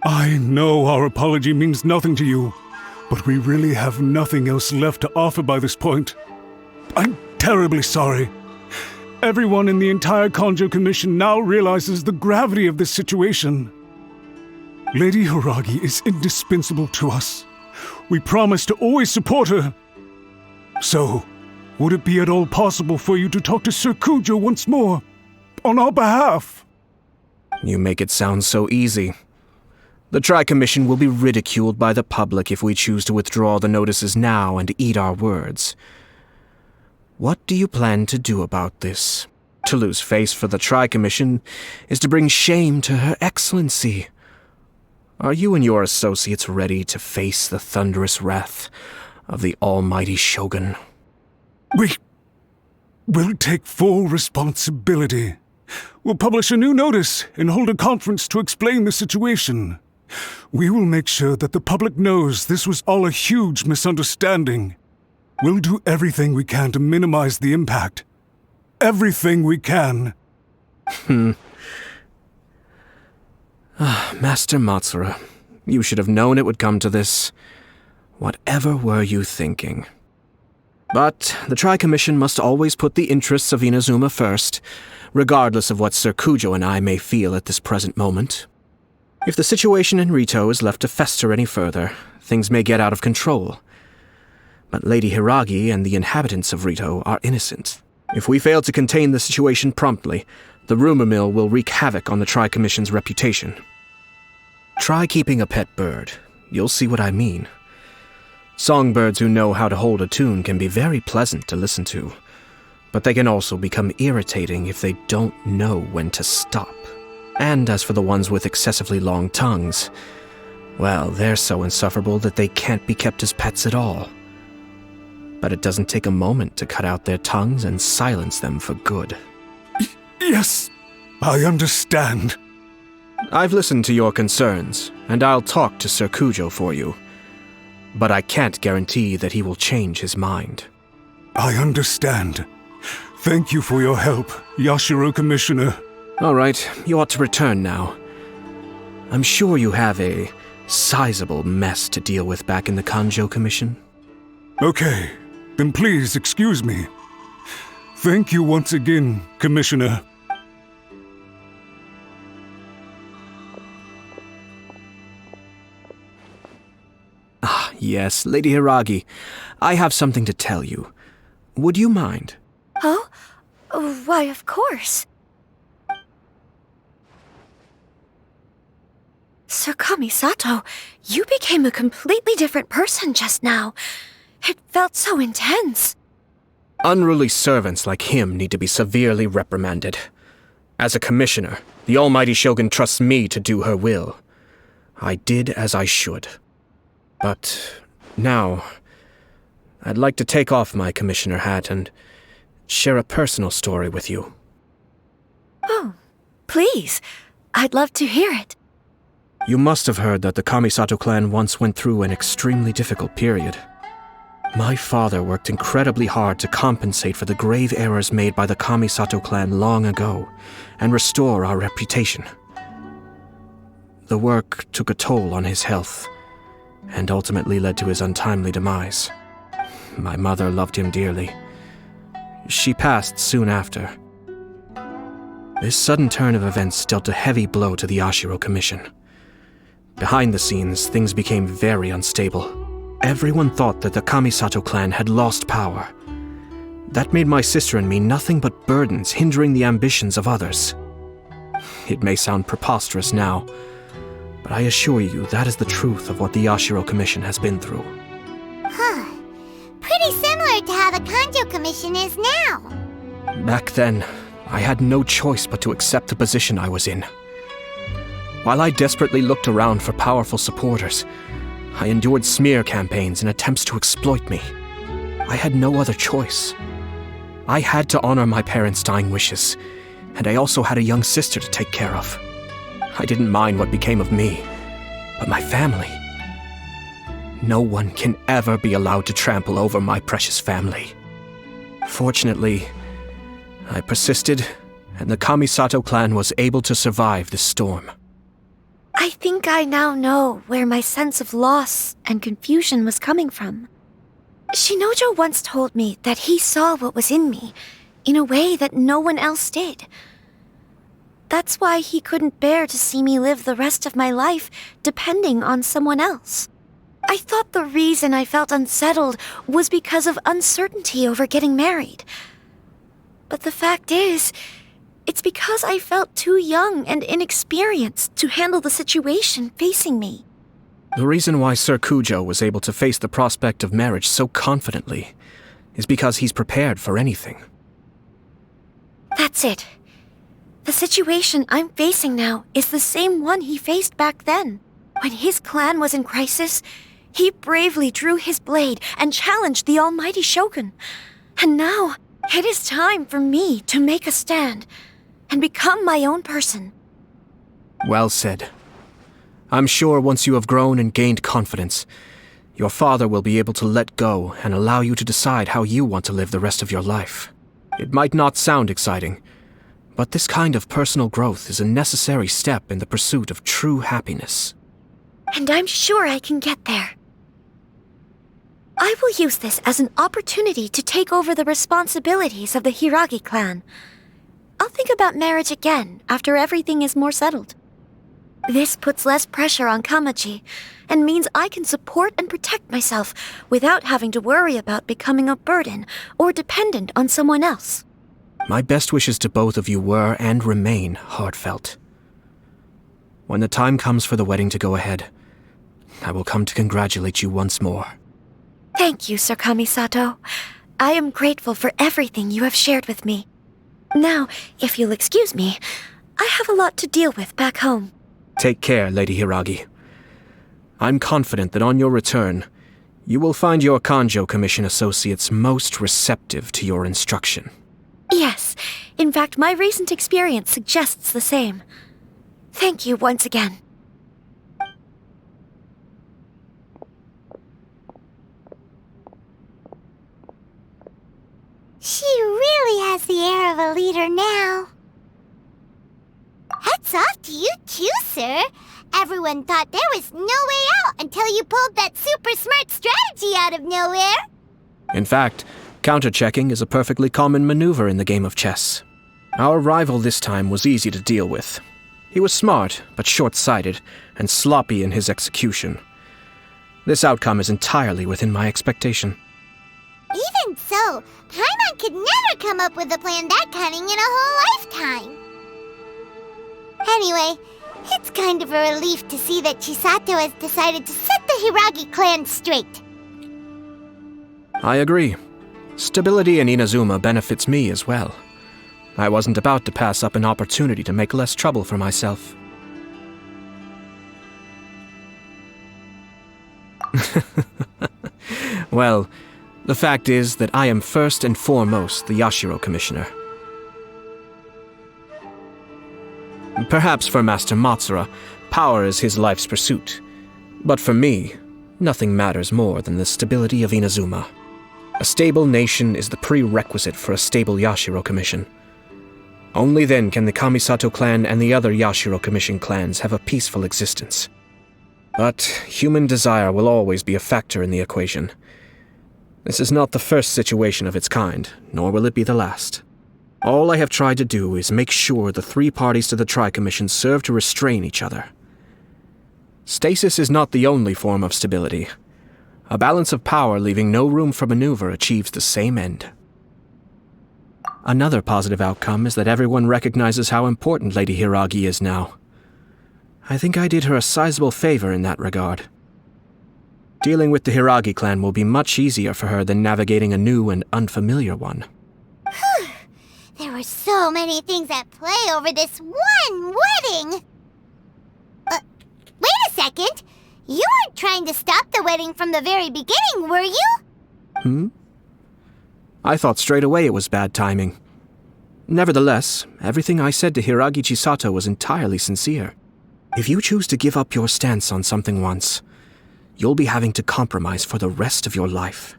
I know our apology means nothing to you, but we really have nothing else left to offer by this point. I'm terribly sorry. Everyone in the entire Kanjo Commission now realizes the gravity of this situation. Lady Hiragi is indispensable to us. We promise to always support her. So, would it be at all possible for you to talk to Sir Kujo once more, on our behalf? You make it sound so easy. The Tri-Commission will be ridiculed by the public if we choose to withdraw the notices now and eat our words. What do you plan to do about this? To lose face for the Tri-Commission is to bring shame to Her Excellency. Are you and your associates ready to face the thunderous wrath of the almighty Shogun? We will take full responsibility. We'll publish a new notice and hold a conference to explain the situation. We will make sure that the public knows this was all a huge misunderstanding. We'll do everything we can to minimize the impact. Everything we can. Master Matsura, you should have known it would come to this. Whatever were you thinking? But the Tri-Commission must always put the interests of Inazuma first, regardless of what Sir Kujo and I may feel at this present moment. If the situation in Rito is left to fester any further, things may get out of control. But Lady Hiragi and the inhabitants of Rito are innocent. If we fail to contain the situation promptly, the rumor mill will wreak havoc on the Tri-Commission's reputation. Try keeping a pet bird. You'll see what I mean. Songbirds who know how to hold a tune can be very pleasant to listen to, but they can also become irritating if they don't know when to stop. And as for the ones with excessively long tongues, well, they're so insufferable that they can't be kept as pets at all. But it doesn't take a moment to cut out their tongues and silence them for good. Yes, I understand. I've listened to your concerns, and I'll talk to Sir Kujo for you. But I can't guarantee that he will change his mind. I understand. Thank you for your help, Yashiro Commissioner. All right, you ought to return now. I'm sure you have a sizable mess to deal with back in the Kanjo Commission. Okay, then please excuse me. Thank you once again, Commissioner. Ah, yes, Lady Hiragi. I have something to tell you. Would you mind? Oh? Why, of course. Sir Kamisato, you became a completely different person just now. It felt so intense. Unruly servants like him need to be severely reprimanded. As a commissioner, the Almighty Shogun trusts me to do her will. I did as I should. But now, I'd like to take off my commissioner hat and share a personal story with you. Oh, please. I'd love to hear it. You must have heard that the Kamisato clan once went through an extremely difficult period. My father worked incredibly hard to compensate for the grave errors made by the Kamisato clan long ago and restore our reputation. The work took a toll on his health and ultimately led to his untimely demise. My mother loved him dearly. She passed soon after. This sudden turn of events dealt a heavy blow to the Yashiro Commission. Behind the scenes, things became very unstable. Everyone thought that the Kamisato clan had lost power. That made my sister and me nothing but burdens hindering the ambitions of others. It may sound preposterous now, but I assure you that is the truth of what the Yashiro Commission has been through. Huh. Pretty similar to how the Kanjo Commission is now. Back then, I had no choice but to accept the position I was in. While I desperately looked around for powerful supporters, I endured smear campaigns and attempts to exploit me. I had no other choice. I had to honor my parents' dying wishes, and I also had a young sister to take care of. I didn't mind what became of me, but my family. No one can ever be allowed to trample over my precious family. Fortunately, I persisted, and the Kamisato clan was able to survive this storm. I think I now know where my sense of loss and confusion was coming from. Shinojo once told me that he saw what was in me in a way that no one else did. That's why he couldn't bear to see me live the rest of my life depending on someone else. I thought the reason I felt unsettled was because of uncertainty over getting married. But the fact is, it's because I felt too young and inexperienced to handle the situation facing me. The reason why Sir Kujo was able to face the prospect of marriage so confidently is because he's prepared for anything. That's it. The situation I'm facing now is the same one he faced back then. When his clan was in crisis, he bravely drew his blade and challenged the Almighty Shogun. And now, it is time for me to make a stand. and become my own person. Well said. I'm sure once you have grown and gained confidence, your father will be able to let go and allow you to decide how you want to live the rest of your life. It might not sound exciting, but this kind of personal growth is a necessary step in the pursuit of true happiness. And I'm sure I can get there. I will use this as an opportunity to take over the responsibilities of the Hiragi clan. I'll think about marriage again after everything is more settled. This puts less pressure on Kamaji, and means I can support and protect myself without having to worry about becoming a burden or dependent on someone else. My best wishes to both of you were and remain heartfelt. When the time comes for the wedding to go ahead, I will come to congratulate you once more. Thank you, Sir Kamisato. I am grateful for everything you have shared with me. Now, if you'll excuse me, I have a lot to deal with back home. Take care, Lady Hiragi. I'm confident that on your return, you will find your Kanjo Commission associates most receptive to your instruction. Yes, in fact, my recent experience suggests the same. Thank you once again. She really has the air of a leader now. Hats off to you too, sir. Everyone thought there was no way out until you pulled that super smart strategy out of nowhere. In fact, counter-checking is a perfectly common maneuver in the game of chess. Our rival this time was easy to deal with. He was smart, but short-sighted, and sloppy in his execution. This outcome is entirely within my expectation. Even so, Paimon could never come up with a plan that cunning in a whole lifetime. Anyway, it's kind of a relief to see that Chisato has decided to set the Hiragi clan straight. I agree. Stability in Inazuma benefits me as well. I wasn't about to pass up an opportunity to make less trouble for myself. Well, the fact is that I am first and foremost the Yashiro Commissioner. Perhaps for Master Matsura, power is his life's pursuit. But for me, nothing matters more than the stability of Inazuma. A stable nation is the prerequisite for a stable Yashiro Commission. Only then can the Kamisato clan and the other Yashiro Commission clans have a peaceful existence. But human desire will always be a factor in the equation. This is not the first situation of its kind, nor will it be the last. All I have tried to do is make sure the three parties to the Tri-Commission serve to restrain each other. Stasis is not the only form of stability. A balance of power leaving no room for maneuver achieves the same end. Another positive outcome is that everyone recognizes how important Lady Hiragi is now. I think I did her a sizable favor in that regard. Dealing with the Hiragi clan will be much easier for her than navigating a new and unfamiliar one. There were so many things at play over this one wedding! Wait a second! You weren't trying to stop the wedding from the very beginning, were you? I thought straight away it was bad timing. Nevertheless, everything I said to Hiragi Chisato was entirely sincere. If you choose to give up your stance on something once, you'll be having to compromise for the rest of your life.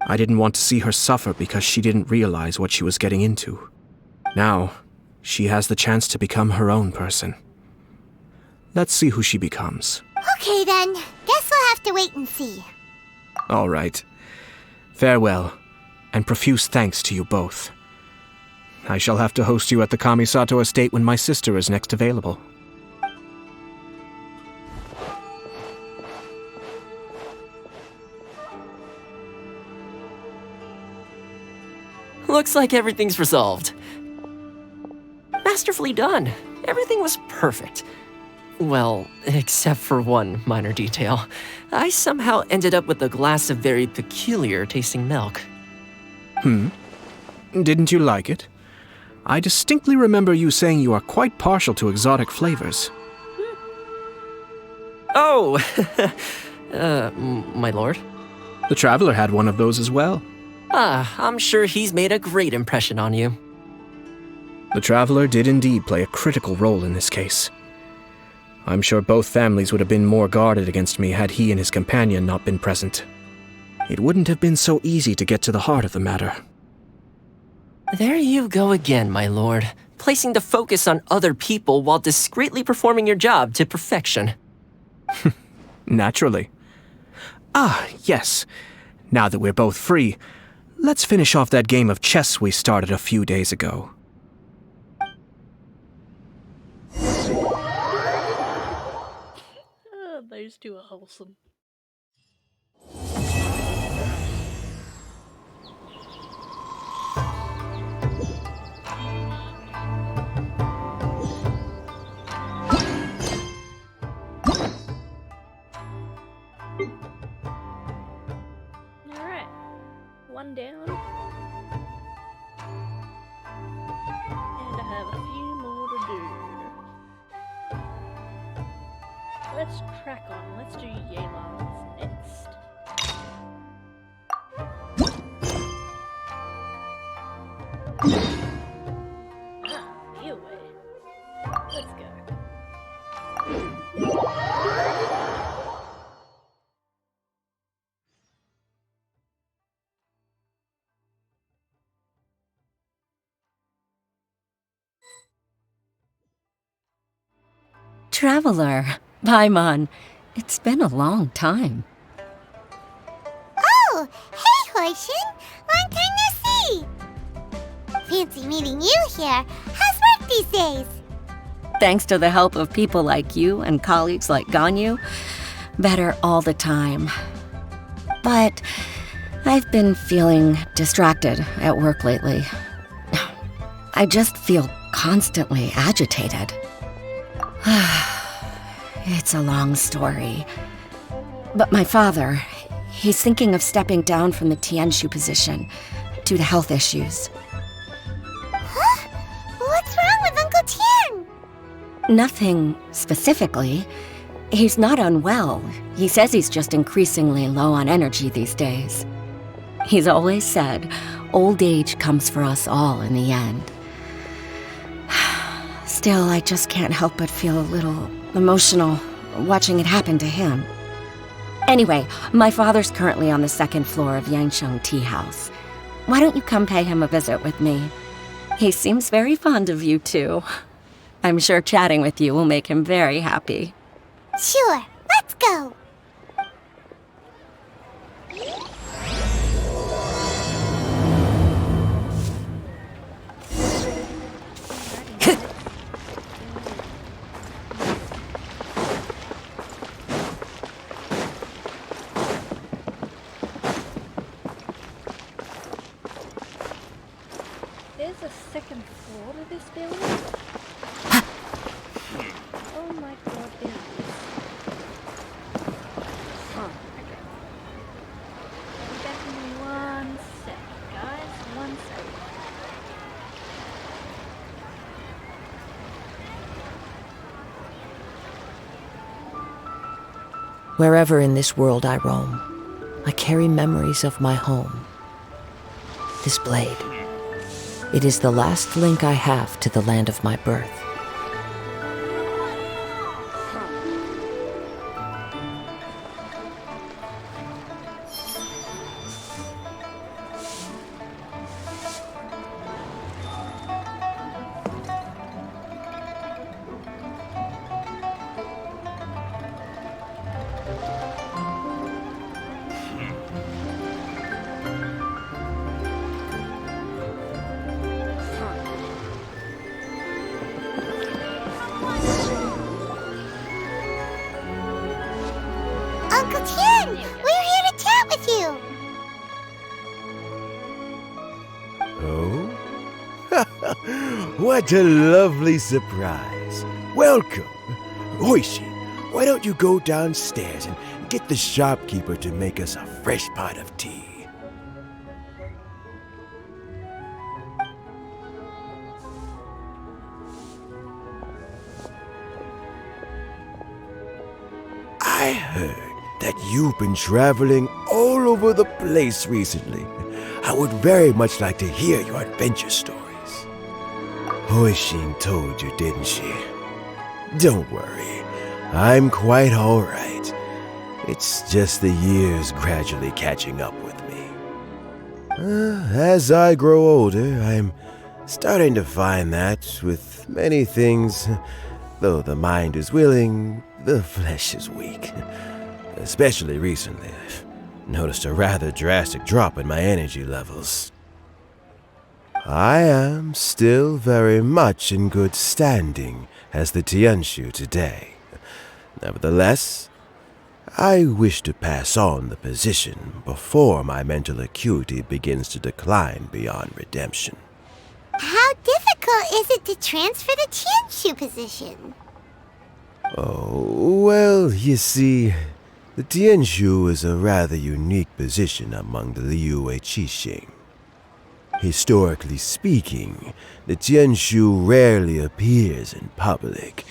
I didn't want to see her suffer because she didn't realize what she was getting into. Now, she has the chance to become her own person. Let's see who she becomes. Okay then, guess we'll have to wait and see. All right. Farewell, and profuse thanks to you both. I shall have to host you at the Kamisato estate when my sister is next available. Looks like everything's resolved. Masterfully done. Everything was perfect. Well, except for one minor detail. I somehow ended up with a glass of very peculiar tasting milk. Didn't you like it? I distinctly remember you saying you are quite partial to exotic flavors. Oh! My lord? The Traveler had one of those as well. I'm sure he's made a great impression on you. The Traveler did indeed play a critical role in this case. I'm sure both families would have been more guarded against me had he and his companion not been present. It wouldn't have been so easy to get to the heart of the matter. There you go again, my lord. Placing the focus on other people while discreetly performing your job to perfection. Naturally. Ah, yes. Now that we're both free, let's finish off that game of chess we started a few days ago. Those two are wholesome. Alright, one down. And I have a few more to do. Let's crack on. Let's do Yelan's next. Be away. Let's go. Traveler, Paimon, it's been a long time. Oh, hey, Hoishin! Long time no see! Fancy meeting you here. How's work these days? Thanks to the help of people like you and colleagues like Ganyu, better all the time. But I've been feeling distracted at work lately. I just feel constantly agitated. It's a long story. But my father, he's thinking of stepping down from the Tianshu position due to health issues. Huh? What's wrong with Uncle Tian? Nothing specifically. He's not unwell. He says he's just increasingly low on energy these days. He's always said, old age comes for us all in the end. Still, I just can't help but feel a little emotional watching it happen to him. Anyway, my father's currently on the second floor of Yangsheng Tea House. Why don't you come pay him a visit with me? He seems very fond of you, too. I'm sure chatting with you will make him very happy. Sure, let's go! There's a second floor to this building? Oh my god, there is. Oh, okay. I'll be back in 1 sec, guys. 1 sec. Wherever in this world I roam, I carry memories of my home. This blade. It is the last link I have to the land of my birth. Uncle Tian, we're here to chat with you! Oh? What a lovely surprise. Welcome. Hoishin, why don't you go downstairs and get the shopkeeper to make us a fresh pot of tea? I heard that you've been traveling all over the place recently. I would very much like to hear your adventure stories. Hoishin told you, didn't she? Don't worry. I'm quite alright. It's just the years gradually catching up with me. As I grow older, I'm starting to find that with many things, though the mind is willing, the flesh is weak. Especially recently, I've noticed a rather drastic drop in my energy levels. I am still very much in good standing as the Tianshu today. Nevertheless, I wish to pass on the position before my mental acuity begins to decline beyond redemption. How difficult is it to transfer the Tianshu position? Oh, well, you see, the Tianshu is a rather unique position among the Liyue Qixing. Historically speaking, the Tianshu rarely appears in public.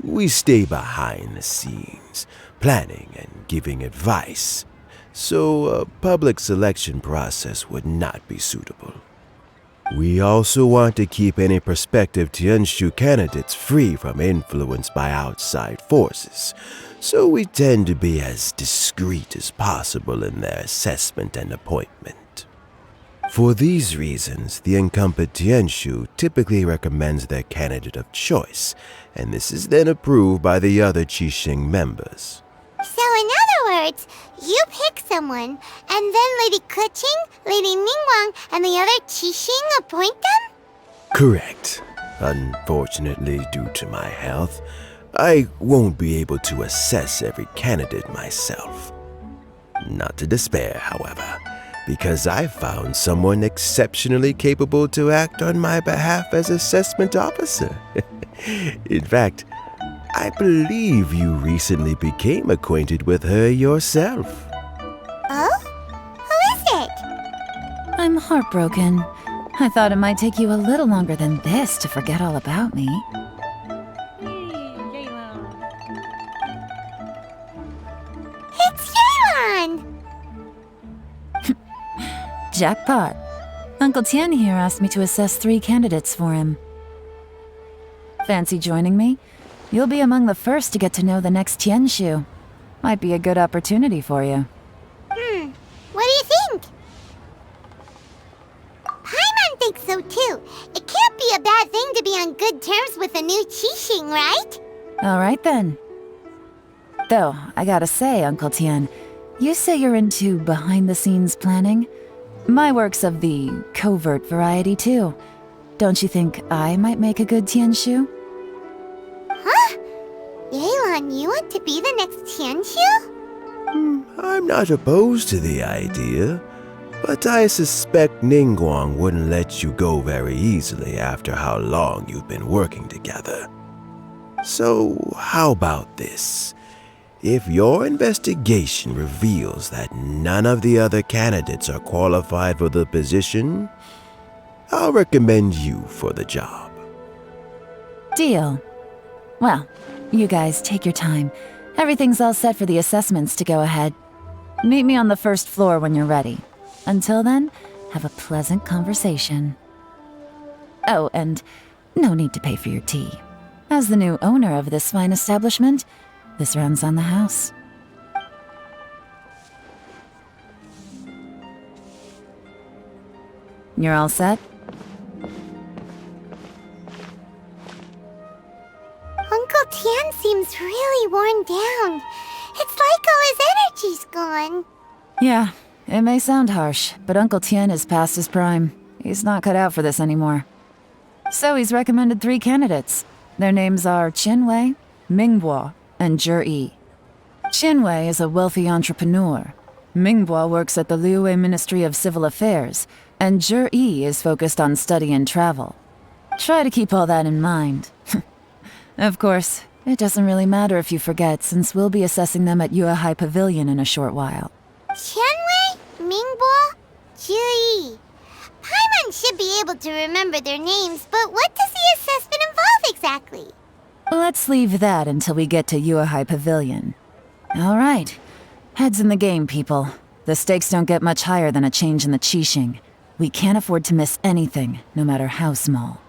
We stay behind the scenes, planning and giving advice, so a public selection process would not be suitable. We also want to keep any prospective Tianshu candidates free from influence by outside forces, so we tend to be as discreet as possible in their assessment and appointment. For these reasons, the incumbent Tianshu typically recommends their candidate of choice, and this is then approved by the other Qixing members. So in other words, you pick someone, and then Lady Keqing, Lady Ningguang, and the other Qixing appoint them? Correct. Unfortunately, due to my health, I won't be able to assess every candidate myself. Not to despair, however, because I found someone exceptionally capable to act on my behalf as assessment officer. In fact, I believe you recently became acquainted with her yourself. Oh? Who is it? I'm heartbroken. I thought it might take you a little longer than this to forget all about me. It's Yelan! Jackpot. Uncle Tian here asked me to assess 3 candidates for him. Fancy joining me? You'll be among the first to get to know the next Tianshu. Might be a good opportunity for you. What do you think? Paimon thinks so too. It can't be a bad thing to be on good terms with a new Qixing, right? Alright then. Though, I gotta say, Uncle Tian, you say you're into behind-the-scenes planning? My work's of the covert variety too. Don't you think I might make a good Tianshu? Huh? Yelan, you want to be the next Tianshu? I'm not opposed to the idea, but I suspect Ningguang wouldn't let you go very easily after how long you've been working together. So, how about this? If your investigation reveals that none of the other candidates are qualified for the position, I'll recommend you for the job. Deal. Well, you guys take your time. Everything's all set for the assessments to go ahead. Meet me on the first floor when you're ready. Until then, have a pleasant conversation. Oh, and no need to pay for your tea. As the new owner of this fine establishment, this runs on the house. You're all set? Uncle Tian seems really worn down. It's like all his energy's gone. Yeah, it may sound harsh, but Uncle Tian is past his prime. He's not cut out for this anymore. So he's recommended 3 candidates. Their names are Qinwei, Mingbo, and Zhi. Qinwei is a wealthy entrepreneur. Mingbo works at the Liyue Ministry of Civil Affairs, and Zhi is focused on study and travel. Try to keep all that in mind. Of course, it doesn't really matter if you forget, since we'll be assessing them at Yuehai Pavilion in a short while. Qianwei, Mingbo, Zhi. Paimon should be able to remember their names, but what does the assessment involve exactly? Let's leave that until we get to Yuehai Pavilion. All right. Heads in the game, people. The stakes don't get much higher than a change in the Qixing. We can't afford to miss anything, no matter how small.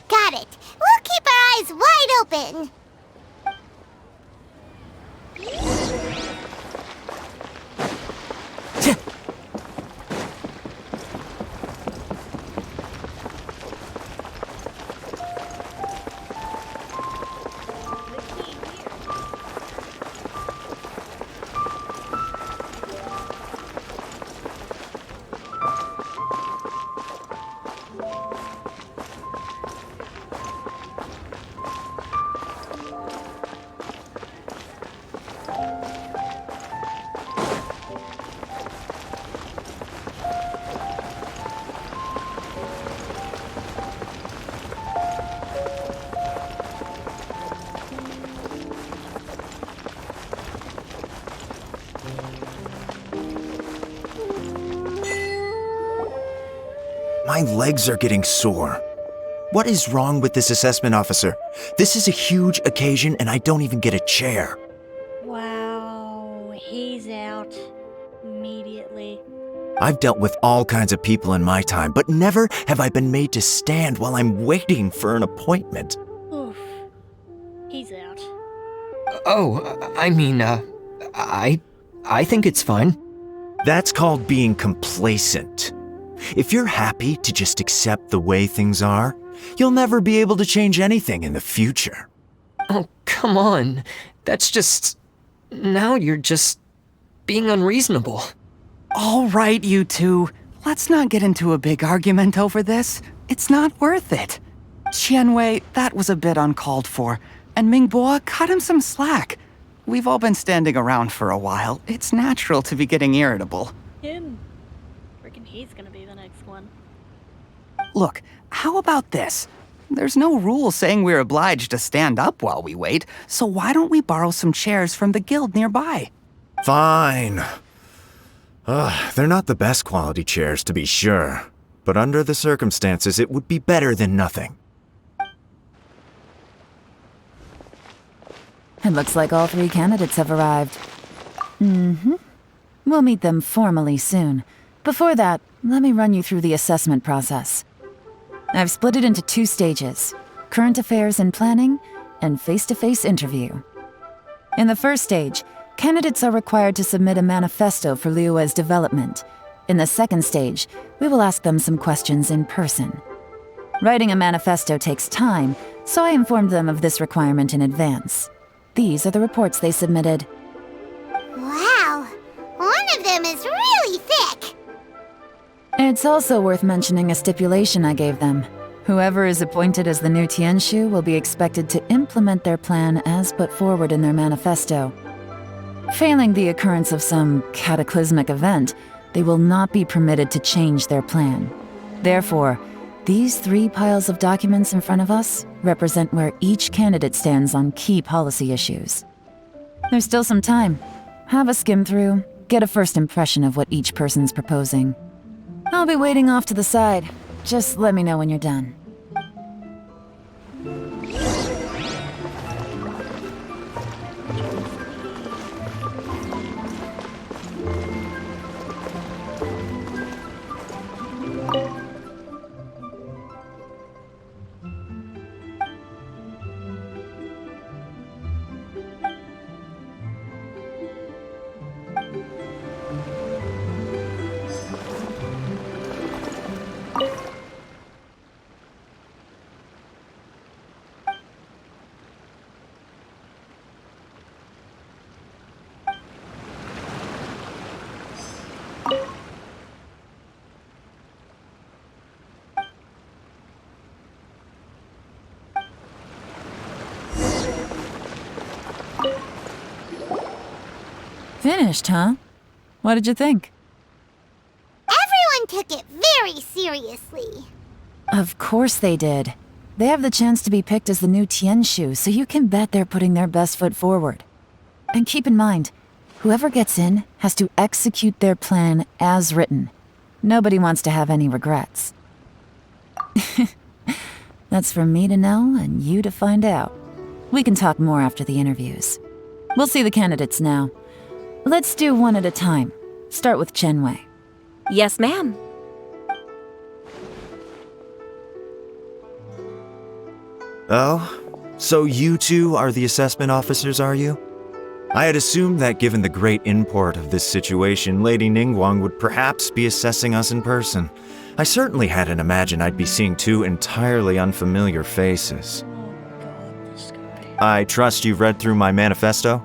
Got it. We'll keep our eyes wide open. My legs are getting sore. What is wrong with this assessment officer? This is a huge occasion and I don't even get a chair. Wow, he's out immediately. I've dealt with all kinds of people in my time, but never have I been made to stand while I'm waiting for an appointment. Oof. He's out. I think it's fine. That's called being complacent. If you're happy to just accept the way things are, you'll never be able to change anything in the future. Oh, come on. That's just... Now you're just being unreasonable. All right, you two. Let's not get into a big argument over this. It's not worth it. Qianwei, that was a bit uncalled for. And Mingbo, cut him some slack. We've all been standing around for a while. It's natural to be getting irritable. Him. Freaking he's gonna be the next one. Look, how about this? There's no rule saying we're obliged to stand up while we wait, so why don't we borrow some chairs from the guild nearby? Fine. They're not the best quality chairs, to be sure. But under the circumstances, it would be better than nothing. It looks like all 3 candidates have arrived. We'll meet them formally soon. Before that, let me run you through the assessment process. I've split it into 2 stages: current affairs and planning, and face-to-face interview. In the first stage, candidates are required to submit a manifesto for Liyue's development. In the second stage, we will ask them some questions in person. Writing a manifesto takes time, so I informed them of this requirement in advance. These are the reports they submitted. Wow, one of them is really thick. It's also worth mentioning a stipulation I gave them. Whoever is appointed as the new Tianshu will be expected to implement their plan as put forward in their manifesto. Failing the occurrence of some cataclysmic event, they will not be permitted to change their plan. Therefore, these 3 piles of documents in front of us represent where each candidate stands on key policy issues. There's still some time. Have a skim through, get a first impression of what each person's proposing. I'll be waiting off to the side. Just let me know when you're done. Finished, huh? What did you think? Everyone took it very seriously. Of course they did. They have the chance to be picked as the new Tianshu, so you can bet they're putting their best foot forward. And keep in mind, whoever gets in has to execute their plan as written. Nobody wants to have any regrets. That's for me to know and you to find out. We can talk more after the interviews. We'll see the candidates now. Let's do one at a time. Start with Qianwei. Yes, ma'am. Oh? So you two are the assessment officers, are you? I had assumed that given the great import of this situation, Lady Ningguang would perhaps be assessing us in person. I certainly hadn't imagined I'd be seeing two entirely unfamiliar faces. I trust you've read through my manifesto?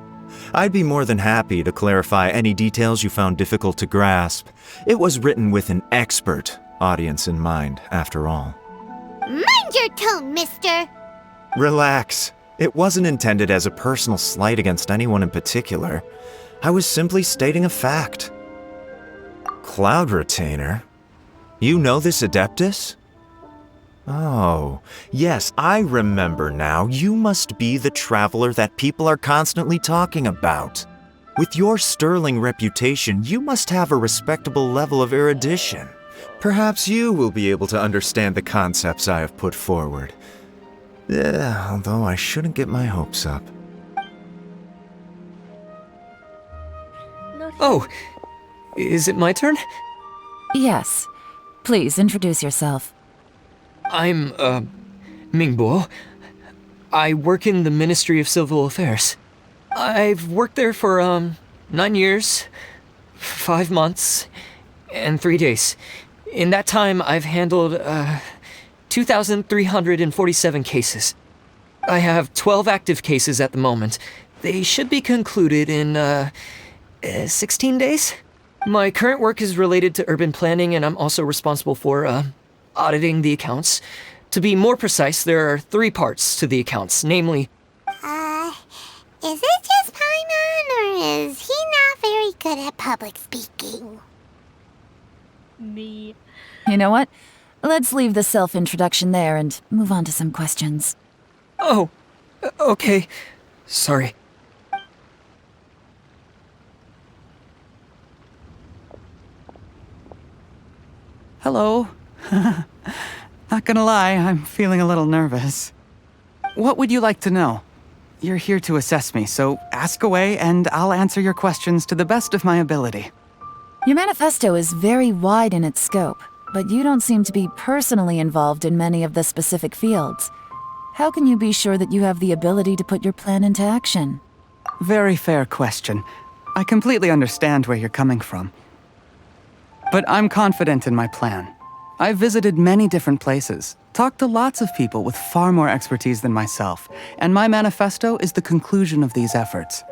I'd be more than happy to clarify any details you found difficult to grasp. It was written with an expert audience in mind, after all. Mind your tone, mister! Relax. It wasn't intended as a personal slight against anyone in particular. I was simply stating a fact. Cloud Retainer? You know this Adeptus? Oh, yes, I remember now. You must be the traveler that people are constantly talking about. With your sterling reputation, you must have a respectable level of erudition. Perhaps you will be able to understand the concepts I have put forward. Although I shouldn't get my hopes up. Oh, is it my turn? Yes. Please introduce yourself. I'm, Mingbo. I work in the Ministry of Civil Affairs. I've worked there for, 9 years, 5 months, and 3 days. In that time, I've handled, 2,347 cases. I have 12 active cases at the moment. They should be concluded in, 16 days? My current work is related to urban planning, and I'm also responsible for, auditing the accounts. To be more precise, there are 3 parts to the accounts, namely... Is it just Paimon, or is he not very good at public speaking? Me. You know what? Let's leave the self-introduction there and move on to some questions. Oh, okay. Sorry. Hello. Not gonna lie, I'm feeling a little nervous. What would you like to know? You're here to assess me, so ask away and I'll answer your questions to the best of my ability. Your manifesto is very wide in its scope, but you don't seem to be personally involved in many of the specific fields. How can you be sure that you have the ability to put your plan into action? Very fair question. I completely understand where you're coming from. But I'm confident in my plan. I've visited many different places, talked to lots of people with far more expertise than myself, and my manifesto is the conclusion of these efforts.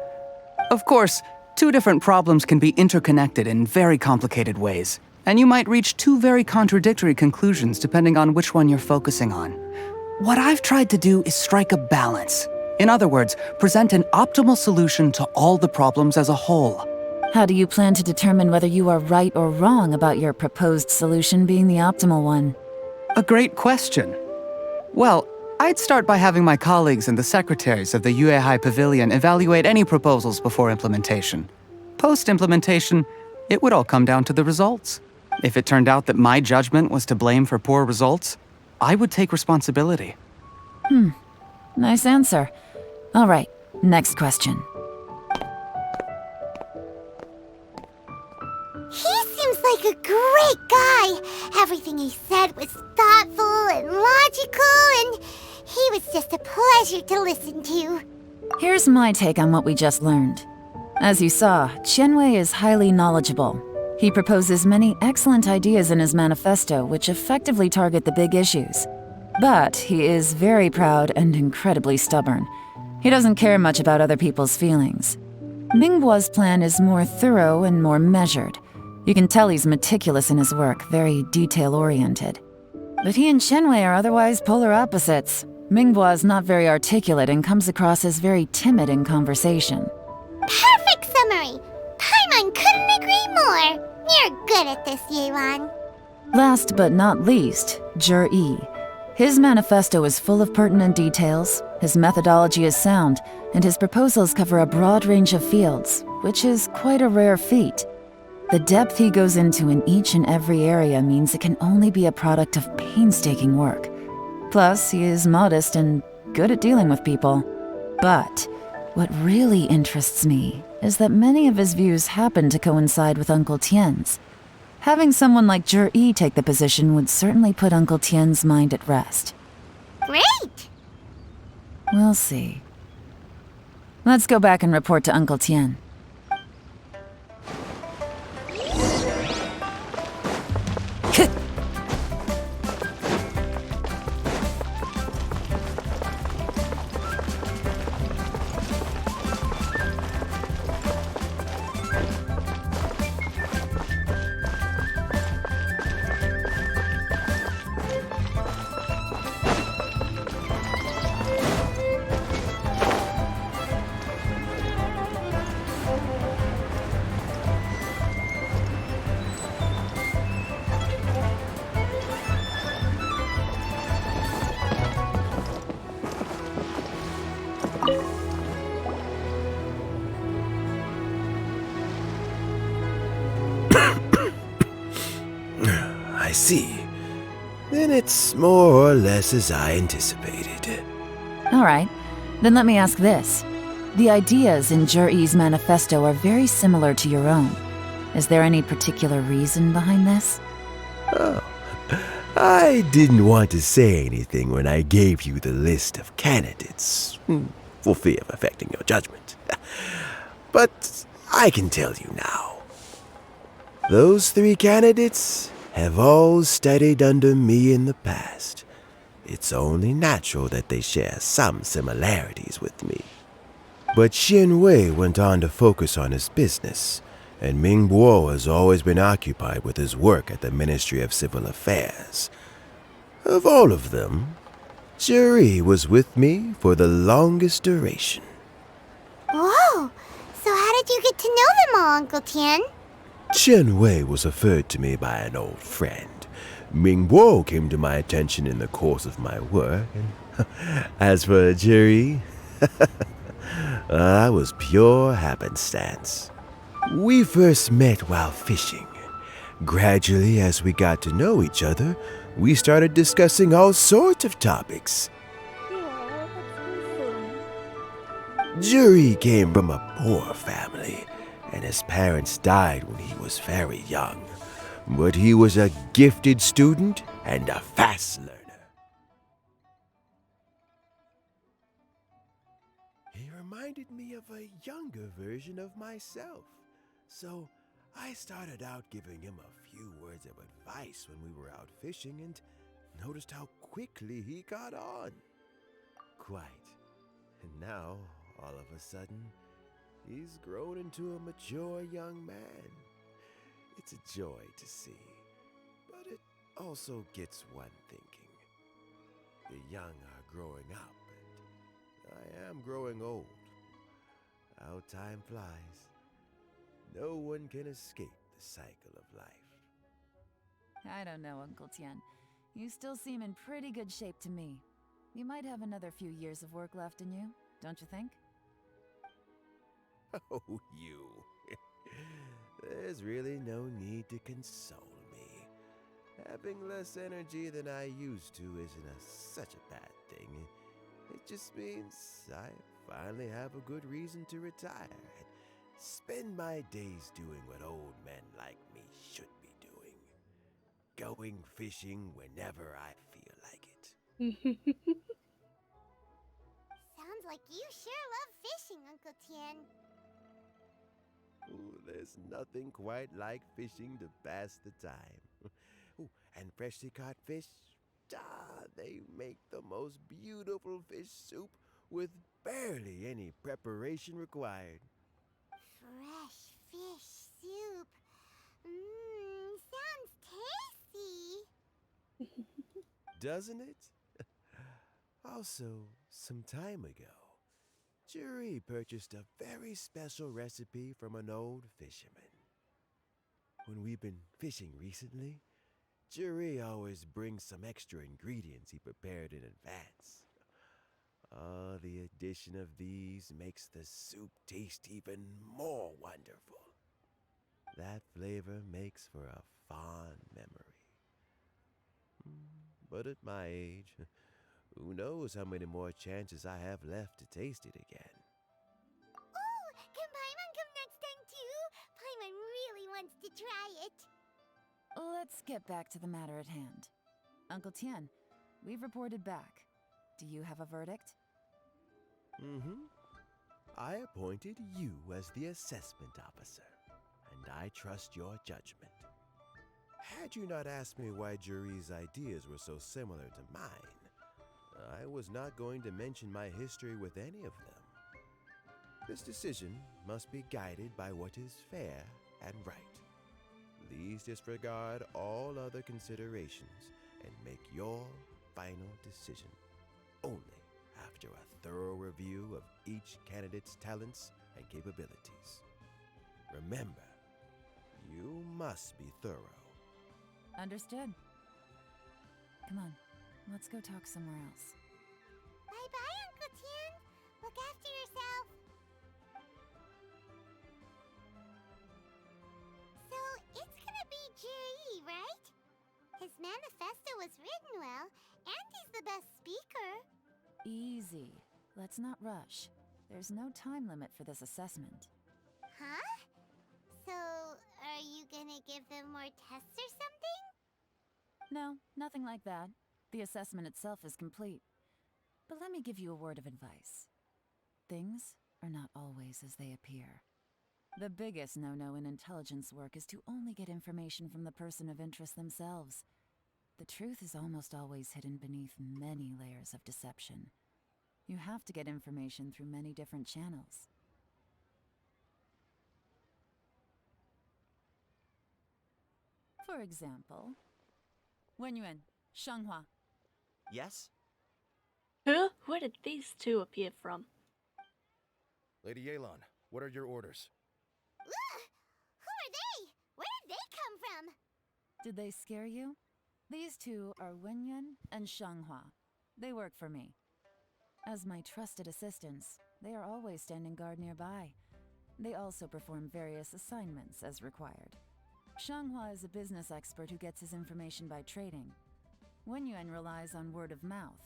Of course, 2 different problems can be interconnected in very complicated ways, and you might reach 2 very contradictory conclusions depending on which one you're focusing on. What I've tried to do is strike a balance. In other words, present an optimal solution to all the problems as a whole. How do you plan to determine whether you are right or wrong about your proposed solution being the optimal one? A great question. Well, I'd start by having my colleagues and the secretaries of the Yuehai Pavilion evaluate any proposals before implementation. Post-implementation, it would all come down to the results. If it turned out that my judgment was to blame for poor results, I would take responsibility. Nice answer. All right, next question. He seems like a great guy. Everything he said was thoughtful and logical, and he was just a pleasure to listen to. Here's my take on what we just learned. As you saw, Qianwei is highly knowledgeable. He proposes many excellent ideas in his manifesto which effectively target the big issues. But he is very proud and incredibly stubborn. He doesn't care much about other people's feelings. Mingbo's plan is more thorough and more measured. You can tell he's meticulous in his work, very detail-oriented. But he and Qianwei are otherwise polar opposites. Mingbo is not very articulate and comes across as very timid in conversation. Perfect summary! Paimon couldn't agree more! You're good at this, Yewan. Last but not least, Zhi. His manifesto is full of pertinent details, his methodology is sound, and his proposals cover a broad range of fields, which is quite a rare feat. The depth he goes into in each and every area means it can only be a product of painstaking work. Plus, he is modest and good at dealing with people. But what really interests me is that many of his views happen to coincide with Uncle Tien's. Having someone like Zhi take the position would certainly put Uncle Tien's mind at rest. Great! We'll see. Let's go back and report to Uncle Tien. I see. Then it's more or less as I anticipated. All right, then let me ask this. The ideas in Jur-E's manifesto are very similar to your own. Is there any particular reason behind this? Oh, I didn't want to say anything when I gave you the list of candidates, for fear of affecting your judgment. But I can tell you now. Those 3 candidates have all studied under me in the past. It's only natural that they share some similarities with me. But Xian Wei went on to focus on his business, and Ming Bo has always been occupied with his work at the Ministry of Civil Affairs. Of all of them, Juri was with me for the longest duration. Whoa! So how did you get to know them all, Uncle Tien? Chen Wei was referred to me by an old friend. Ming Bo came to my attention in the course of my work, and as for Juri, that was pure happenstance. We first met while fishing. Gradually, as we got to know each other, we started discussing all sorts of topics. Juri came from a poor family, and his parents died when he was very young. But he was a gifted student and a fast learner. He reminded me of a younger version of myself. So I started out giving him a few words of advice when we were out fishing and noticed how quickly he got on. Quite. And now, all of a sudden, he's grown into a mature young man. It's a joy to see, but it also gets one thinking. The young are growing up, and I am growing old. How time flies. No one can escape the cycle of life. I don't know, Uncle Tien. You still seem in pretty good shape to me. You might have another few years of work left in you, don't you think? Oh, you. There's really no need to console me. Having less energy than I used to isn't such a bad thing. It just means I finally have a good reason to retire and spend my days doing what old men like me should be doing. Going fishing whenever I feel like it. Sounds like you sure love fishing, Uncle Tien. Ooh, there's nothing quite like fishing to pass the time. Ooh, and freshly caught fish, they make the most beautiful fish soup with barely any preparation required. Fresh fish soup. Sounds tasty. Doesn't it? Also, some time ago, Juri purchased a very special recipe from an old fisherman. When we've been fishing recently, Juri always brings some extra ingredients he prepared in advance. The addition of these makes the soup taste even more wonderful. That flavor makes for a fond memory. But at my age, who knows how many more chances I have left to taste it again. Oh, can Paimon come next time too? Paimon really wants to try it. Let's get back to the matter at hand. Uncle Tien, we've reported back. Do you have a verdict? Mm-hmm. I appointed you as the assessment officer, and I trust your judgment. Had you not asked me why Juri's ideas were so similar to mine, I was not going to mention my history with any of them. This decision must be guided by what is fair and right. Please disregard all other considerations and make your final decision only after a thorough review of each candidate's talents and capabilities. Remember, you must be thorough. Understood. Come on, let's go talk somewhere else. Bye-bye, Uncle Tien. Look after yourself. So, it's gonna be Juri, right? His manifesto was written well, and he's the best speaker. Easy. Let's not rush. There's no time limit for this assessment. Huh? So, are you gonna give them more tests or something? No, nothing like that. The assessment itself is complete. But let me give you a word of advice. Things are not always as they appear. The biggest no-no in intelligence work is to only get information from the person of interest themselves. The truth is almost always hidden beneath many layers of deception. You have to get information through many different channels. For example, Wenyuan, Shanghua. Yes? Huh? Where did these two appear from? Lady Yelan, what are your orders? Ugh! Who are they? Where did they come from? Did they scare you? These two are Wenyuan and Shanghua. They work for me. As my trusted assistants, they are always standing guard nearby. They also perform various assignments as required. Shanghua is a business expert who gets his information by trading. Wenyuan relies on word of mouth.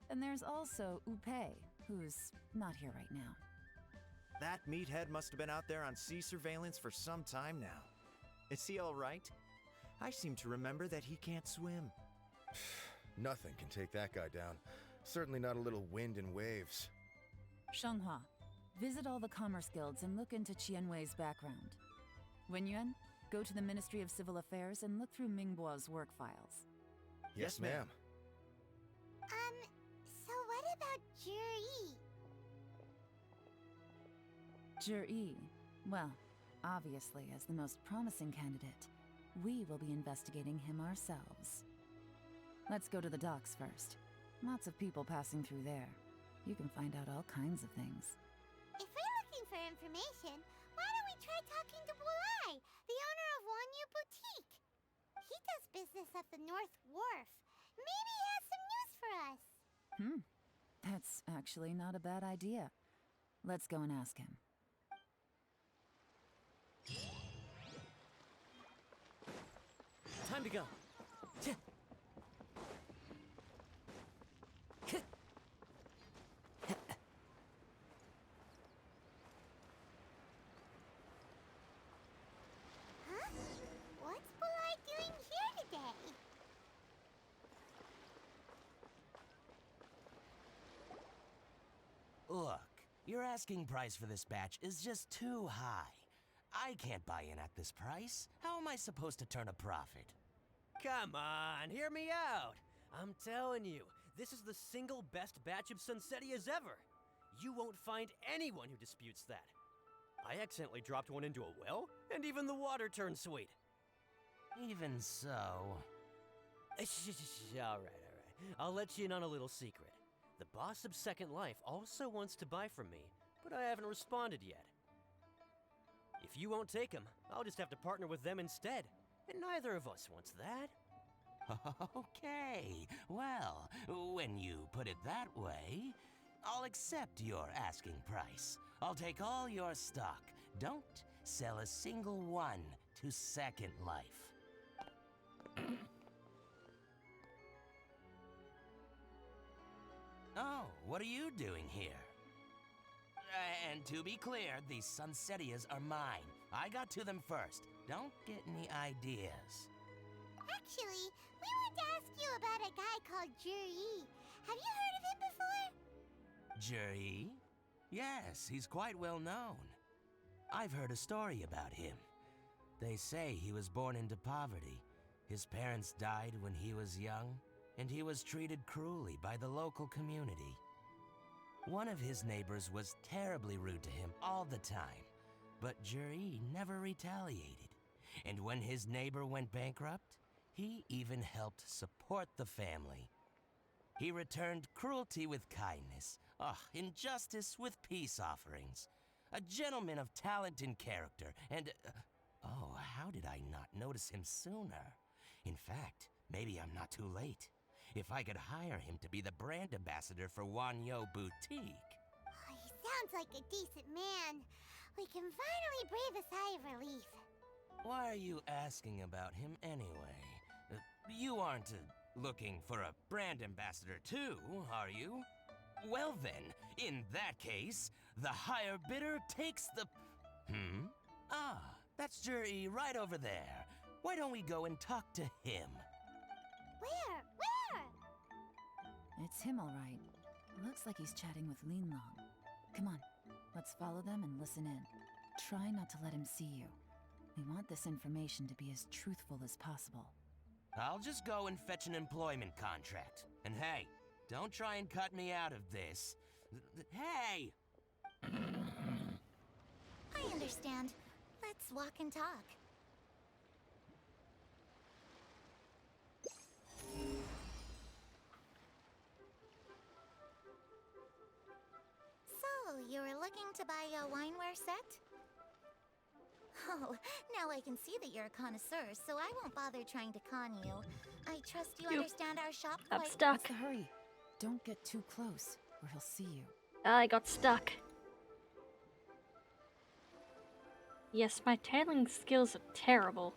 And there's also Wu Pei, who's not here right now. That meathead must have been out there on sea surveillance for some time now. Is he all right? I seem to remember that he can't swim. Nothing can take that guy down. Certainly not a little wind and waves. Shanghua, visit all the commerce guilds and look into Qianwei's background. Wenyuan, go to the Ministry of Civil Affairs and look through Mingbo's work files. Yes, ma'am. So what about Juri? Juri, well, obviously as the most promising candidate, we will be investigating him ourselves. Let's go to the docks first. Lots of people passing through there. You can find out all kinds of things. If we're looking for information, why don't we try talking to Bulai, the owner of Wanyu Boutique? He does business at the North Wharf. Maybe he has some news for us. That's actually not a bad idea. Let's go and ask him. Time to go. Huh? What's Bulai doing here today? Look, your asking price for this batch is just too high. I can't buy in at this price. How am I supposed to turn a profit? Come on, hear me out. I'm telling you, this is the single best batch of Sunsetias ever. You won't find anyone who disputes that. I accidentally dropped one into a well, and even the water turned sweet. Even so... All right. I'll let you in on a little secret. The boss of Second Life also wants to buy from me, but I haven't responded yet. If you won't take him, I'll just have to partner with them instead, and neither of us wants that. Okay, well, when you put it that way, I'll accept your asking price. I'll take all your stock. Don't sell a single one to Second Life. Oh, what are you doing here? And to be clear, these Sunsetias are mine. I got to them first. Don't get any ideas. Actually, we wanted to ask you about a guy called Juri. Have you heard of him before? Juri? Yes, he's quite well known. I've heard a story about him. They say he was born into poverty. His parents died when he was young, and he was treated cruelly by the local community. One of his neighbors was terribly rude to him all the time, but Juri never retaliated. And when his neighbor went bankrupt, he even helped support the family. He returned cruelty with kindness, injustice with peace offerings. A gentleman of talent and character, and... oh, how did I not notice him sooner? In fact, maybe I'm not too late. If I could hire him to be the brand ambassador for Wanyo Boutique. Oh, he sounds like a decent man. We can finally breathe a sigh of relief. Why are you asking about him anyway? You aren't looking for a brand ambassador too, are you? Well then, in that case, the higher bidder takes the... Ah, that's Juri right over there. Why don't we go and talk to him? Where? It's him, all right. Looks like he's chatting with Lin Long. Come on, let's follow them and listen in. Try not to let him see you. We want this information to be as truthful as possible. I'll just go and fetch an employment contract. And hey, don't try and cut me out of this. Hey! I understand. Let's walk and talk. So, you were looking to buy a wineware set? Oh, now I can see that you're a connoisseur, so I won't bother trying to con you. I trust you understand our shop I'm quite... stuck. What's the hurry? Don't get too close, or he'll see you. I got stuck. Yes, my tailing skills are terrible.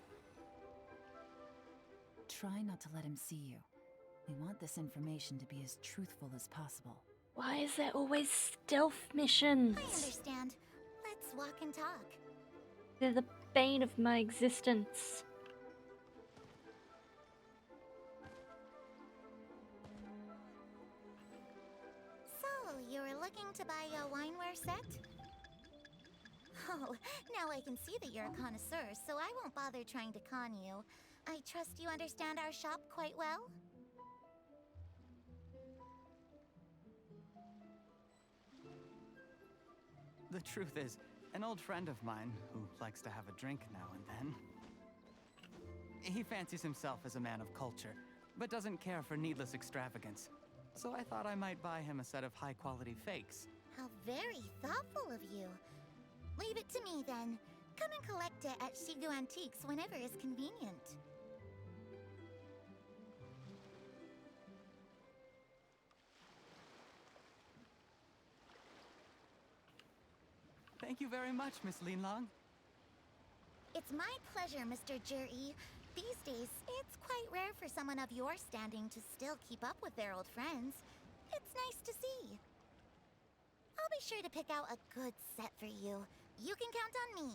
Try not to let him see you. We want this information to be as truthful as possible. Why is there always stealth missions? I understand. Let's walk and talk. They're the bane of my existence. So, you were looking to buy a wineware set? Oh, now I can see that you're a connoisseur, so I won't bother trying to con you. I trust you understand our shop quite well? The truth is, an old friend of mine, who likes to have a drink now and then, he fancies himself as a man of culture, but doesn't care for needless extravagance. So I thought I might buy him a set of high-quality fakes. How very thoughtful of you. Leave it to me then. Come and collect it at Shigu Antiques whenever is convenient. Thank you very much, Miss Lin Long. It's my pleasure, Mr. Juri. These days, it's quite rare for someone of your standing to still keep up with their old friends. It's nice to see. I'll be sure to pick out a good set for you. You can count on me.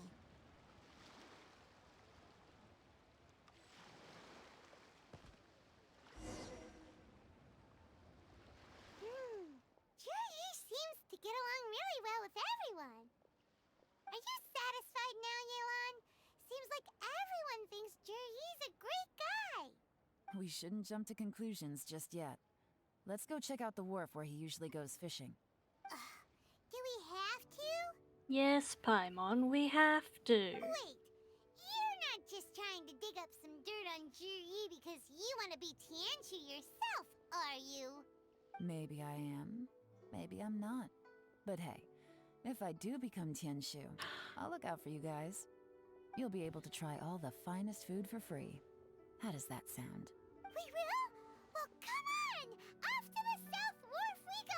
Juri seems to get along really well with everyone. Are you satisfied now, Yelan? Seems like everyone thinks Juri's a great guy. We shouldn't jump to conclusions just yet. Let's go check out the wharf where he usually goes fishing. Do we have to? Yes, Paimon, we have to. Wait, you're not just trying to dig up some dirt on Juri because you want to be Tianshu yourself, are you? Maybe I am. Maybe I'm not. But hey, if I do become Tianshu, I'll look out for you guys. You'll be able to try all the finest food for free. How does that sound? We will? Well, come on! Off to the South Wharf we go!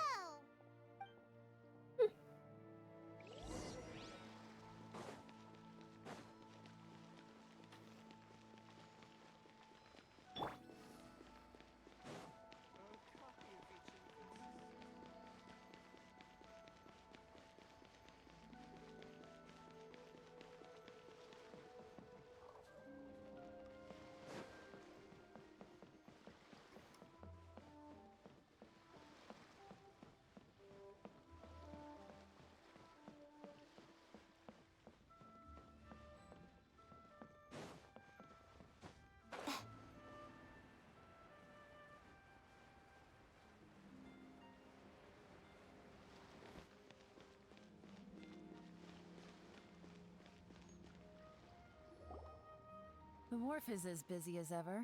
wharf is as busy as ever.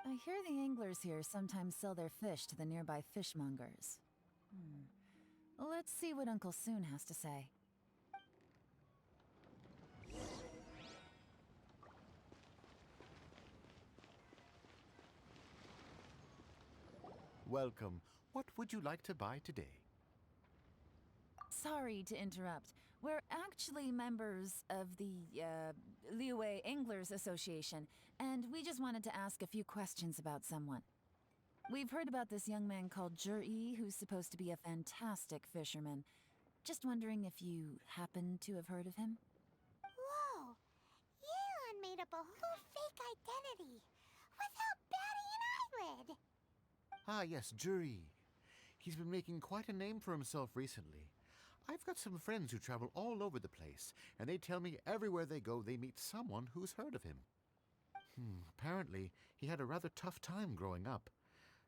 I hear the anglers here sometimes sell their fish to the nearby fishmongers. Let's see what Uncle Soon has to say. Welcome. What would you like to buy today? Sorry to interrupt. We're actually members of the, Liyue Anglers Association, and we just wanted to ask a few questions about someone. We've heard about this young man called Zhi, who's supposed to be a fantastic fisherman. Just wondering if you happen to have heard of him? Whoa! Yeon made up a whole fake identity without batting an eyelid! Ah, yes, Zhi. He's been making quite a name for himself recently. I've got some friends who travel all over the place, and they tell me everywhere they go they meet someone who's heard of him. Apparently, he had a rather tough time growing up.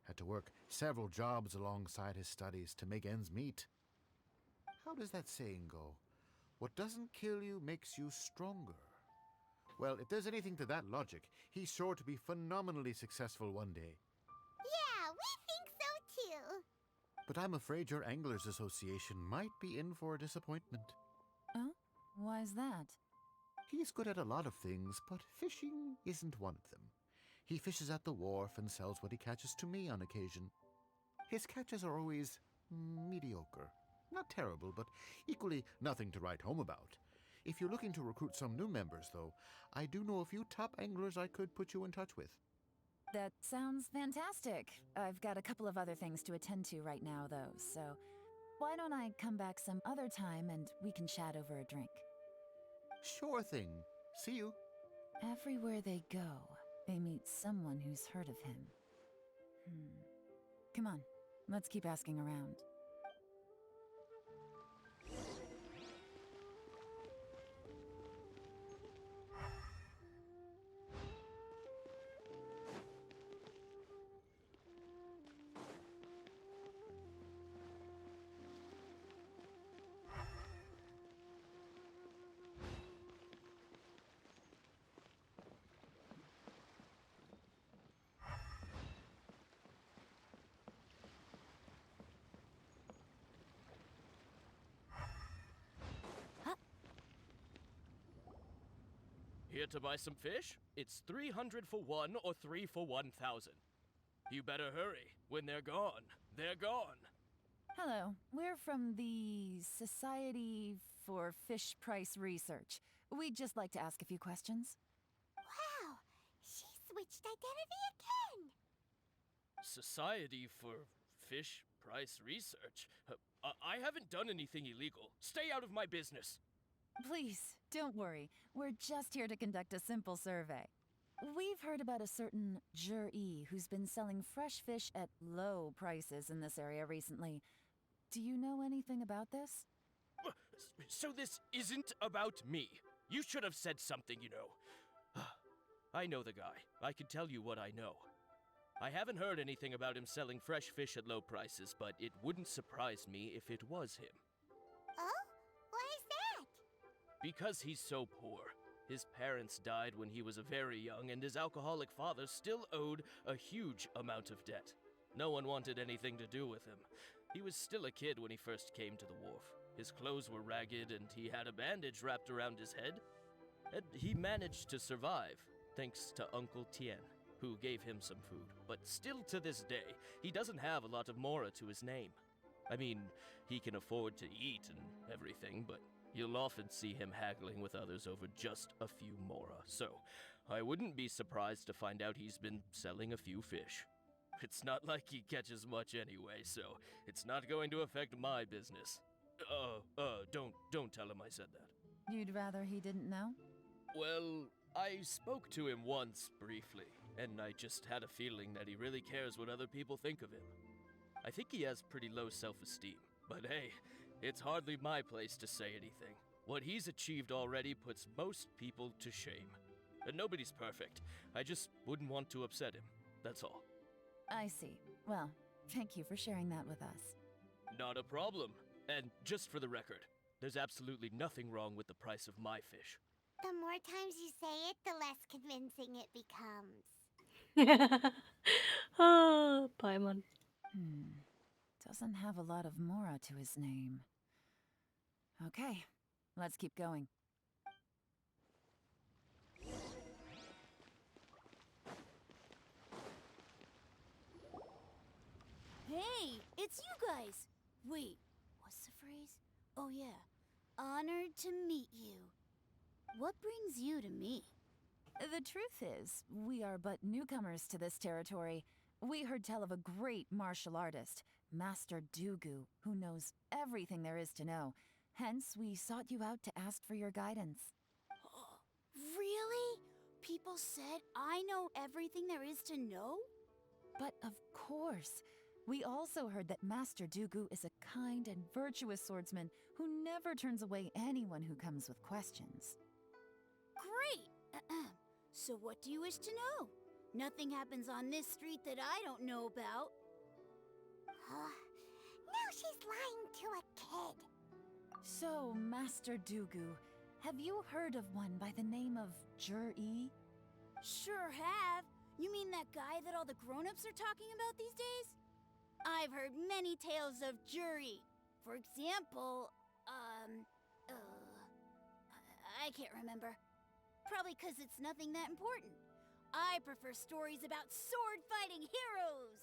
Had to work several jobs alongside his studies to make ends meet. How does that saying go? What doesn't kill you makes you stronger. Well, if there's anything to that logic, he's sure to be phenomenally successful one day. Yeah, we think so too. But I'm afraid your Anglers Association might be in for a disappointment. Oh? Why's that? He's good at a lot of things, but fishing isn't one of them. He fishes at the wharf and sells what he catches to me on occasion. His catches are always mediocre. Not terrible, but equally nothing to write home about. If you're looking to recruit some new members, though, I do know a few top anglers I could put you in touch with. That sounds fantastic. I've got a couple of other things to attend to right now, though, so why don't I come back some other time and we can chat over a drink? Sure thing. See you. Everywhere they go, they meet someone who's heard of him. Come on, let's keep asking around. Here to buy some fish? It's 300 for 1 or 3 for 1,000. You better hurry. When they're gone, they're gone. Hello, we're from the Society for Fish Price Research. We'd just like to ask a few questions. Wow, she switched identity again! Society for Fish Price Research? I haven't done anything illegal. Stay out of my business. Please, don't worry. We're just here to conduct a simple survey. We've heard about a certain Zhi who's been selling fresh fish at low prices in this area recently. Do you know anything about this? So this isn't about me. You should have said something, you know. I know the guy. I can tell you what I know. I haven't heard anything about him selling fresh fish at low prices, but it wouldn't surprise me if it was him. Oh? Why is that? Because he's so poor. His parents died when he was very young, and his alcoholic father still owed a huge amount of debt. No one wanted anything to do with him. He was still a kid when he first came to the wharf. His clothes were ragged, and he had a bandage wrapped around his head. And he managed to survive, thanks to Uncle Tien, who gave him some food. But still to this day, he doesn't have a lot of mora to his name. I mean, he can afford to eat and everything, but you'll often see him haggling with others over just a few mora, so I wouldn't be surprised to find out he's been selling a few fish. It's not like he catches much anyway, so it's not going to affect my business. Don't tell him I said that. You'd rather he didn't know? Well, I spoke to him once, briefly, and I just had a feeling that he really cares what other people think of him. I think he has pretty low self-esteem. But hey, it's hardly my place to say anything. What he's achieved already puts most people to shame. And nobody's perfect. I just wouldn't want to upset him. That's all. I see. Well, thank you for sharing that with us. Not a problem. And just for the record, there's absolutely nothing wrong with the price of my fish. The more times you say it, the less convincing it becomes. Oh, Paimon. Doesn't have a lot of mora to his name. Okay, let's keep going. Hey, it's you guys! Wait, what's the phrase? Oh yeah, honored to meet you. What brings you to me? The truth is, we are but newcomers to this territory. We heard tell of a great martial artist, Master Dugu, who knows everything there is to know. Hence, we sought you out to ask for your guidance. Really? People said I know everything there is to know? But of course, we also heard that Master Dugu is a kind and virtuous swordsman who never turns away anyone who comes with questions. Great! So what do you wish to know? Nothing happens on this street that I don't know about. Now she's lying to a kid. So, Master Dugu, have you heard of one by the name of Jur-E? Sure have. You mean that guy that all the grown-ups are talking about these days? I've heard many tales of Juri. For example, I can't remember. Probably because it's nothing that important. I prefer stories about sword-fighting heroes!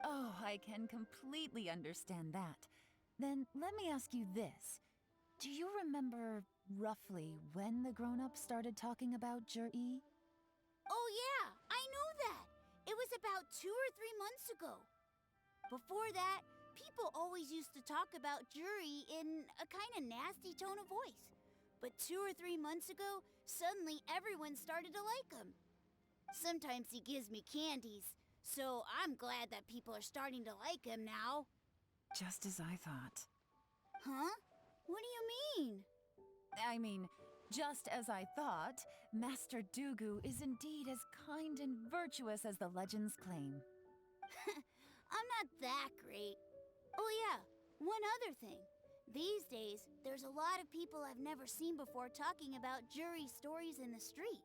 Oh, I can completely understand that. Then let me ask you this. Do you remember roughly when the grown-ups started talking about Jur-E? Oh yeah, I know that! It was about 2 or 3 months ago. Before that, people always used to talk about Juri in a kind of nasty tone of voice. But 2 or 3 months ago, suddenly everyone started to like him. Sometimes he gives me candies, so I'm glad that people are starting to like him now. Just as I thought. Huh? What do you mean? I mean, just as I thought, Master Dugu is indeed as kind and virtuous as the legends claim. I'm not that great. Oh yeah, one other thing. These days, there's a lot of people I've never seen before talking about Juri stories in the street.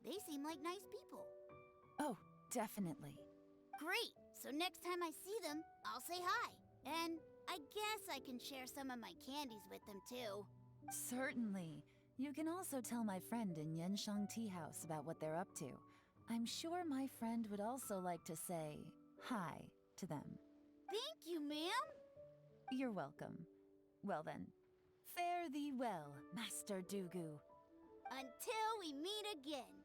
They seem like nice people. Oh, definitely. Great! So next time I see them, I'll say hi. And I guess I can share some of my candies with them too. Certainly. You can also tell my friend in Yansheng Tea House about what they're up to. I'm sure my friend would also like to say hi to them. Thank you, ma'am! You're welcome. Well then, fare thee well, Master Dugu. Until we meet again.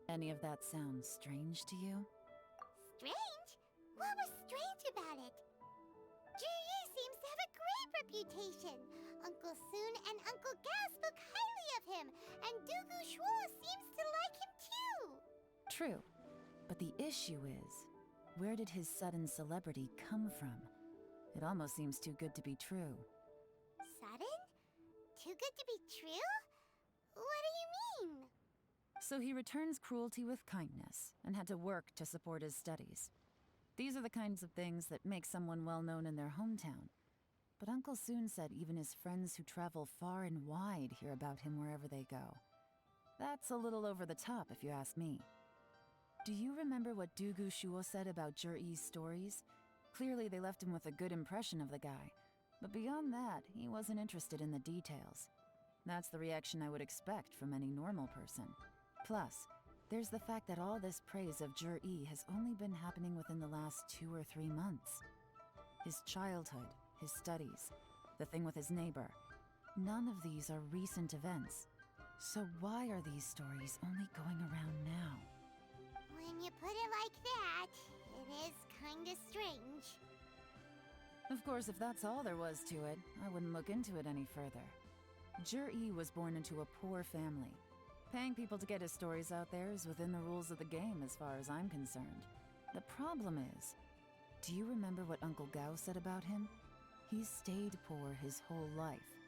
Any of that sound strange to you? Strange? What was strange about it? Jur-E seems to have a great reputation. Uncle Soon and Uncle Gao spoke highly of him, and Dugu Shuo seems to like him too. True. But the issue is, where did his sudden celebrity come from? It almost seems too good to be true. Sudden? Too good to be true? What do you mean? So he returns cruelty with kindness, and had to work to support his studies. These are the kinds of things that make someone well known in their hometown. But Uncle Soon said even his friends who travel far and wide hear about him wherever they go. That's a little over the top, if you ask me. Do you remember what Dugu Shuo said about Jur-E's stories? Clearly they left him with a good impression of the guy. But beyond that, he wasn't interested in the details. That's the reaction I would expect from any normal person. Plus, there's the fact that all this praise of Jur-E has only been happening within the last 2 or 3 months. His childhood, his studies, the thing with his neighbor. None of these are recent events. So why are these stories only going around now? When you put it like that, it is kinda strange. Of course, if that's all there was to it, I wouldn't look into it any further. Jur-E was born into a poor family. Paying people to get his stories out there is within the rules of the game as far as I'm concerned. The problem is, do you remember what Uncle Gao said about him? He's stayed poor his whole life.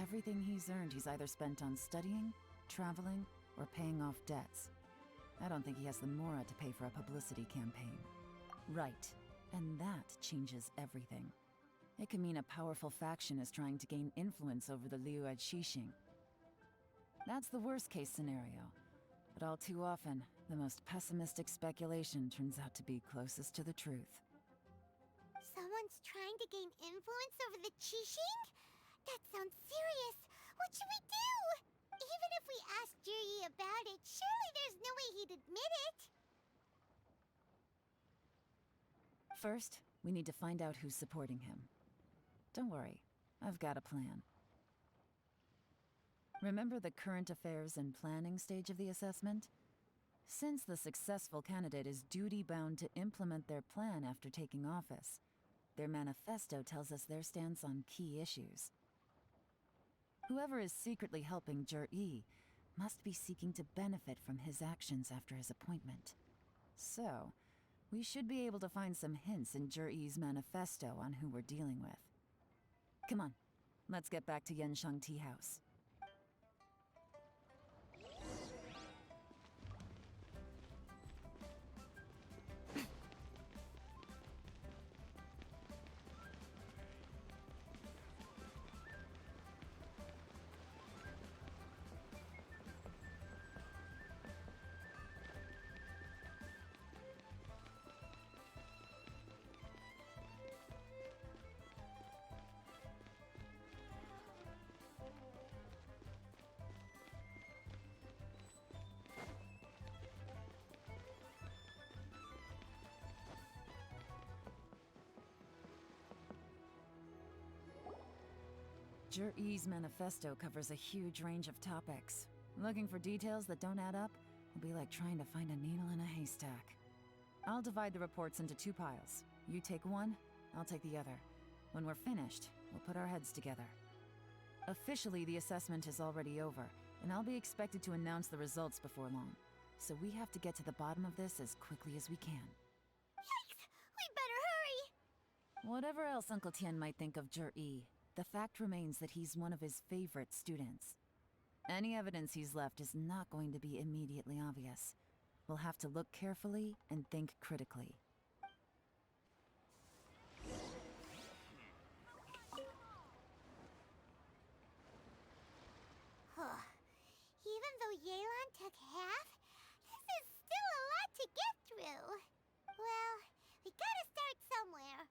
Everything he's earned he's either spent on studying, traveling, or paying off debts. I don't think he has the mora to pay for a publicity campaign. Right, and that changes everything. It can mean a powerful faction is trying to gain influence over the Liu at Xixing. That's the worst-case scenario. But all too often, the most pessimistic speculation turns out to be closest to the truth. Someone's trying to gain influence over the Qixing? That sounds serious. What should we do? Even if we ask Jiri about it, surely there's no way he'd admit it. First, we need to find out who's supporting him. Don't worry, I've got a plan. Remember the current affairs and planning stage of the assessment? Since the successful candidate is duty-bound to implement their plan after taking office, their manifesto tells us their stance on key issues. Whoever is secretly helping Jur-E must be seeking to benefit from his actions after his appointment. So, we should be able to find some hints in Jur-E's manifesto on who we're dealing with. Come on, let's get back to Yansheng Tea House. Jur-E's manifesto covers a huge range of topics. Looking for details that don't add up will be like trying to find a needle in a haystack. I'll divide the reports into 2 piles. You take one, I'll take the other. When we're finished, we'll put our heads together. Officially, the assessment is already over, and I'll be expected to announce the results before long. So we have to get to the bottom of this as quickly as we can. Yikes! We better hurry! Whatever else Uncle Tian might think of Jur-E, the fact remains that he's one of his favorite students. Any evidence he's left is not going to be immediately obvious. We'll have to look carefully and think critically. Even though Yelan took half, this is still a lot to get through. Well, we gotta start somewhere.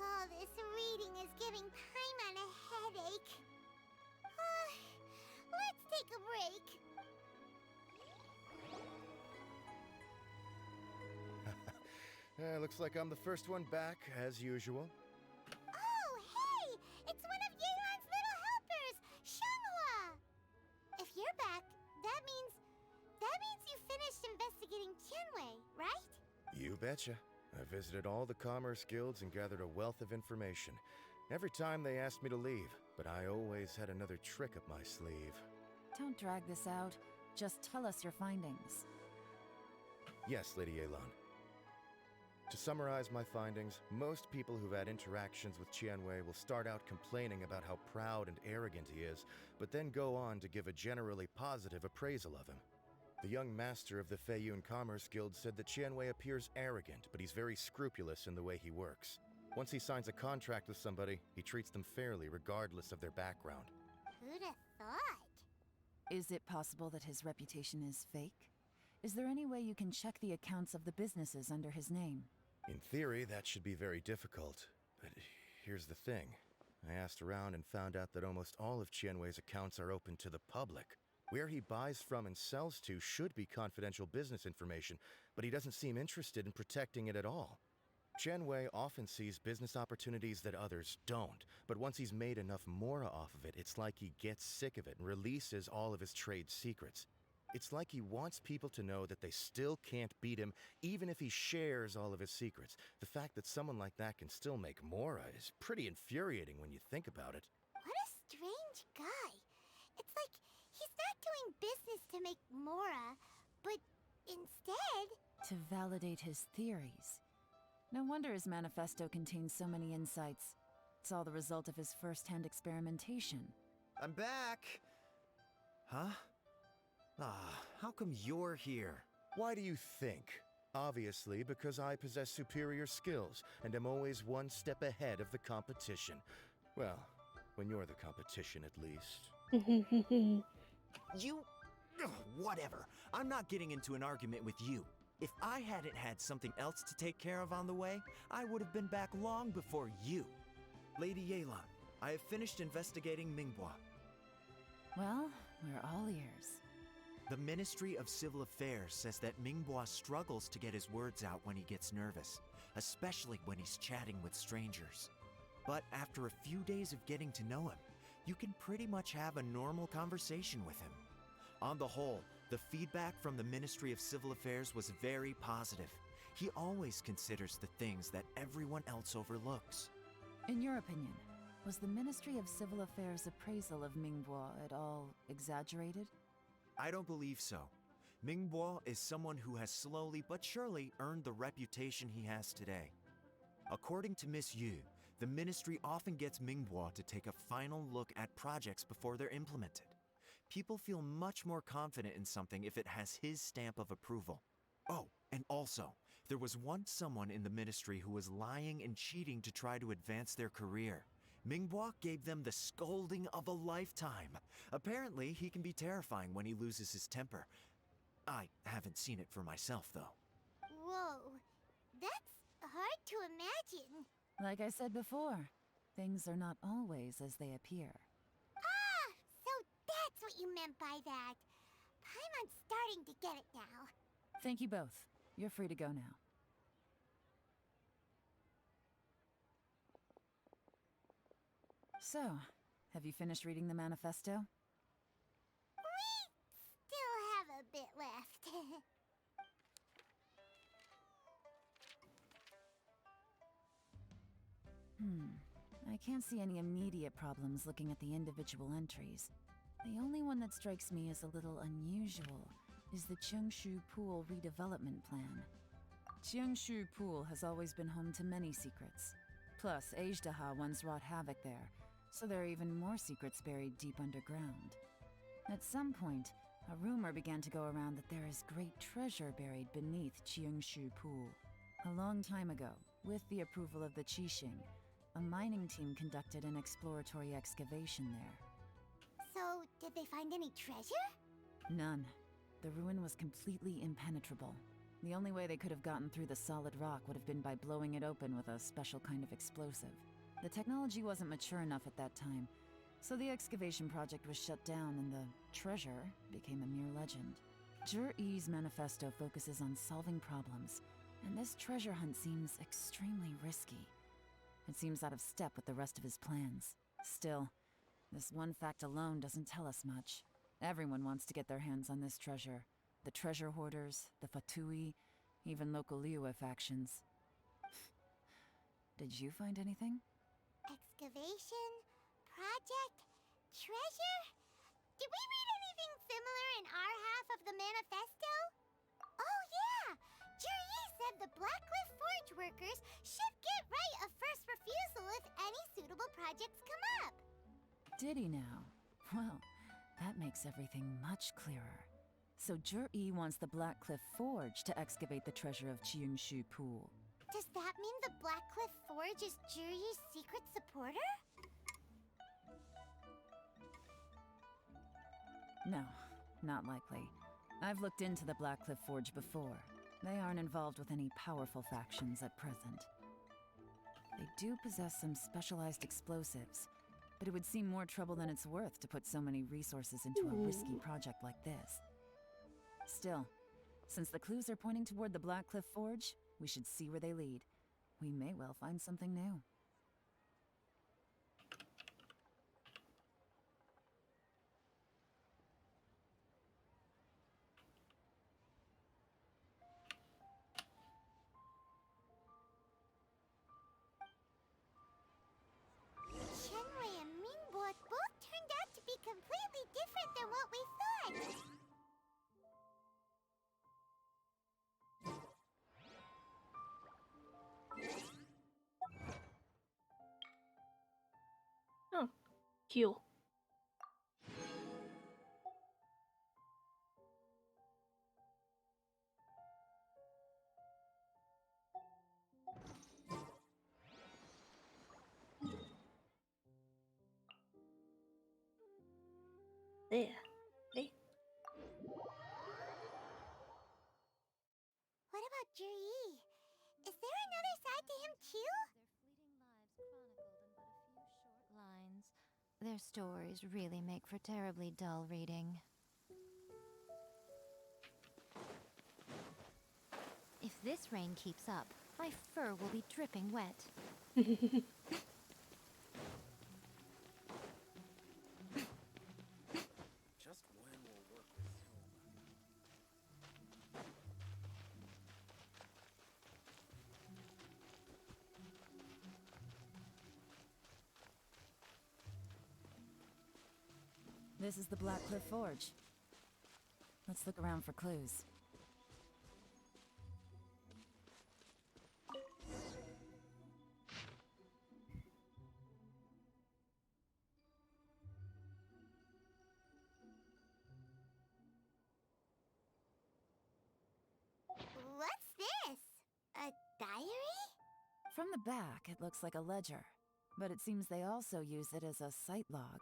All this reading is giving Paimon a headache. Let's take a break. Looks like I'm the first one back, as usual. Oh, hey! It's one of Yelan's little helpers, Xianghua! If you're back, that means you finished investigating Tianwei, right? You betcha. I visited all the commerce guilds and gathered a wealth of information. Every time they asked me to leave, but I always had another trick up my sleeve. Don't drag this out. Just tell us your findings. Yes, Lady Yelan. To summarize my findings, most people who've had interactions with Tianwei will start out complaining about how proud and arrogant he is, but then go on to give a generally positive appraisal of him. The young master of the Feiyun Commerce Guild said that Tianwei appears arrogant, but he's very scrupulous in the way he works. Once he signs a contract with somebody, he treats them fairly regardless of their background. Who'd have thought? Is it possible that his reputation is fake? Is there any way you can check the accounts of the businesses under his name? In theory, that should be very difficult. But here's the thing. I asked around and found out that almost all of Qianwei's accounts are open to the public. Where he buys from and sells to should be confidential business information, but he doesn't seem interested in protecting it at all. Qianwei often sees business opportunities that others don't, but once he's made enough mora off of it, it's like he gets sick of it and releases all of his trade secrets. It's like he wants people to know that they still can't beat him, even if he shares all of his secrets. The fact that someone like that can still make mora is pretty infuriating when you think about it. What a strange guy. It's like he's not doing business to make mora, but instead... To validate his theories. No wonder his manifesto contains so many insights. It's all the result of his first-hand experimentation. I'm back! Huh? How come you're here? Why do you think? Obviously, because I possess superior skills and am always one step ahead of the competition. Well, when you're the competition, at least. Whatever. I'm not getting into an argument with you. If I hadn't had something else to take care of on the way, I would have been back long before you. Lady Yelan, I have finished investigating Mingbua. Well, we're all ears. The Ministry of Civil Affairs says that Mingbua struggles to get his words out when he gets nervous, especially when he's chatting with strangers. But after a few days of getting to know him, you can pretty much have a normal conversation with him. On the whole, the feedback from the Ministry of Civil Affairs was very positive. He always considers the things that everyone else overlooks. In your opinion, was the Ministry of Civil Affairs' appraisal of Mingbua at all exaggerated? I don't believe so. Mingbua is someone who has slowly but surely earned the reputation he has today. According to Miss Yu, the Ministry often gets Mingbua to take a final look at projects before they're implemented. People feel much more confident in something if it has his stamp of approval. Oh, and also, there was once someone in the Ministry who was lying and cheating to try to advance their career. Mingbua gave them the scolding of a lifetime. Apparently, he can be terrifying when he loses his temper. I haven't seen it for myself, though. Whoa, that's hard to imagine. Like I said before, things are not always as they appear. Ah, so that's what you meant by that. Paimon's starting to get it now. Thank you both. You're free to go now. So, have you finished reading the manifesto? We still have a bit left. I can't see any immediate problems looking at the individual entries. The only one that strikes me as a little unusual is the Qiangshu Pool redevelopment plan. Qiangshu Pool has always been home to many secrets. Plus, Ajdaha once wrought havoc there, so there are even more secrets buried deep underground. At some point, a rumor began to go around that there is great treasure buried beneath Qiangshu Pool. A long time ago, with the approval of the Qixing, a mining team conducted an exploratory excavation there. So, did they find any treasure? None. The ruin was completely impenetrable. The only way they could have gotten through the solid rock would have been by blowing it open with a special kind of explosive. The technology wasn't mature enough at that time, so the excavation project was shut down and the treasure became a mere legend. Zhi-Yi's manifesto focuses on solving problems, and this treasure hunt seems extremely risky. It seems out of step with the rest of his plans. Still, this one fact alone doesn't tell us much. Everyone wants to get their hands on this treasure. The treasure hoarders, the Fatui, even local Liyue factions. Did you find anything? Excavation? Project? Treasure? Did we read anything similar in our half of the manifesto? Oh yeah! Zhi-Yi said the Blackcliff Forge workers should get right of first refusal if any suitable projects come up. Did he now? Well, that makes everything much clearer. So Zhi-Yi wants the Blackcliff Forge to excavate the treasure of Qiangshu Pool. Does that mean the Blackcliff Forge is Zhi-Yi's secret supporter? No, not likely. I've looked into the Blackcliff Forge before. They aren't involved with any powerful factions at present. They do possess some specialized explosives, but it would seem more trouble than it's worth to put so many resources into a risky project like this. Still, since the clues are pointing toward the Blackcliff Forge, we should see where they lead. We may well find something new. Shenwei and Mingbo both turned out to be completely different than what we thought. Oh, cute. There. Hey. What about Juri? Is there another side to him too? Lines. Their stories really make for terribly dull reading. If this rain keeps up, my fur will be dripping wet. Just when will work with This is the Blackcliff Forge. Let's look around for clues. What's this? A diary? From the back, it looks like a ledger, but it seems they also use it as a site log.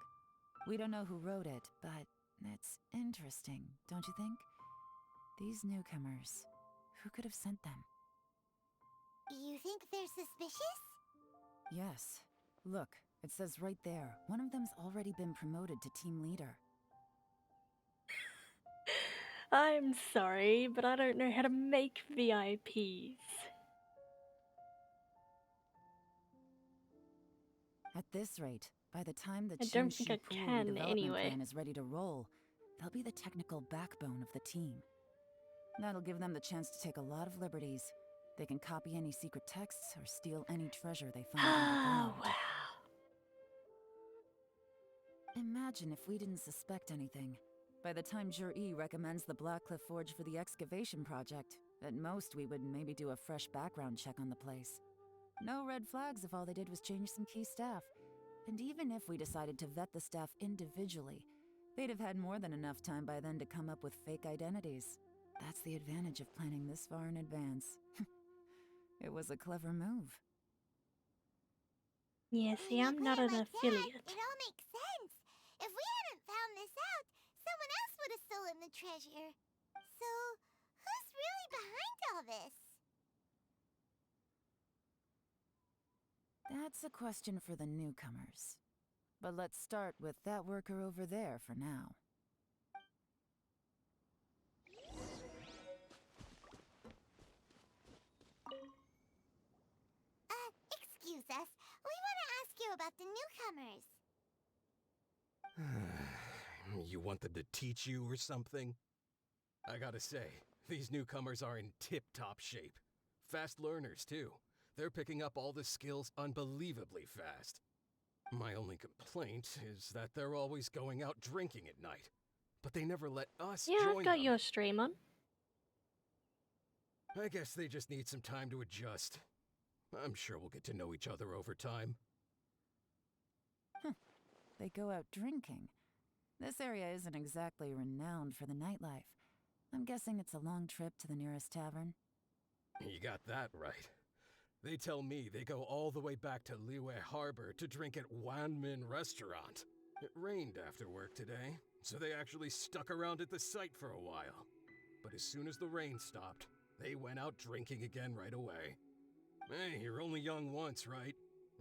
We don't know who wrote it, but it's interesting, don't you think? These newcomers, who could have sent them? You think they're suspicious? Yes. Look, it says right there, one of them's already been promoted to team leader. I'm sorry, but I don't know how to make VIPs. At this rate, by the time the I don't think I Qinshu Pool can redevelopment anyway. plan is ready to roll, they'll be the technical backbone of the team. That'll give them the chance to take a lot of liberties. They can copy any secret texts or steal any treasure they find underground. wow. Imagine if we didn't suspect anything. By the time Jur-E recommends the Blackcliff Forge for the excavation project, at most we would maybe do a fresh background check on the place. No red flags if all they did was change some key staff. And even if we decided to vet the staff individually, they'd have had more than enough time by then to come up with fake identities. That's the advantage of planning this far in advance. It was a clever move. Yeah, see, I'm not an affiliate. It all makes sense. If we hadn't found this out, someone else would have stolen the treasure. So, who's really behind all this? That's a question for the newcomers. But let's start with that worker over there for now. Excuse us. We want to ask you about the newcomers. You want them to teach you or something? I gotta say, these newcomers are in tip-top shape. Fast learners, too. They're picking up all the skills unbelievably fast. My only complaint is that they're always going out drinking at night. But they never let us Yeah, join I've got them. your stream on. I guess they just need some time to adjust. I'm sure we'll get to know each other over time. They go out drinking. This area isn't exactly renowned for the nightlife. I'm guessing it's a long trip to the nearest tavern. You got that right. They tell me they go all the way back to Liyue Harbor to drink at Wanmin Restaurant. It rained after work today, so they actually stuck around at the site for a while. But as soon as the rain stopped, They went out drinking again right away. Hey, you're only young once, right?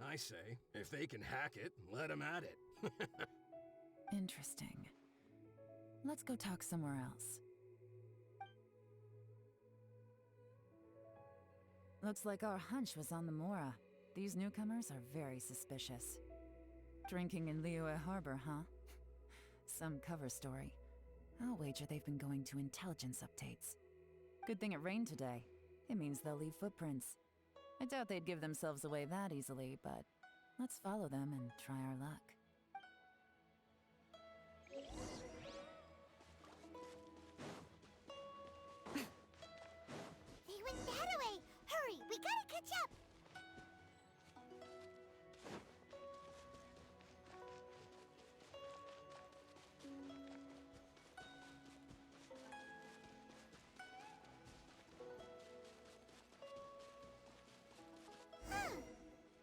I say, if they can hack it, let 'em at it. Interesting. Let's go talk somewhere else. Looks like our hunch was on the Mora. These newcomers are very suspicious. Drinking in Liyue Harbor, huh? Some cover story. I'll wager they've been going to intelligence updates. Good thing it rained today. It means they'll leave footprints. I doubt they'd give themselves away that easily, but let's follow them and try our luck. They went that way! Hurry, we gotta catch up! Huh.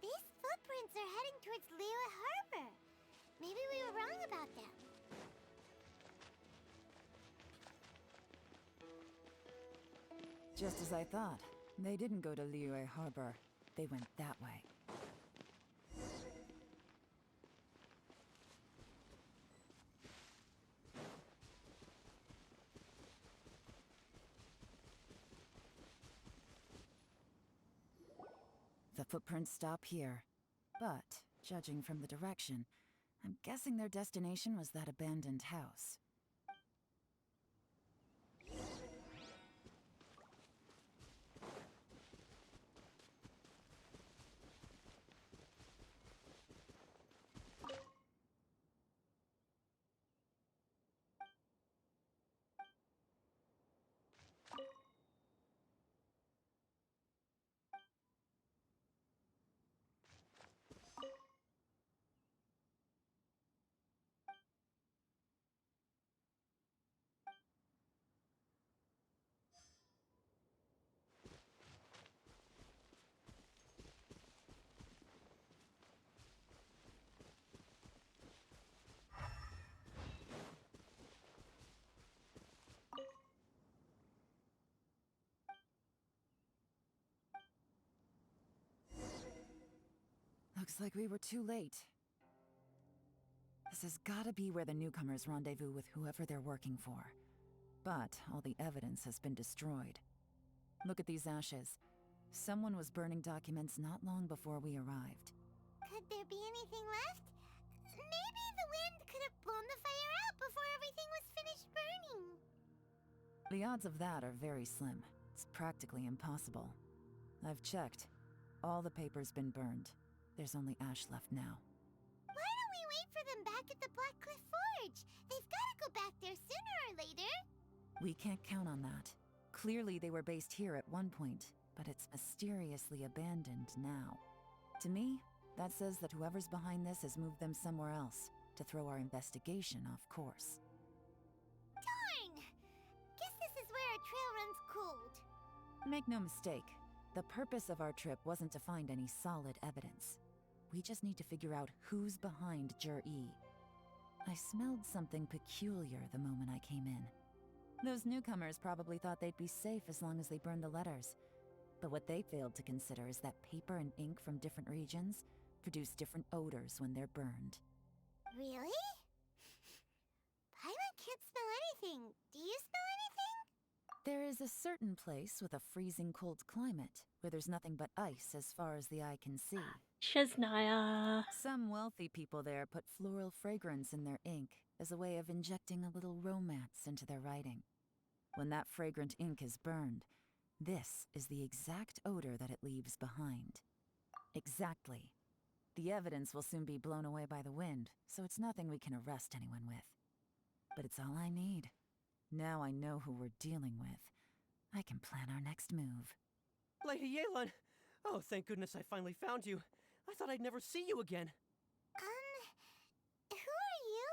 These footprints are heading towards Liyue Harbor. Maybe we were wrong about them. Just as I thought. They didn't go to Liyue Harbor. They went that way. The footprints stop here. But, judging from the direction, I'm guessing their destination was that abandoned house. Looks like we were too late. This has gotta be where the newcomers rendezvous with whoever they're working for. But all the evidence has been destroyed. Look at these ashes. Someone was burning documents not long before we arrived. Could there be anything left? Maybe the wind could have blown the fire out before everything was finished burning. The odds of that are very slim. It's practically impossible. I've checked. All the paper's been burned. There's only ash left now. Why don't we wait for them back at the Black Cliff Forge? They've gotta go back there sooner or later. We can't count on that. Clearly they were based here at one point, but it's mysteriously abandoned now. To me, that says that whoever's behind this has moved them somewhere else, to throw our investigation off course. Darn! Guess this is where our trail runs cold. Make no mistake, the purpose of our trip wasn't to find any solid evidence. We just need to figure out who's behind Jur-E. I smelled something peculiar the moment I came in. Those newcomers probably thought they'd be safe as long as they burned the letters. But what they failed to consider is that paper and ink from different regions produce different odors when they're burned. Really? Paimon can't smell anything. Do you smell anything? There is a certain place with a freezing cold climate where there's nothing but ice as far as the eye can see. Shiznaya. Some wealthy people there put floral fragrance in their ink as a way of injecting a little romance into their writing. When that fragrant ink is burned, this is the exact odor that it leaves behind. Exactly. The evidence will soon be blown away by the wind, so it's nothing we can arrest anyone with. But it's all I need. Now I know who we're dealing with. I can plan our next move. Lady Yelan! Oh, thank goodness I finally found you. I thought I'd never see you again. Who are you?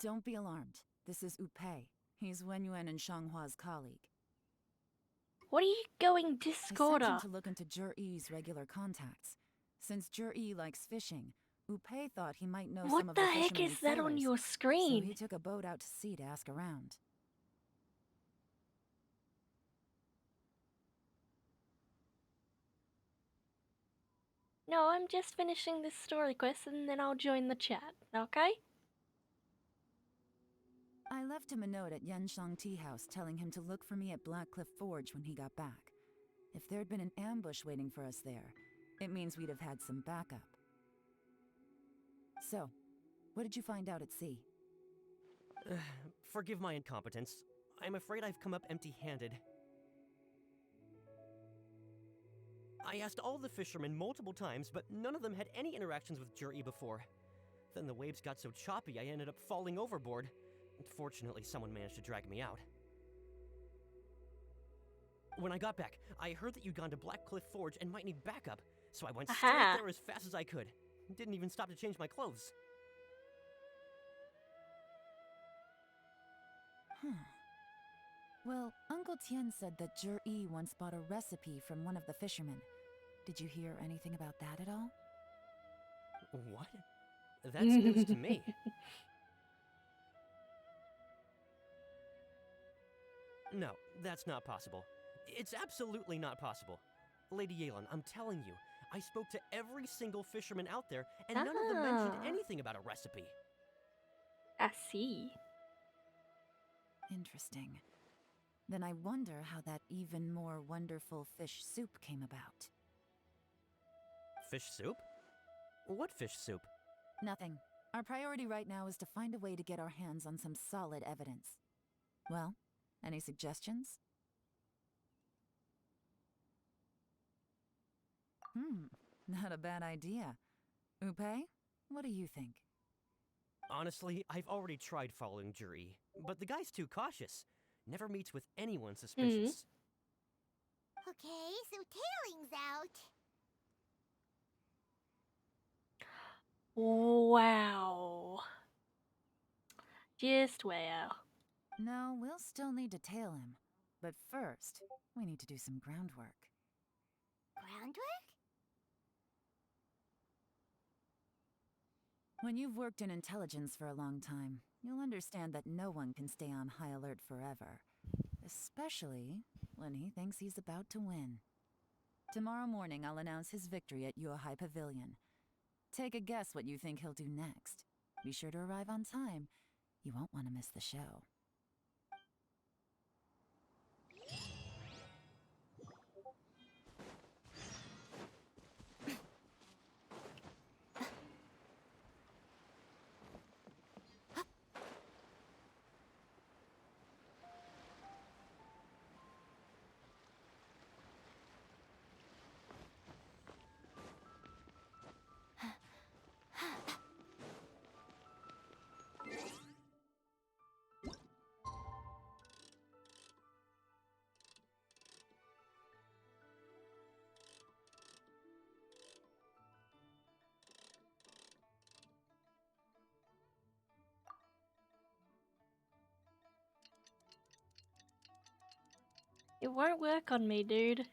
Don't be alarmed. This is Upei. He's Wenyuan and Xianghua's colleague. What are you going I Discorder? sent him to look into Jur-E's regular contacts. Since Jur-E likes fishing, Upei thought he might know some What of the the heck fishermen is and that on sailors, your screen? So he took a boat out to sea to ask around. No, I'm just finishing this story quest and then I'll join the chat, okay? I left him a note at Yanshang Tea House telling him to look for me at Blackcliff Forge when he got back. If there'd been an ambush waiting for us there, it means we'd have had some backup. So, what did you find out at sea? Forgive my incompetence. I'm afraid I've come up empty-handed. I asked all the fishermen multiple times, but none of them had any interactions with Juri before. Then the waves got so choppy I ended up falling overboard. Fortunately, someone managed to drag me out. When I got back, I heard that you'd gone to Blackcliff Forge and might need backup, so I went straight there as fast as I could. Didn't even stop to change my clothes. Well, Uncle Tien said that Jur-E once bought a recipe from one of the fishermen. Did you hear anything about that at all? What? That's news to me. No, that's not possible. It's absolutely not possible. Lady Yelan, I'm telling you, I spoke to every single fisherman out there, and none of them mentioned anything about a recipe. I see. Interesting. Then I wonder how that even more wonderful fish soup came about. Fish soup? What fish soup? Nothing. Our priority right now is to find a way to get our hands on some solid evidence. Well, any suggestions? Not a bad idea. Upe, what do you think? Honestly, I've already tried following Juri, but the guy's too cautious. Never meets with anyone suspicious. Okay, so tailing's out. Wow. Just wow. No, we'll still need to tail him. But first, we need to do some groundwork. Groundwork? When you've worked in intelligence for a long time, you'll understand that no one can stay on high alert forever. Especially when he thinks he's about to win. Tomorrow morning, I'll announce his victory at Yuehai Pavilion. Take a guess what you think he'll do next. Be sure to arrive on time. You won't want to miss the show. It won't work on me, dude.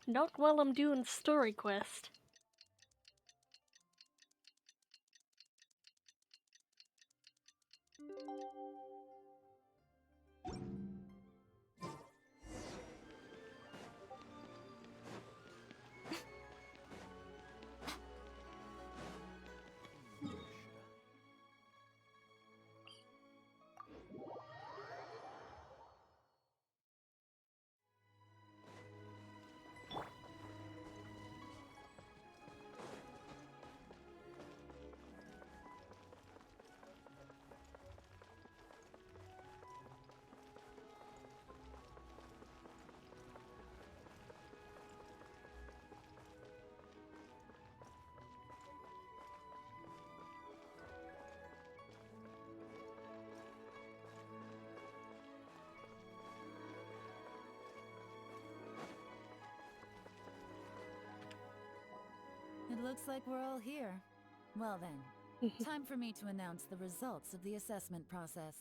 Not while I'm doing story quest. It looks like we're all here. Well then, time for me to announce the results of the assessment process.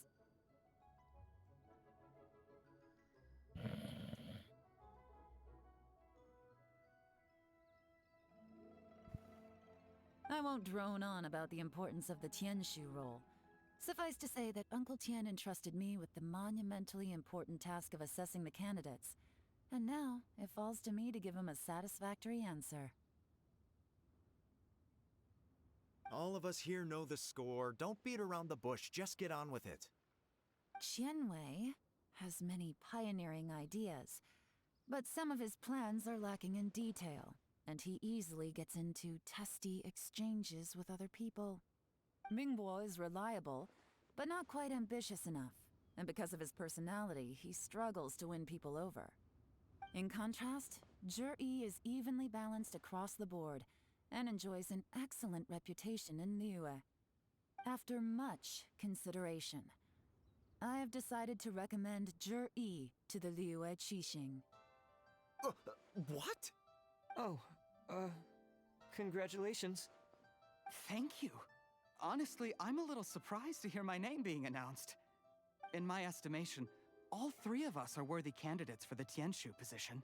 I won't drone on about the importance of the Tianshu role. Suffice to say that Uncle Tien entrusted me with the monumentally important task of assessing the candidates. And now, it falls to me to give him a satisfactory answer. All of us here know the score. Don't beat around the bush. Just get on with it. Qianwei has many pioneering ideas, but some of his plans are lacking in detail, and he easily gets into testy exchanges with other people. Mingbo is reliable, but not quite ambitious enough, and because of his personality, he struggles to win people over. In contrast, Zhi is evenly balanced across the board, and enjoys an excellent reputation in Liyue. After much consideration, I have decided to recommend Zhi to the Liyue Qixing. What? Oh, congratulations. Thank you. Honestly, I'm a little surprised to hear my name being announced. In my estimation, all three of us are worthy candidates for the Tianshu position.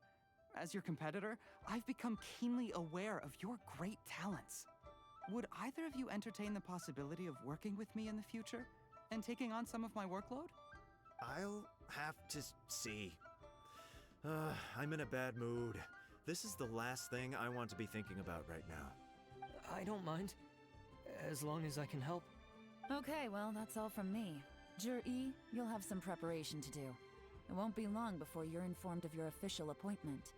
As your competitor, I've become keenly aware of your great talents. Would either of you entertain the possibility of working with me in the future and taking on some of my workload? I'll have to see. I'm in a bad mood. This is the last thing I want to be thinking about right now. I don't mind, as long as I can help. Okay, well, that's all from me. Zhi, you'll have some preparation to do. It won't be long before you're informed of your official appointment.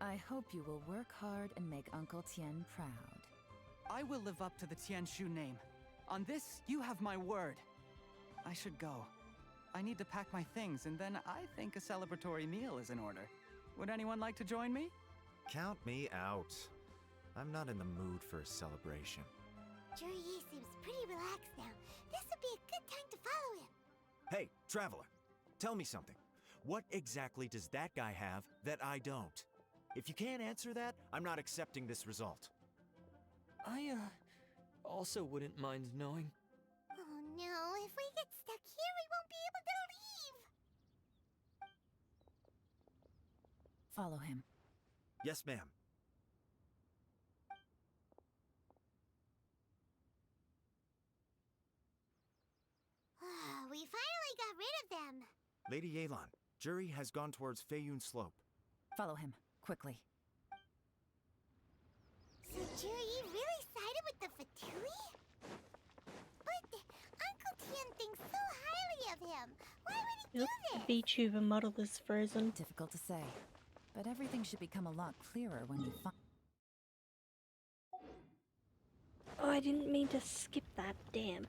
I hope you will work hard and make Uncle Tian proud. I will live up to the Tianshu name. On this, you have my word. I should go. I need to pack my things, and then I think a celebratory meal is in order. Would anyone like to join me? Count me out. I'm not in the mood for a celebration. Zhi seems pretty relaxed now. This would be a good time to follow him. Hey, Traveler, tell me something. What exactly does that guy have that I don't? If you can't answer that, I'm not accepting this result. I, also wouldn't mind knowing. Oh no, if we get stuck here, we won't be able to leave! Follow him. Yes, ma'am. We finally got rid of them. Lady Yelan, Zhi has gone towards Feiyun Slope. Follow him, quickly. So Zhi really sided with the Fatui? But Uncle Tian thinks so highly of him. Why would he Yep, do this? VTuber model is frozen. Difficult to say, but everything should become a lot clearer when you find. Oh, I didn't mean to skip that, damn.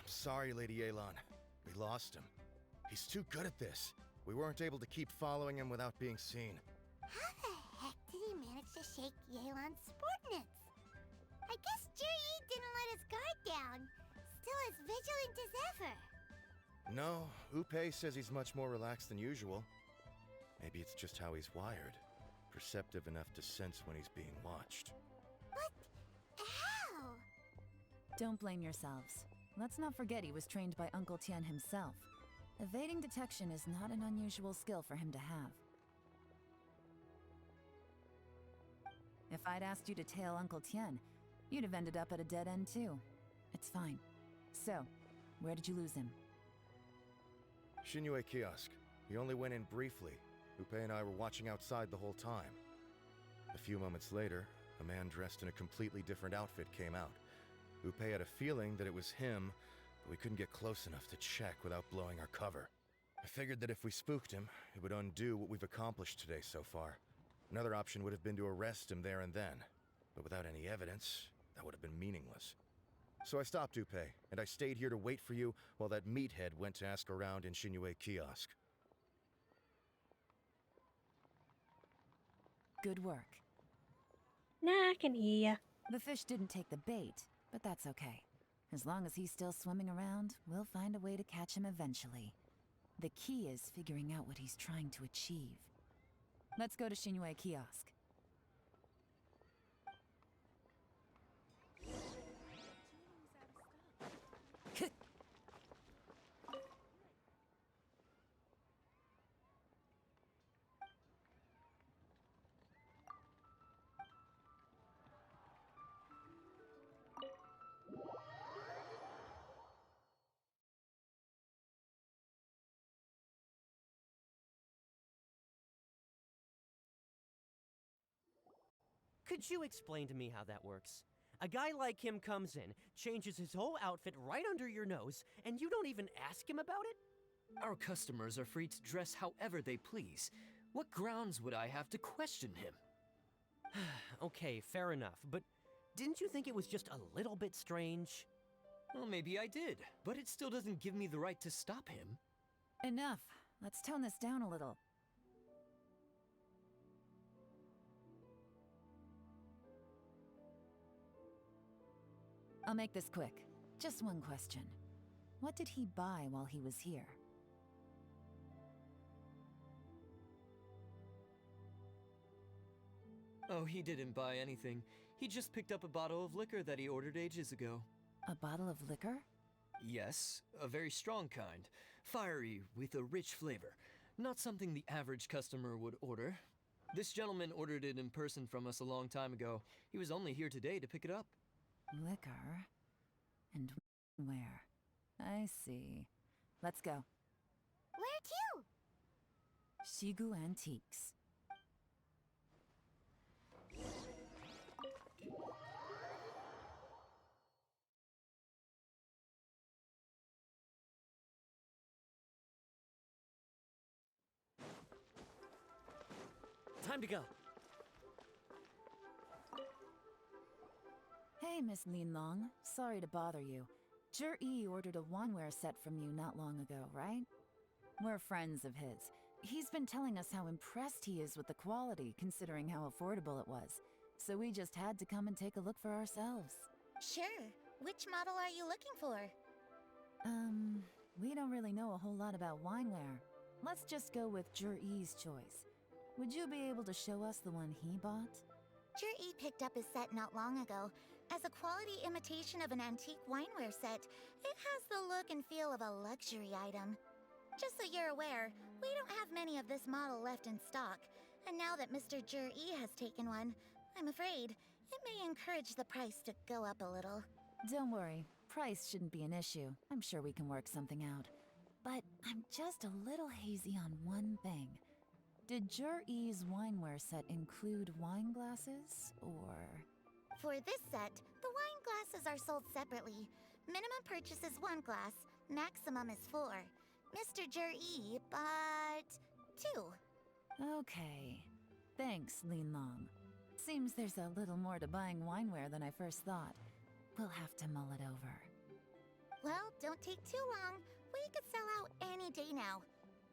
I'm sorry, Lady Yelan. We lost him. He's too good at this. We weren't able to keep following him without being seen. How the heck did he manage to shake Yelan's subordinates? I guess Zhi didn't let his guard down. Still as vigilant as ever. No, Upe says he's much more relaxed than usual. Maybe it's just how he's wired. Perceptive enough to sense when he's being watched. How? Don't blame yourselves. Let's not forget he was trained by Uncle Tian himself. Evading detection is not an unusual skill for him to have. If I'd asked you to tail Uncle Tian, you'd have ended up at a dead end too. It's fine. So, where did you lose him? Xinyue Kiosk. He only went in briefly. Upe and I were watching outside the whole time. A few moments later, a man dressed in a completely different outfit came out. Upe had a feeling that it was him, but we couldn't get close enough to check without blowing our cover. I figured that if we spooked him, it would undo what we've accomplished today so far. Another option would have been to arrest him there and then, but without any evidence, that would have been meaningless. So I stopped Upe, and I stayed here to wait for you while that meathead went to ask around in Xinyue Kiosk. Good work. Nah, I can hear ya. The fish didn't take the bait, but that's okay. As long as he's still swimming around, we'll find a way to catch him eventually. The key is figuring out what he's trying to achieve. Let's go to Xinyue Kiosk. Could you explain to me how that works? A guy like him comes in, changes his whole outfit right under your nose, and you don't even ask him about it? Our customers are free to dress however they please. What grounds would I have to question him? Okay, fair enough, but didn't you think it was just a little bit strange? Well, maybe I did, but it still doesn't give me the right to stop him. Enough. Let's tone this down a little. I'll make this quick. Just one question. What did he buy while he was here? Oh, he didn't buy anything. He just picked up a bottle of liquor that he ordered ages ago. A bottle of liquor? Yes, a very strong kind. Fiery, with a rich flavor. Not something the average customer would order. This gentleman ordered it in person from us a long time ago. He was only here today to pick it up. Liquor? And where? I see. Let's go. Where to? Shigu Antiques. Time to go. Hey, Miss Lin Long. Sorry to bother you. Zhi ordered a wanware set from you not long ago, right? We're friends of his. He's been telling us how impressed he is with the quality, considering how affordable it was. So we just had to come and take a look for ourselves. Sure. Which model are you looking for? We don't really know a whole lot about wineware. Let's just go with Zhi's choice. Would you be able to show us the one he bought? Zhi picked up his set not long ago. As a quality imitation of an antique wineware set, it has the look and feel of a luxury item. Just so you're aware, we don't have many of this model left in stock. And now that Mr. Zhi has taken one, I'm afraid it may encourage the price to go up a little. Don't worry. Price shouldn't be an issue. I'm sure we can work something out. But I'm just a little hazy on one thing. Did Zhi's wineware set include wine glasses, or...? For this set, the wine glasses are sold separately. Minimum purchase is 1 glass, maximum is 4. Mr. Zhi bought 2. Okay. Thanks, Lin Long. Seems there's a little more to buying wineware than I first thought. We'll have to mull it over. Well, don't take too long. We could sell out any day now.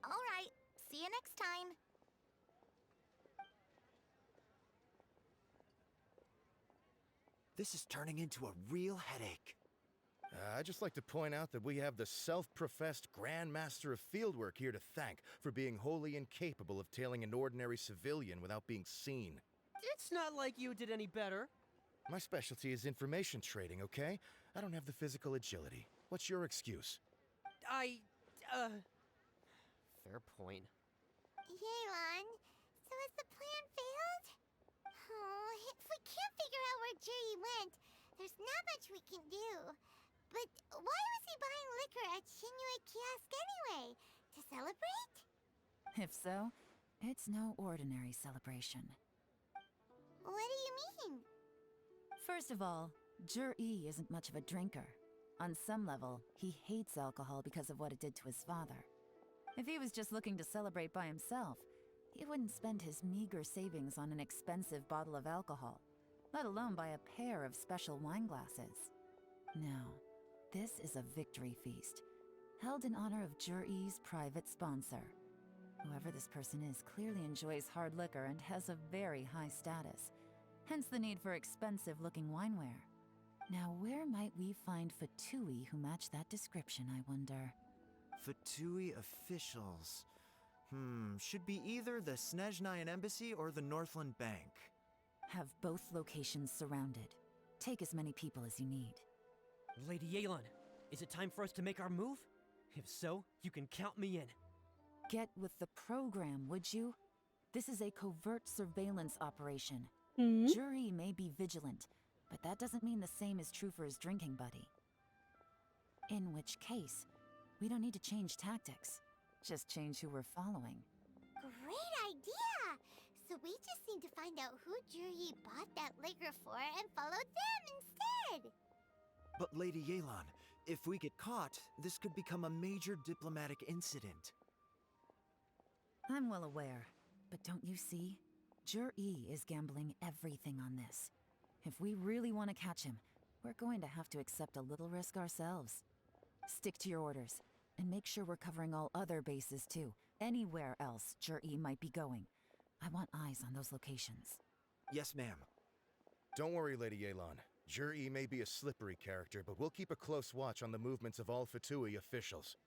All right, see you next time. This is turning into a real headache. I'd just like to point out that we have the self-professed Grand Master of Fieldwork here to thank for being wholly incapable of tailing an ordinary civilian without being seen. It's not like you did any better. My specialty is information trading, okay? I don't have the physical agility. What's your excuse? Fair point. Yelan, so has the plan failed? Oh, if we can't figure out where Zhi went, there's not much we can do. But why was he buying liquor at Shinue Kiosk anyway? To celebrate? If so, it's no ordinary celebration. What do you mean? First of all, Zhi isn't much of a drinker. On some level, he hates alcohol because of what it did to his father. If he was just looking to celebrate by himself, he wouldn't spend his meager savings on an expensive bottle of alcohol, let alone buy a pair of special wine glasses. No, this is a victory feast, held in honor of Zhi's private sponsor. Whoever this person is clearly enjoys hard liquor and has a very high status, hence the need for expensive-looking wineware. Now, where might we find Fatui who match that description, I wonder? Fatui officials. Should be either the Snezhnayan Embassy or the Northland Bank. Have both locations surrounded. Take as many people as you need. Lady Yelan, is it time for us to make our move? If so, you can count me in. Get with the program, would you? This is a covert surveillance operation. Hmm? Zhi may be vigilant, but that doesn't mean the same is true for his drinking buddy. In which case, we don't need to change tactics. Just change who we're following. Great idea! So So we just need to find out who Juri bought that liquor for and follow them instead. But Lady Yelan, if we get caught, this could become a major diplomatic incident. I'm well aware, but don't you see? Jur-E is gambling everything on this. If we really want to catch him, we're going to have to accept a little risk ourselves. Stick to your orders, and make sure we're covering all other bases too. Anywhere else Jur-E might be going. I want eyes on those locations. Yes, ma'am. Don't worry, Lady Yelan. Jur-E may be a slippery character, but we'll keep a close watch on the movements of all Fatui officials.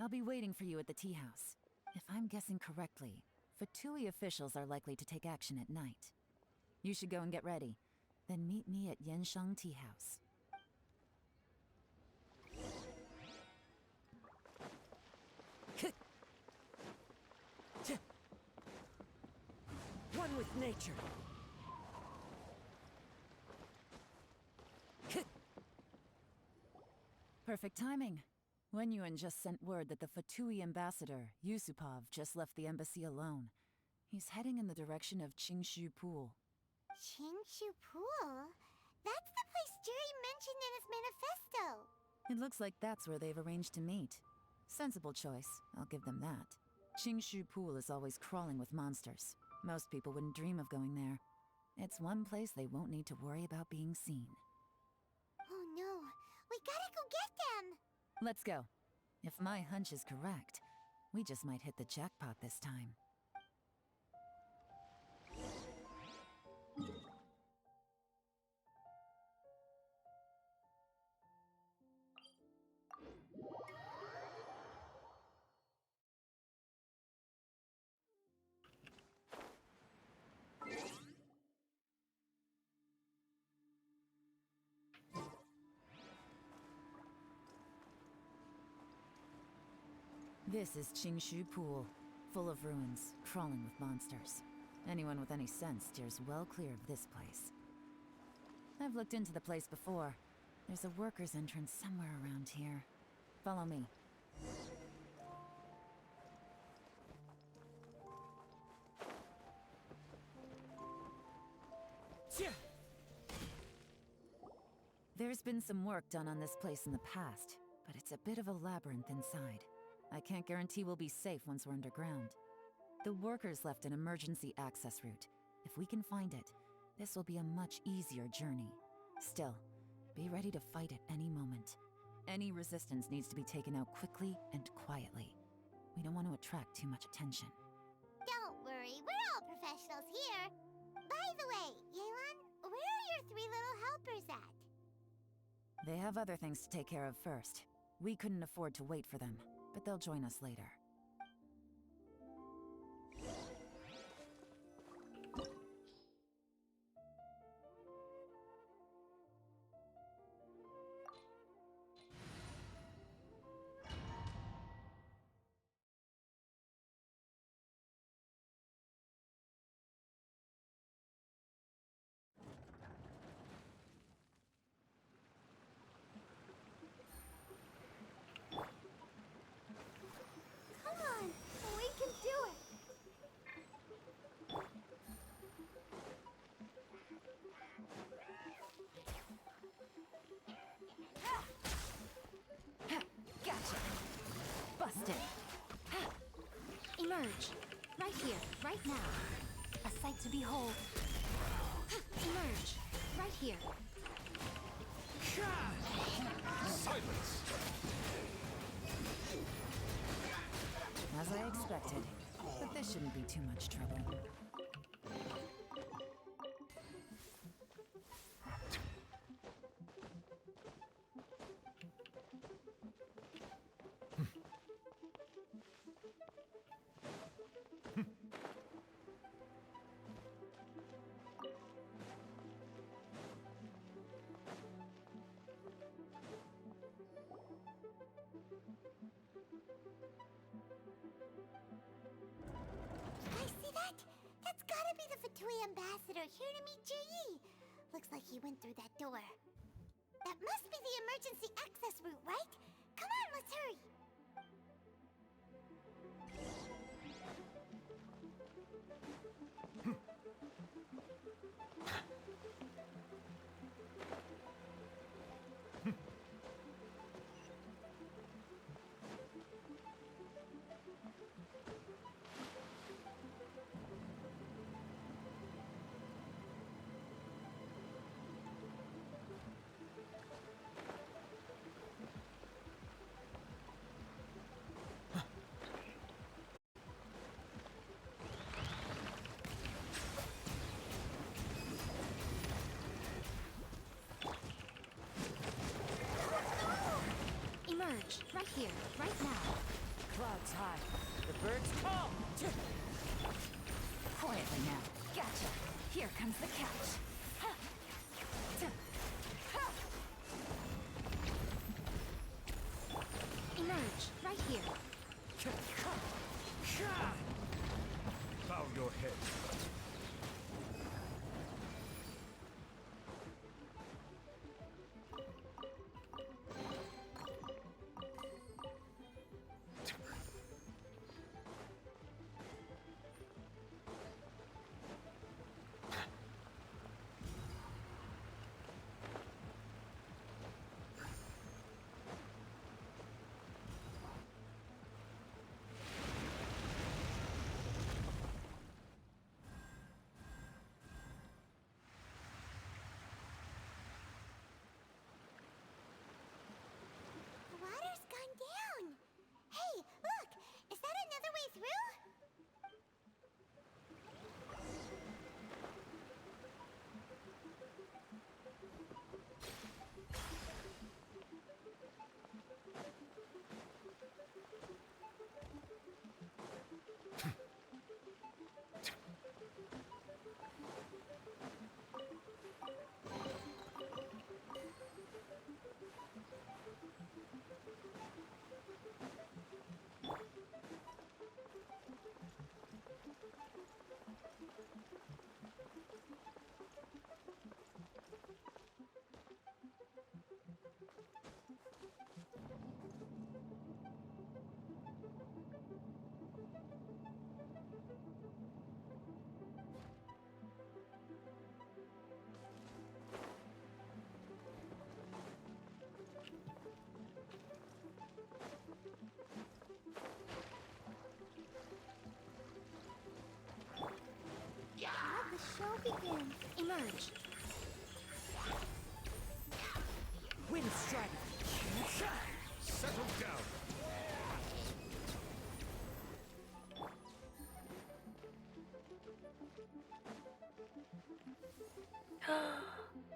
I'll be waiting for you at the tea house. If I'm guessing correctly, Fatui officials are likely to take action at night. You should go and get ready. Then meet me at Yansheng Tea House. One with nature. Perfect timing. Wen Yuan just sent word that the Fatui ambassador, Yusupov, just left the embassy alone. He's heading in the direction of Qingshu Pool. Qingshu Pool? That's the place Juri mentioned in his manifesto. It looks like that's where they've arranged to meet. Sensible choice, I'll give them that. Qingshu Pool is always crawling with monsters. Most people wouldn't dream of going there. It's one place they won't need to worry about being seen. Oh no, we gotta go get them! Let's go. If my hunch is correct, we just might hit the jackpot this time. This is Qingshu Pool, full of ruins, crawling with monsters. Anyone with any sense steers well clear of this place. I've looked into the place before. There's a worker's entrance somewhere around here. Follow me. There's been some work done on this place in the past, but it's a bit of a labyrinth inside. I can't guarantee we'll be safe once we're underground. The workers left an emergency access route. If we can find it, this will be a much easier journey. Still, be ready to fight at any moment. Any resistance needs to be taken out quickly and quietly. We don't want to attract too much attention. Don't worry, we're all professionals here. By the way, Yelan, where are your three little helpers at? They have other things to take care of first. We couldn't afford to wait for them, but they'll join us later. Come on, we can do it. Gotcha! Busted! Emerge. Right here, right now. A sight to behold. Emerge. Right here. Silence! As I expected, but this shouldn't be too much trouble. I see that? That's gotta be the Fatui ambassador here to meet Juri. Looks like he went through that door. That must be the emergency access route, right? Come on, let's hurry. Emerge, right here, right now. Clouds high. The birds call. Quietly now. Gotcha. Here comes the catch. Ha. Ha. Emerge, right here. Bow your head. The water's gone down. Hey, look! Is that another way through? Let the show begin. Emerge. Wind strike. Settle down.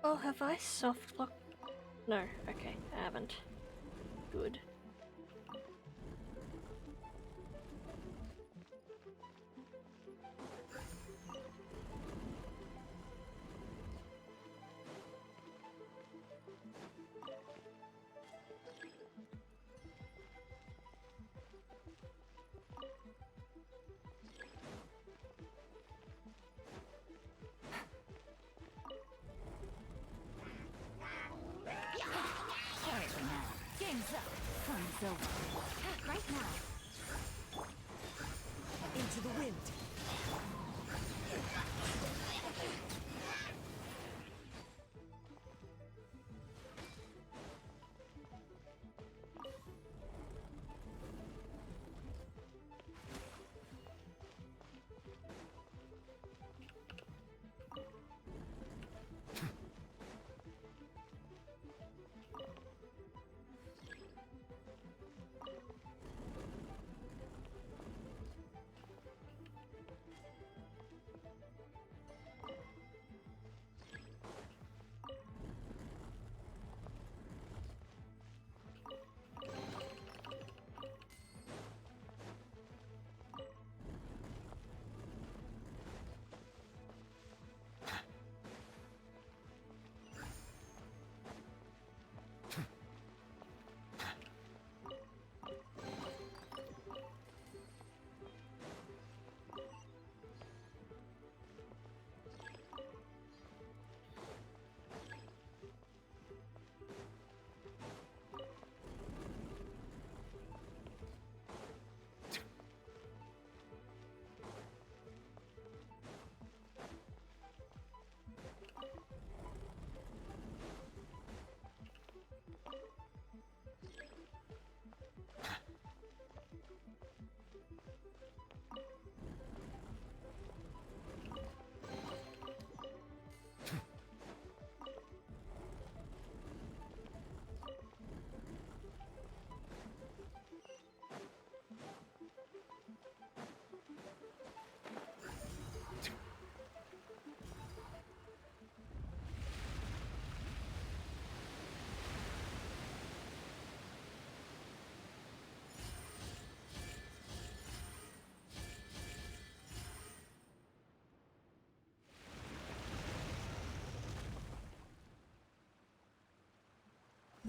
Oh, have I soft locked? No, okay, I haven't. Good. Quietly now. Game's up. Fun's over. Right now. Into the wind.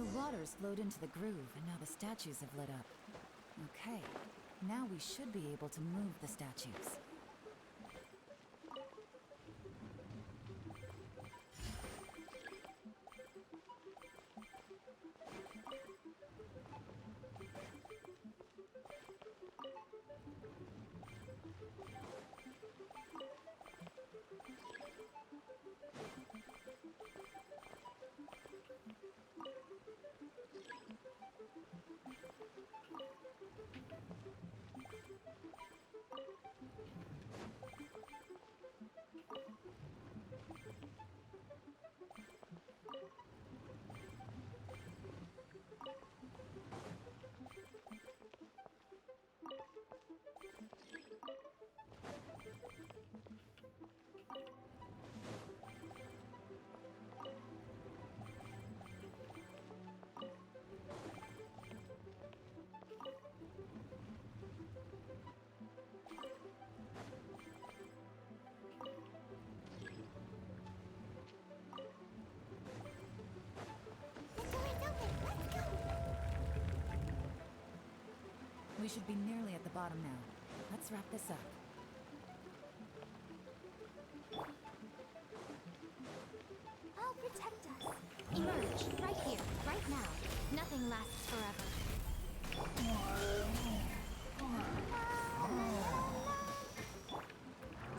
The waters flowed into the groove, and now the statues have lit up. Okay, now we should be able to move the statues. We should be nearly at the bottom now. Let's wrap this up. I'll protect us. Emerge, right here, right now. Nothing lasts forever.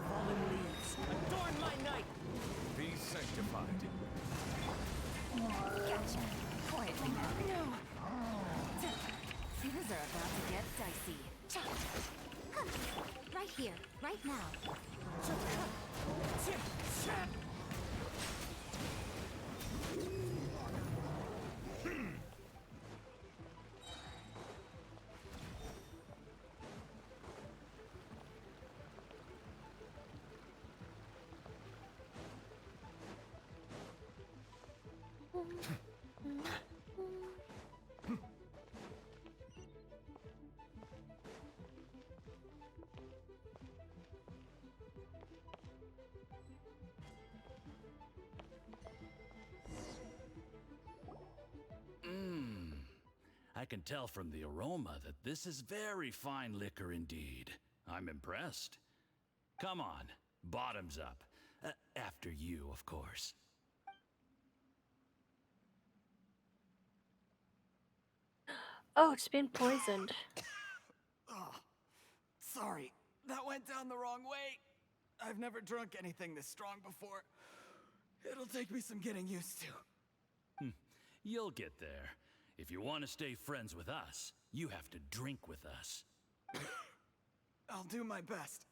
Fallen leaves, adorn my night! Be sanctified. Gotcha. Quietly now. No. Things are about to get dicey. Right here, right now. I can tell from the aroma that this is very fine liquor indeed. I'm impressed. Come on, bottoms up. After you, of course. Oh, it's been poisoned. Oh, sorry, that went down the wrong way. I've never drunk anything this strong before. It'll take me some getting used to. You'll get there. If you want to stay friends with us, you have to drink with us. I'll do my best.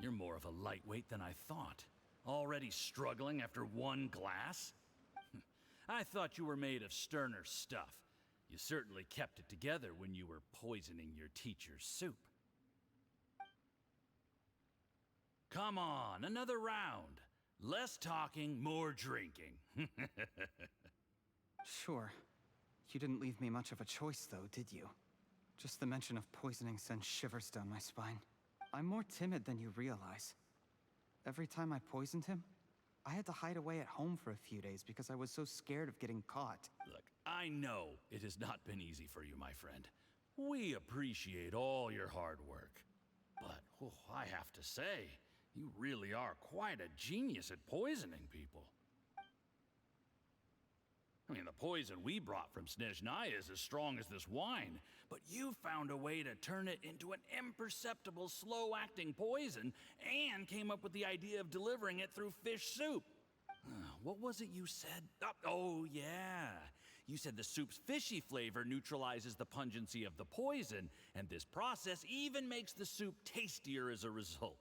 You're more of a lightweight than I thought. Already struggling after one glass? I thought you were made of sterner stuff. You certainly kept it together when you were poisoning your teacher's soup. Come on, another round. Less talking, more drinking. Sure. You didn't leave me much of a choice, though, did you? Just the mention of poisoning sends shivers down my spine. I'm more timid than you realize. Every time I poisoned him, I had to hide away at home for a few days because I was so scared of getting caught. Look, I know it has not been easy for you, my friend. We appreciate all your hard work. But I have to say, you really are quite a genius at poisoning people. I mean, the poison we brought from Snezhnaya is as strong as this wine, but you found a way to turn it into an imperceptible, slow-acting poison and came up with the idea of delivering it through fish soup. What was it you said? Oh, yeah. You said the soup's fishy flavor neutralizes the pungency of the poison, and this process even makes the soup tastier as a result.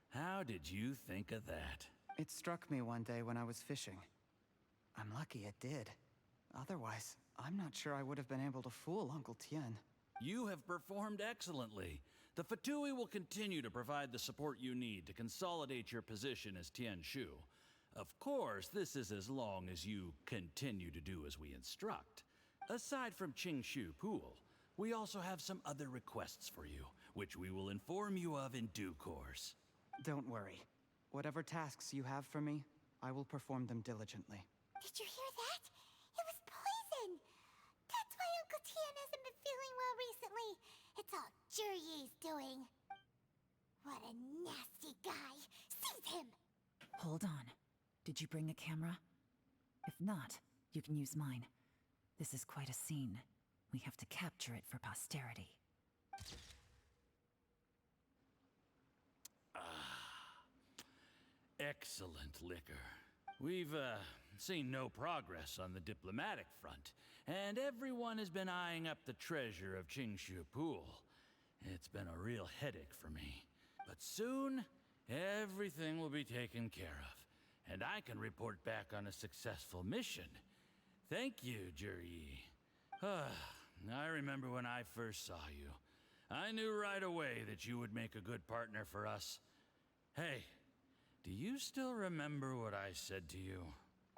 How did you think of that? It struck me one day when I was fishing. I'm lucky it did. Otherwise, I'm not sure I would have been able to fool Uncle Tien. You have performed excellently. The Fatui will continue to provide the support you need to consolidate your position as Tien Shu. Of course, this is as long as you continue to do as we instruct. Aside from Qing Shu Pool, we also have some other requests for you, which we will inform you of in due course. Don't worry. Whatever tasks you have for me, I will perform them diligently. Did you hear that? It was Zhiyi's doing? What a nasty guy! Seize him! Hold on. Did you bring a camera? If not, you can use mine. This is quite a scene. We have to capture it for posterity. Excellent liquor. We've, seen no progress on the diplomatic front, and everyone has been eyeing up the treasure of Qingshu Pool. It's been a real headache for me. But soon, everything will be taken care of, and I can report back on a successful mission. Thank you, Zhiyi. I remember when I first saw you. I knew right away that you would make a good partner for us. Hey, do you still remember what I said to you?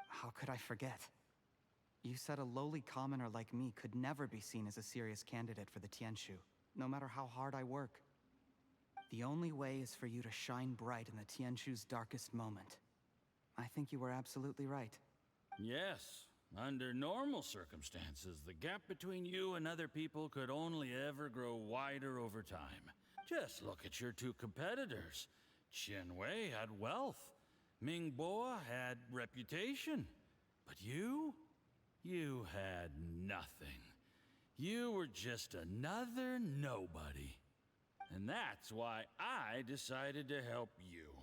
How could I forget? You said a lowly commoner like me could never be seen as a serious candidate for the Tianshu, no matter how hard I work. The only way is for you to shine bright in the Tianshu's darkest moment. I think you were absolutely right. Yes. Under normal circumstances, the gap between you and other people could only ever grow wider over time. Just look at your two competitors. Qianwei had wealth. Mingbo had reputation. But you had nothing. You were just another nobody. And that's why I decided to help you.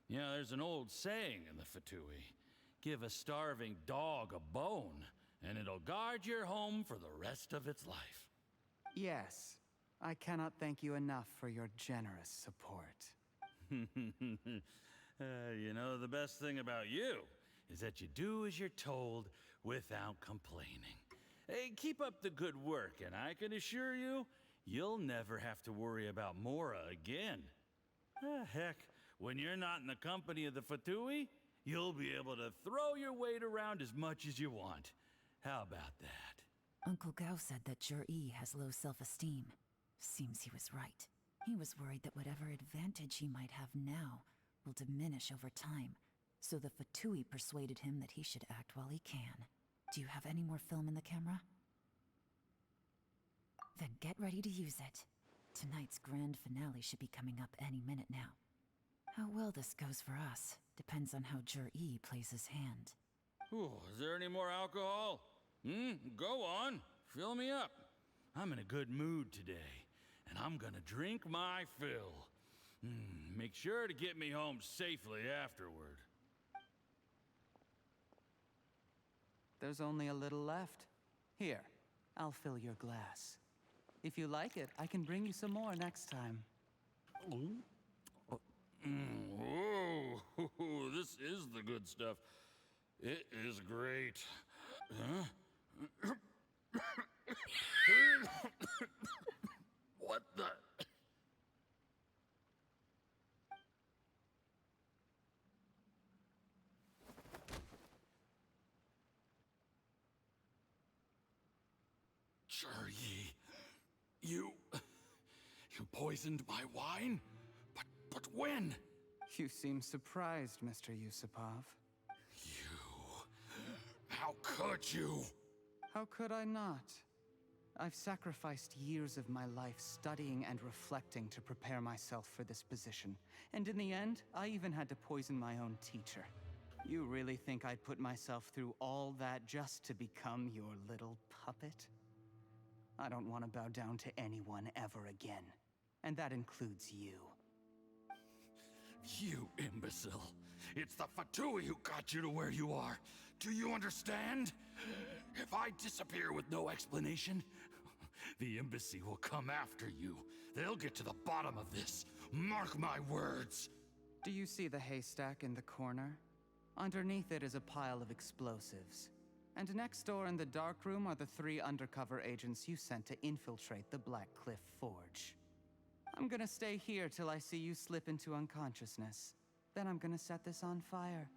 You know, there's an old saying in the Fatui. Give a starving dog a bone, and it'll guard your home for the rest of its life. Yes. I cannot thank you enough for your generous support. You know, the best thing about you is that you do as you're told without complaining. Hey, keep up the good work, and I can assure you, you'll never have to worry about Mora again. Heck, when you're not in the company of the Fatui, you'll be able to throw your weight around as much as you want. How about that? Uncle Gao said that Zhiyi has low self-esteem. Seems he was right. He was worried that whatever advantage he might have now will diminish over time, so the Fatui persuaded him that he should act while he can. Do you have any more film in the camera? Then get ready to use it. Tonight's grand finale should be coming up any minute now. How well this goes for us depends on how Zhiyi plays his hand. Ooh, is there any more alcohol? Go on. Fill me up. I'm in a good mood today, and I'm gonna drink my fill. Make sure to get me home safely afterward. There's only a little left. Here, I'll fill your glass. If you like it, I can bring you some more next time. Whoa, this is the good stuff. It is great. Huh? What the? Zhiyi, you poisoned my wine? But when? You seem surprised, Mr. Yusupov. How could you? How could I not? I've sacrificed years of my life studying and reflecting to prepare myself for this position. And in the end, I even had to poison my own teacher. You really think I'd put myself through all that just to become your little puppet? I don't want to bow down to anyone ever again. And that includes you. You imbecile. It's the Fatui who got you to where you are. Do you understand? If I disappear with no explanation, the embassy will come after you. They'll get to the bottom of this. Mark my words. Do you see the haystack in the corner? Underneath it is a pile of explosives. And next door in the dark room are the 3 undercover agents you sent to infiltrate the Black Cliff Forge. I'm gonna stay here till I see you slip into unconsciousness. Then I'm gonna set this on fire.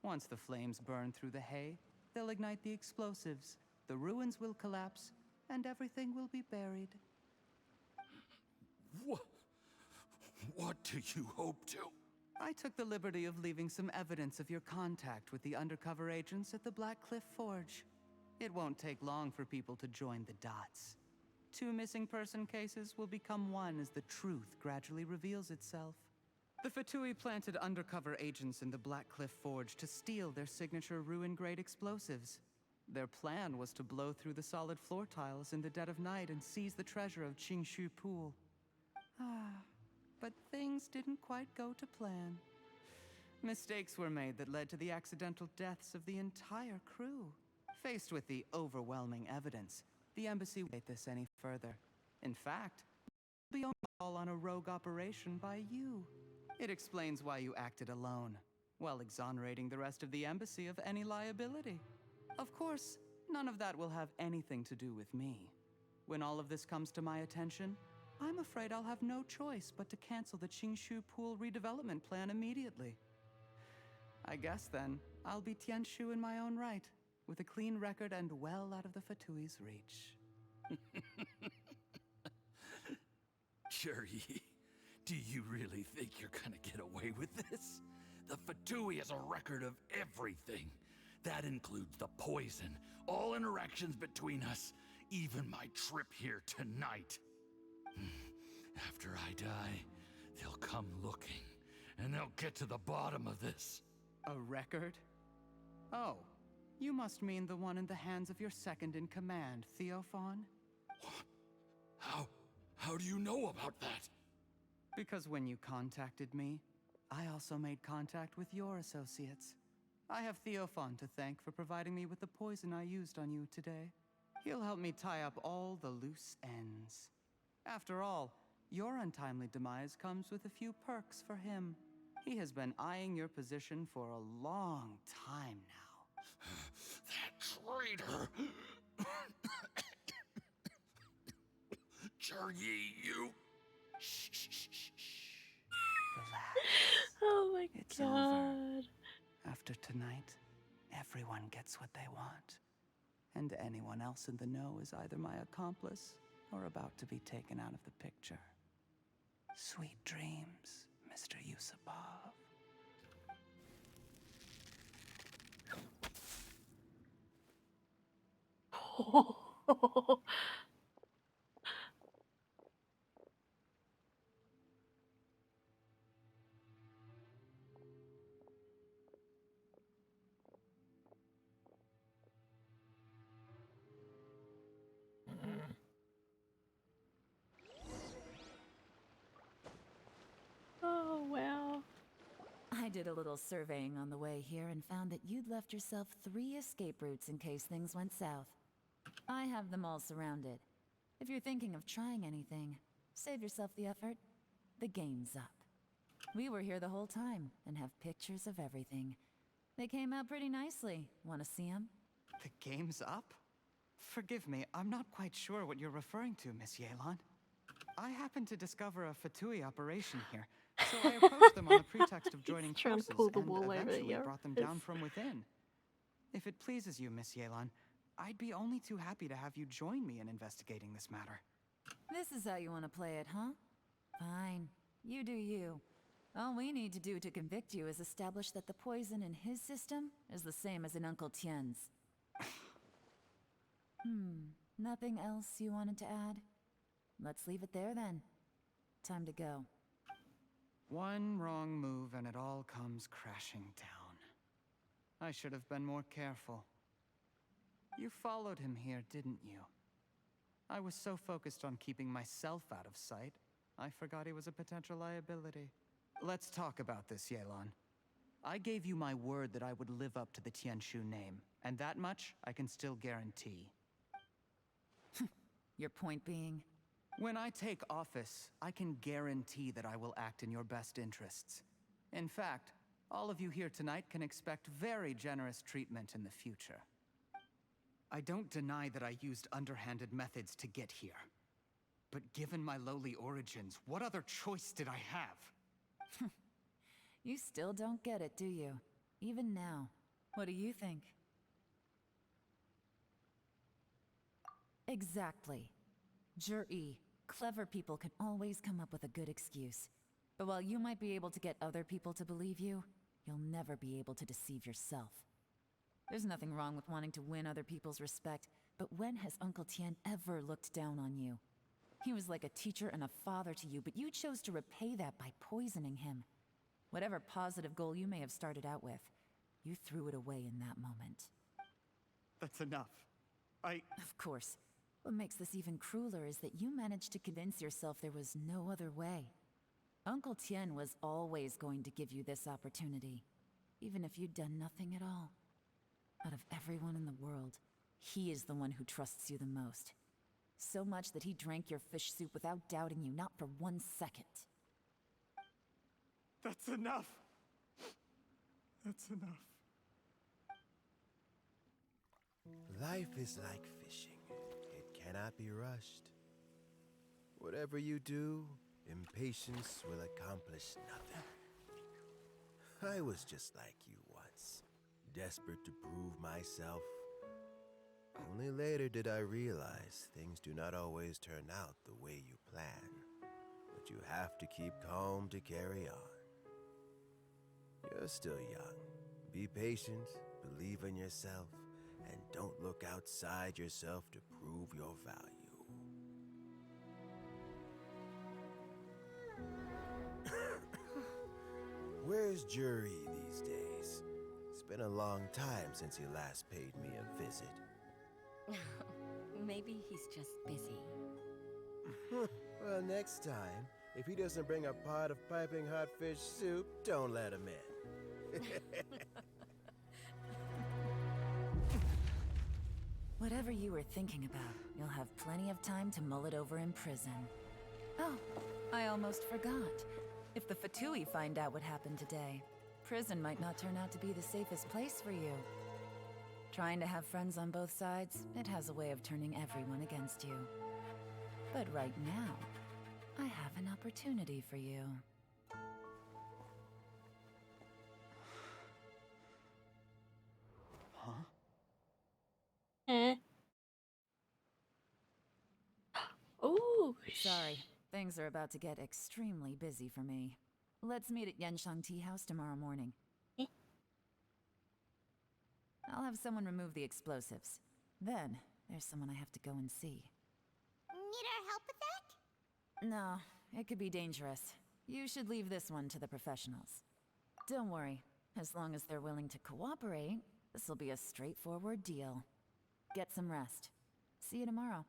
Once the flames burn through the hay, they'll ignite the explosives, the ruins will collapse, and everything will be buried. What do you hope to? I took the liberty of leaving some evidence of your contact with the undercover agents at the Black Cliff Forge. It won't take long for people to join the dots. 2 missing person cases will become one as the truth gradually reveals itself. The Fatui planted undercover agents in the Black Cliff Forge to steal their signature ruin-grade explosives. Their plan was to blow through the solid floor tiles in the dead of night and seize the treasure of Qingshu Pool. But things didn't quite go to plan. Mistakes were made that led to the accidental deaths of the entire crew. Faced with the overwhelming evidence, the embassy won't take this any further. In fact, it'll be all on a rogue operation by you. It explains why you acted alone, while exonerating the rest of the embassy of any liability. Of course, none of that will have anything to do with me. When all of this comes to my attention, I'm afraid I'll have no choice but to cancel the Qingshu Pool redevelopment plan immediately. I guess then, I'll be Tianshu in my own right, with a clean record and well out of the Fatui's reach. Juri, do you really think you're gonna get away with this? The Fatui has a record of everything. That includes the poison, all interactions between us, even my trip here tonight. After I die, they'll come looking, and they'll get to the bottom of this. A record? Oh, you must mean the one in the hands of your second-in-command, Theophan? How do you know about that? Because when you contacted me, I also made contact with your associates. I have Theophan to thank for providing me with the poison I used on you today. He'll help me tie up all the loose ends. After all, your untimely demise comes with a few perks for him. He has been eyeing your position for a long time now. That traitor! Juri, you... Shh. Relax. Oh my It's god. over. After tonight, everyone gets what they want. And anyone else in the know is either my accomplice or about to be taken out of the picture. Sweet dreams, Mr. Yusupov. Oh, wow. I did a little surveying on the way here and found that you'd left yourself 3 escape routes in case things went south. I have them all surrounded. If you're thinking of trying anything, save yourself the effort. The game's up. We were here the whole time and have pictures of everything. They came out pretty nicely. Want to see them? The game's up? Forgive me, I'm not quite sure what you're referring to, Miss Yelan. I happened to discover a Fatui operation here, so I approached them on the pretext of joining Trying to forces pull the and wool over eventually your brought them down from within. If it pleases you, Miss Yelan, I'd be only too happy to have you join me in investigating this matter. This is how you want to play it, huh? Fine. You do you. All we need to do to convict you is establish that the poison in his system is the same as in Uncle Tien's. Nothing else you wanted to add? Let's leave it there then. Time to go. One wrong move and it all comes crashing down. I should have been more careful. You followed him here, didn't you? I was so focused on keeping myself out of sight, I forgot he was a potential liability. Let's talk about this, Yelan. I gave you my word that I would live up to the Tianshu name, and that much I can still guarantee. Your point being? When I take office, I can guarantee that I will act in your best interests. In fact, all of you here tonight can expect very generous treatment in the future. I don't deny that I used underhanded methods to get here. But given my lowly origins, what other choice did I have? You still don't get it, do you? Even now. What do you think? Exactly. Juri, clever people can always come up with a good excuse. But while you might be able to get other people to believe you, you'll never be able to deceive yourself. There's nothing wrong with wanting to win other people's respect, but when has Uncle Tien ever looked down on you? He was like a teacher and a father to you, but you chose to repay that by poisoning him. Whatever positive goal you may have started out with, you threw it away in that moment. That's enough. Of course. What makes this even crueler is that you managed to convince yourself there was no other way. Uncle Tien was always going to give you this opportunity, even if you'd done nothing at all. Out of everyone in the world, he is the one who trusts you the most. So much that he drank your fish soup without doubting you, not for 1 second. That's enough. That's enough. Life is like fishing. It cannot be rushed. Whatever you do, impatience will accomplish nothing. I was just like you once, desperate to prove myself. Only later did I realize things do not always turn out the way you plan, but you have to keep calm to carry on. You're still young. Be patient, believe in yourself, and don't look outside yourself to prove your value. Where's Jury these days? It's been a long time since he last paid me a visit. Maybe he's just busy. Well, next time, if he doesn't bring a pot of piping hot fish soup, don't let him in. Whatever you were thinking about, you'll have plenty of time to mull it over in prison. Oh, I almost forgot. If the Fatui find out what happened today, prison might not turn out to be the safest place for you. Trying to have friends on both sides, it has a way of turning everyone against you. But right now, I have an opportunity for you. Huh? Oh, sorry. Things are about to get extremely busy for me. Let's meet at Yanshang Tea House tomorrow morning. I'll have someone remove the explosives. Then, there's someone I have to go and see. Need our help with that? No, it could be dangerous. You should leave this one to the professionals. Don't worry. As long as they're willing to cooperate, this'll be a straightforward deal. Get some rest. See you tomorrow.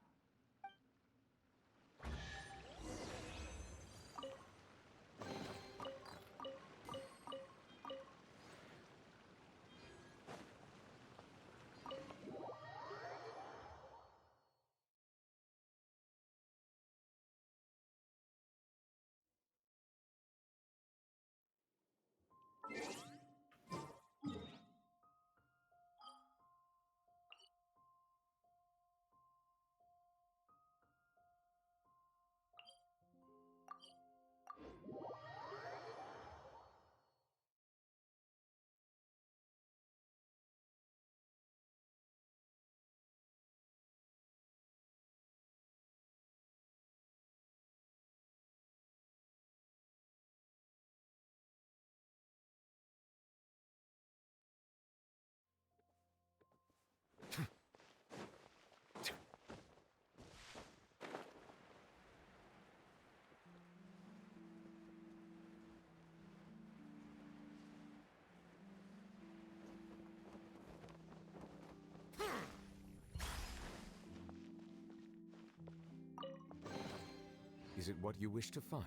Is it what you wish to find?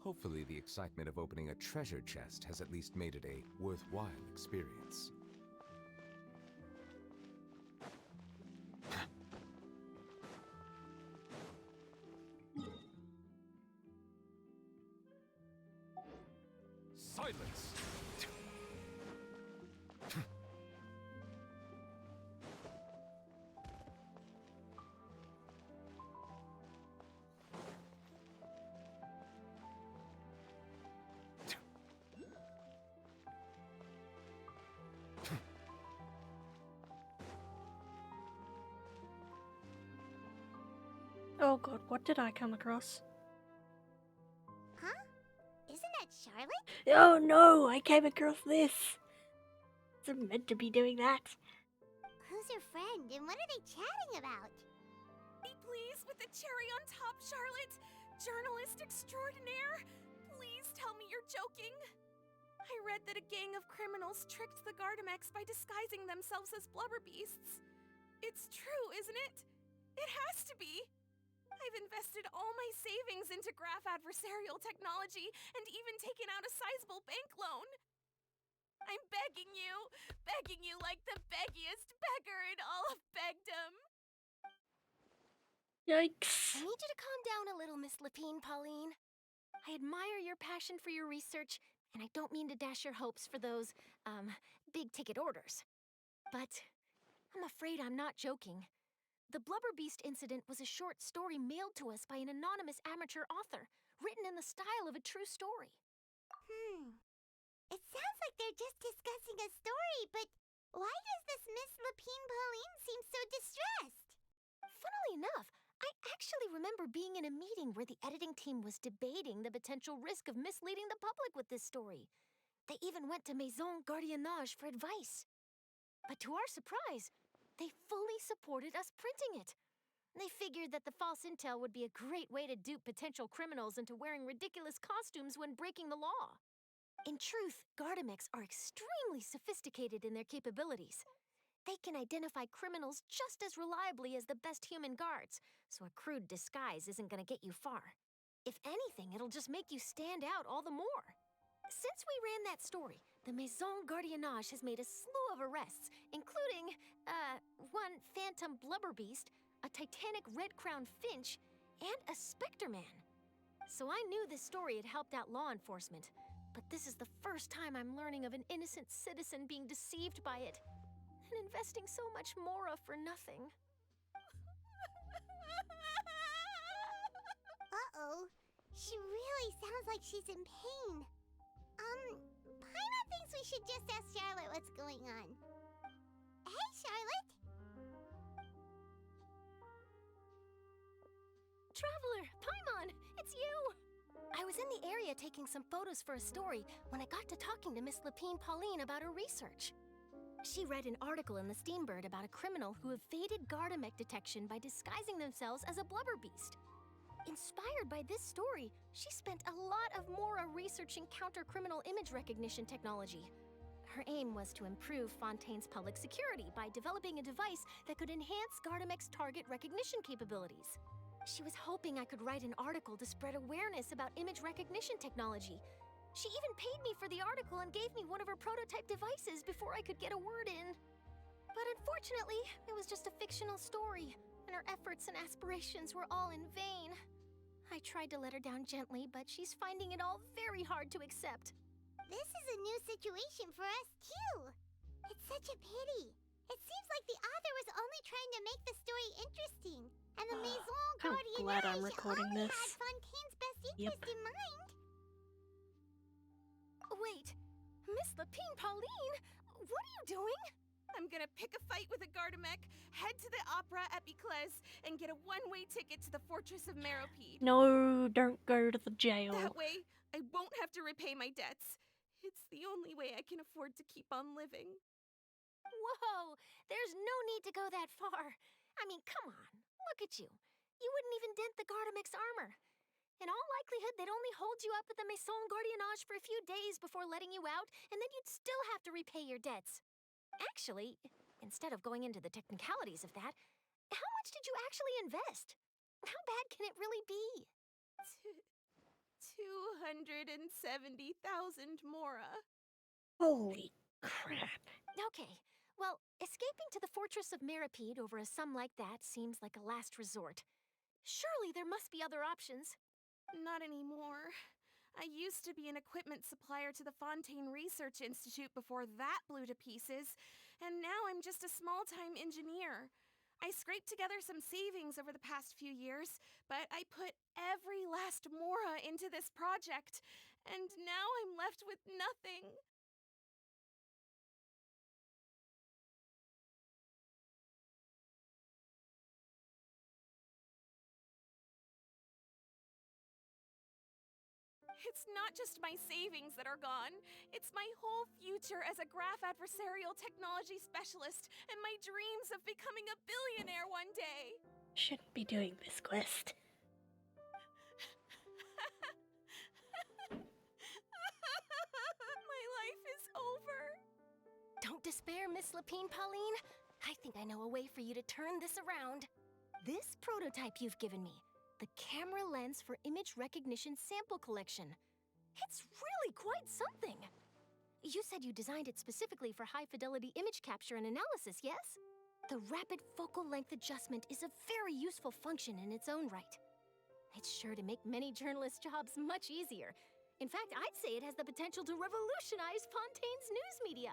Hopefully the excitement of opening a treasure chest has at least made it a worthwhile experience. Silence! Oh god, what did I come across? Huh? Isn't that Charlotte? Oh no, I came across this. I'm meant to be doing that. Who's Who's your friend, and what are they chatting about? Be pleased with the cherry on top, Charlotte! Journalist extraordinaire! Please tell me you're joking! I read that a gang of criminals tricked the Gardamex by disguising themselves as blubber beasts. It's true, isn't it? It has to be! I've invested all my savings into graph adversarial technology and even taken out a sizable bank loan. I'm begging you like the beggiest beggar in all of begdom. Yikes. I need you to calm down a little, Miss Lapine, Pauline. I admire your passion for your research, and I don't mean to dash your hopes for those, big-ticket orders. But I'm afraid I'm not joking. The Blubber Beast incident was a short story mailed to us by an anonymous amateur author, written in the style of a true story. It sounds like they're just discussing a story, but why does this Miss Lapine Pauline seem so distressed? Funnily enough, I actually remember being in a meeting where the editing team was debating the potential risk of misleading the public with this story. They even went to Maison Gardiennage for advice. But to our surprise, they fully supported us printing it. They figured that the false intel would be a great way to dupe potential criminals into wearing ridiculous costumes when breaking the law. In truth, Gardamex are extremely sophisticated in their capabilities. They can identify criminals just as reliably as the best human guards, so a crude disguise isn't gonna get you far. If anything, it'll just make you stand out all the more. Since we ran that story, the Maison Gardiennage has made a slew of arrests, including, one phantom blubber beast, a titanic red-crowned finch, and a Spectre Man. So I knew this story had helped out law enforcement, but this is the first time I'm learning of an innocent citizen being deceived by it, and investing so much Mora for nothing. Uh-oh. She really sounds like she's in pain. Paimon thinks we should just ask Charlotte what's going on. Hey, Charlotte! Traveler, Paimon, it's you! I was in the area taking some photos for a story when I got to talking to Miss Lapine Pauline about her research. She read an article in the Steambird about a criminal who evaded Gardamex detection by disguising themselves as a blubber beast. Inspired by this story, she spent a lot of Mora researching counter-criminal image recognition technology. Her aim was to improve Fontaine's public security by developing a device that could enhance Gardamex target recognition capabilities. She was hoping I could write an article to spread awareness about image recognition technology. She even paid me for the article and gave me one of her prototype devices before I could get a word in. But unfortunately, it was just a fictional story, and her efforts and aspirations were all in vain. I tried to let her down gently, but she's finding it all very hard to accept. This is a new situation for us, too. It's such a pity. It seems like the author was only trying to make the story interesting, and the Maison I'm glad I'm Gardiennage recording only this. had Fontaine's best interest in mind. Wait, Miss Lapine Pauline, what are you doing? I'm gonna pick a fight with a Gardamex, head to the Opera at Biclez, and get a one-way ticket to the Fortress of Meropide. No, don't go to the jail. That way, I won't have to repay my debts. It's the only way I can afford to keep on living. Whoa, there's no need to go that far. I mean, come on, look at you. You wouldn't even dent the Gardamex armor. In all likelihood, they'd only hold you up at the Maison Gardiennage for a few days before letting you out, and then you'd still have to repay your debts. Actually, instead of going into the technicalities of that, how much did you actually invest? How bad can it really be? 270,000 Mora. Holy crap. Okay, well, escaping to the Fortress of Meropide over a sum like that seems like a last resort. Surely there must be other options. Not anymore. I used to be an equipment supplier to the Fontaine Research Institute before that blew to pieces, and now I'm just a small-time engineer. I scraped together some savings over the past few years, but I put every last Mora into this project, and now I'm left with nothing. It's not just my savings that are gone. It's my whole future as a graph adversarial technology specialist and my dreams of becoming a billionaire one day. Shouldn't be doing this quest. My life is over. Don't despair, Miss Lapine Pauline. I think I know a way for you to turn this around. This prototype you've given me, the camera lens for image recognition sample collection. It's really quite something. You said you designed it specifically for high-fidelity image capture and analysis, yes? The rapid focal length adjustment is a very useful function in its own right. It's sure to make many journalists' jobs much easier. In fact, I'd say it has the potential to revolutionize Fontaine's news media.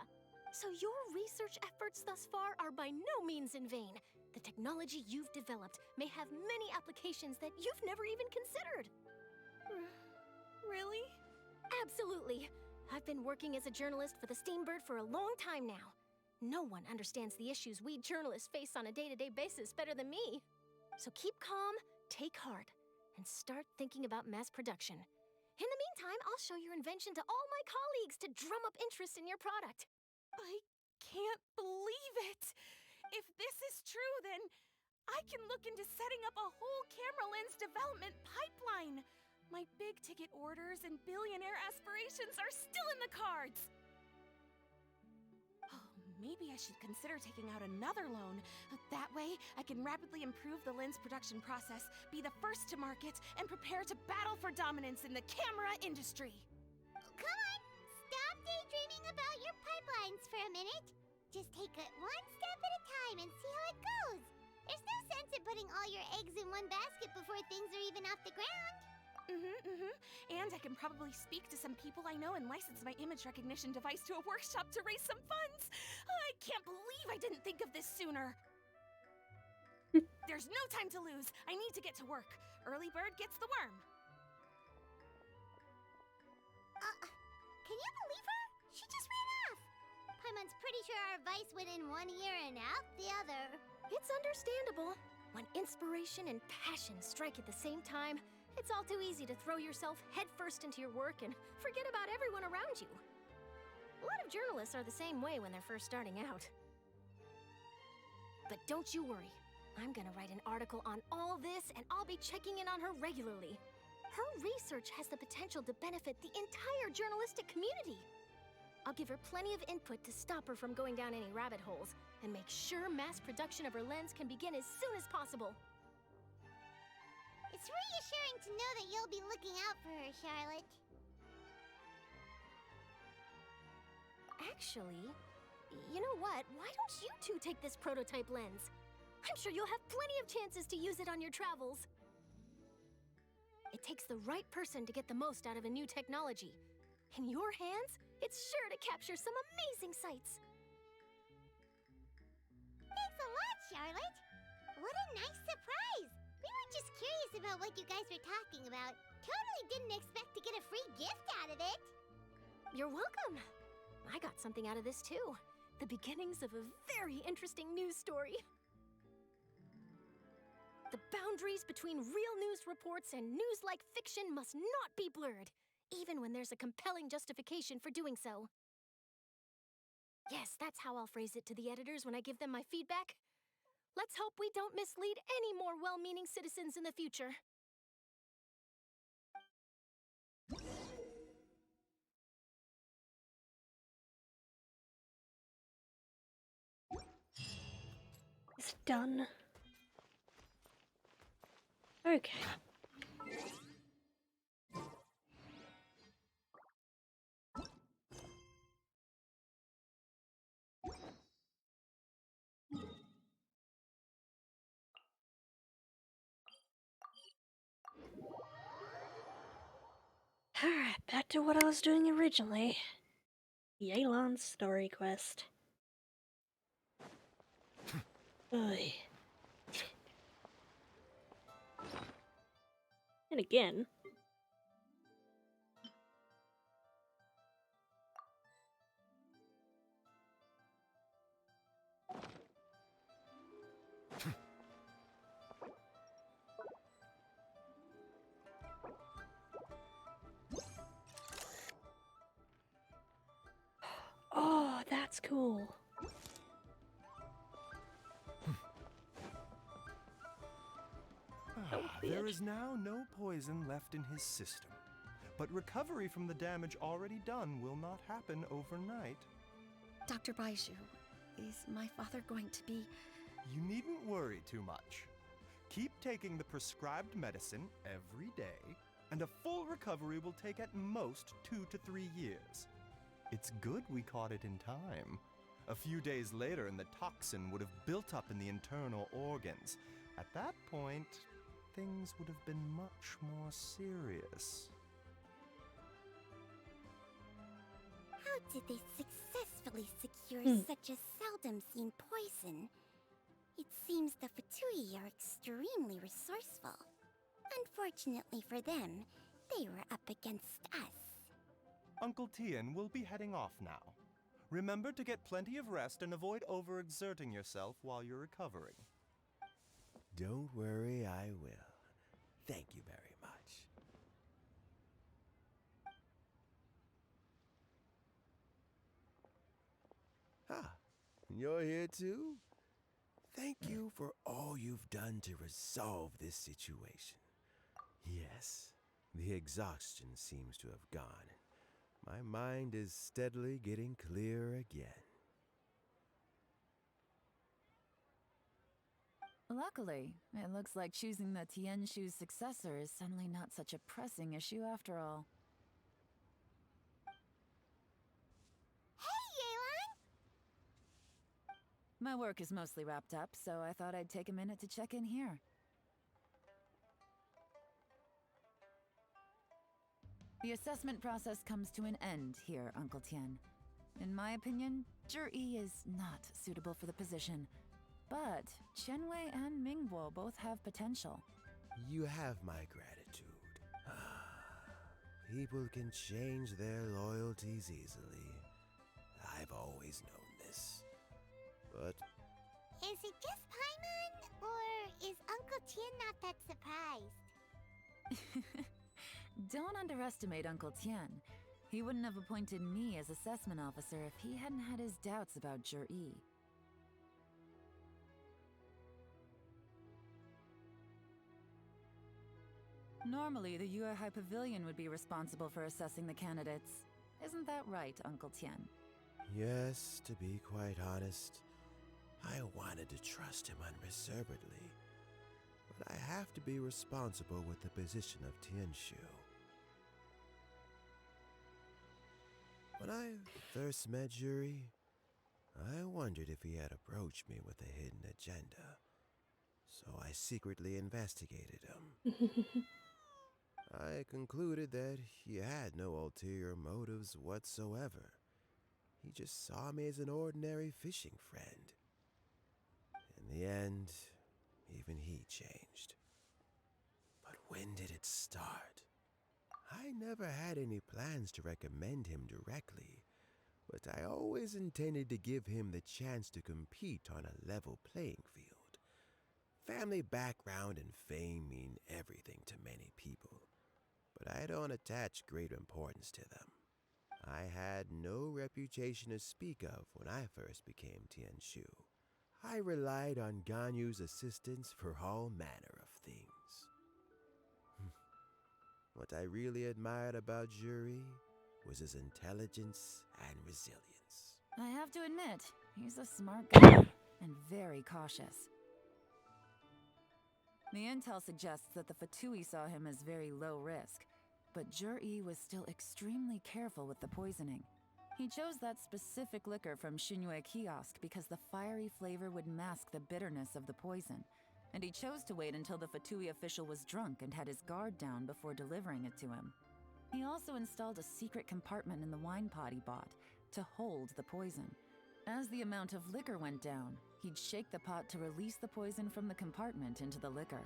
So your research efforts thus far are by no means in vain. The technology you've developed may have many applications that you've never even considered. Really? Absolutely. I've been working as a journalist for the Steambird for a long time now. No one understands the issues we journalists face on a day-to-day basis better than me. So keep calm, take heart, and start thinking about mass production. In the meantime, I'll show your invention to all my colleagues to drum up interest in your product. I can't believe it! If this is true, then I can look into setting up a whole camera lens development pipeline. My big-ticket orders and billionaire aspirations are still in the cards. Oh, maybe I should consider taking out another loan. That way, I can rapidly improve the lens production process, be the first to market, and prepare to battle for dominance in the camera industry. Come on, stop daydreaming about your pipelines for a minute. Just take it one step at a time and see how it goes. There's no sense in putting all your eggs in one basket before things are even off the ground. And I can probably speak to some people I know and license my image recognition device to a workshop to raise some funds. I can't believe I didn't think of this sooner. There's no time to lose. I need to get to work. Early bird gets the worm. Can you believe her? She just ran off. Paimon's pretty sure our advice went in one ear and out the other. It's understandable. When inspiration and passion strike at the same time, it's all too easy to throw yourself headfirst into your work and forget about everyone around you. A lot of journalists are the same way when they're first starting out. But don't you worry. I'm gonna write an article on all this, and I'll be checking in on her regularly. Her research has the potential to benefit the entire journalistic community. I'll give her plenty of input to stop her from going down any rabbit holes, and make sure mass production of her lens can begin as soon as possible. It's reassuring to know that you'll be looking out for her, Charlotte. Actually, you know what? Why don't you two take this prototype lens? I'm sure you'll have plenty of chances to use it on your travels. It takes the right person to get the most out of a new technology. In your hands, it's sure to capture some amazing sights. Thanks a lot, Charlotte. What a nice surprise. We were just curious about what you guys were talking about. Totally didn't expect to get a free gift out of it. You're welcome. I got something out of this too. The beginnings of a very interesting news story. The boundaries between real news reports and news-like fiction must not be blurred, even when there's a compelling justification for doing so. Yes, that's how I'll phrase it to the editors when I give them my feedback. Let's hope we don't mislead any more well-meaning citizens in the future. It's done. Okay. Alright, back to what I was doing originally. Yelan's story quest. Oy. And again. Cool. There is now no poison left in his system. But recovery from the damage already done will not happen overnight. Dr. Baiju, is my father going to be... You needn't worry too much. Keep taking the prescribed medicine every day, and a full recovery will take at most 2 to 3 years. It's good we caught it in time. A few days later, and the toxin would have built up in the internal organs. At that point, things would have been much more serious. How did they successfully secure such a seldom seen poison? It seems the Fatui are extremely resourceful. Unfortunately for them, they were up against us. Uncle Tien will be heading off now. Remember to get plenty of rest and avoid overexerting yourself while you're recovering. Don't worry, I will. Thank you very much. Ah, you're here too? Thank you for all you've done to resolve this situation. Yes, the exhaustion seems to have gone. My mind is steadily getting clearer again. Luckily, it looks like choosing the Tianshu's successor is suddenly not such a pressing issue after all. Hey, Yelan! My work is mostly wrapped up, so I thought I'd take a minute to check in here. The assessment process comes to an end here, Uncle Tien. In my opinion, Zhi is not suitable for the position. But Qianwei and Mingbo both have potential. You have my gratitude. People can change their loyalties easily. I've always known this. But... Is it just Paimon, or is Uncle Tien not that surprised? Don't underestimate Uncle Tien. He wouldn't have appointed me as assessment officer if he hadn't had his doubts about Zhi. Normally, the Yuehai Pavilion would be responsible for assessing the candidates. Isn't that right, Uncle Tien? yes, to be quite honest, I wanted to trust him unreservedly. But I have to be responsible with the position of Tianshu. When I first met Zhi, I wondered if he had approached me with a hidden agenda. So I secretly investigated him. I concluded that he had no ulterior motives whatsoever. He just saw me as an ordinary fishing friend. In the end, even he changed. But when did it start? I never had any plans to recommend him directly, but I always intended to give him the chance to compete on a level playing field. Family background and fame mean everything to many people, but I don't attach great importance to them. I had no reputation to speak of when I first became Tianshu. I relied on Ganyu's assistance for all manner of things. What I really admired about Zhi was his intelligence and resilience. I have to admit, he's a smart guy and very cautious. The intel suggests that the Fatui saw him as very low risk, but Zhi was still extremely careful with the poisoning. He chose that specific liquor from Xinyue Kiosk because the fiery flavor would mask the bitterness of the poison, and he chose to wait until the Fatui official was drunk and had his guard down before delivering it to him. He also installed a secret compartment in the wine pot he bought to hold the poison. As the amount of liquor went down, he'd shake the pot to release the poison from the compartment into the liquor.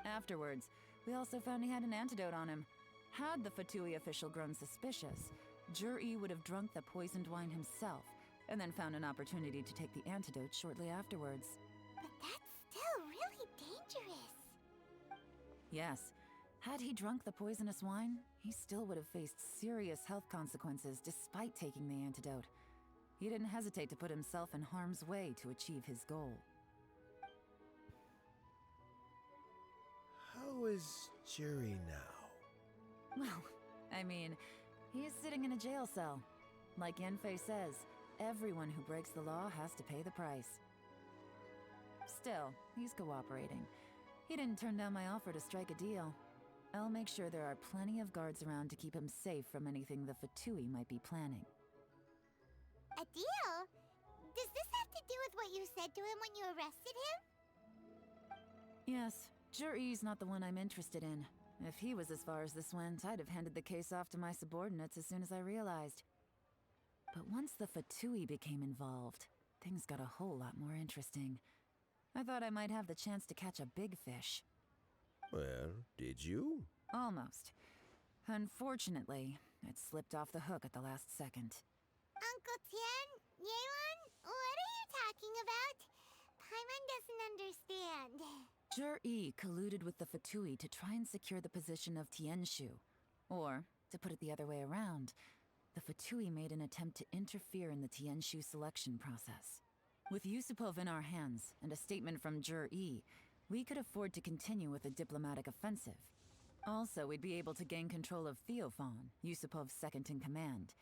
Afterwards, we also found he had an antidote on him. Had the Fatui official grown suspicious, Zhi would have drunk the poisoned wine himself, and then found an opportunity to take the antidote shortly afterwards. But that's still really dangerous. Yes, had he drunk the poisonous wine, he still would have faced serious health consequences despite taking the antidote. He didn't hesitate to put himself in harm's way to achieve his goal. How is Jury now? Well, I mean, he is sitting in a jail cell. Like Yanfei says, everyone who breaks the law has to pay the price. Still, he's cooperating. He didn't turn down my offer to strike a deal. I'll make sure there are plenty of guards around to keep him safe from anything the Fatui might be planning. A deal? Does this have to do with what you said to him when you arrested him? Yes, Jur-E's not the one I'm interested in. If he was as far as this went, I'd have handed the case off to my subordinates as soon as I realized. But once the Fatui became involved, things got a whole lot more interesting. I thought I might have the chance to catch a big fish. Well, did you? Almost. Unfortunately, it slipped off the hook at the last second. Uncle Tian? Yelan? What are you talking about? Paimon doesn't understand. Jur-E colluded with the Fatui to try and secure the position of Tianshu. Or, to put it the other way around, the Fatui made an attempt to interfere in the Tianshu selection process. With Yusupov in our hands, and a statement from Jur-E, we could afford to continue with a diplomatic offensive. Also, we'd be able to gain control of Theophan, Yusupov's second-in-command.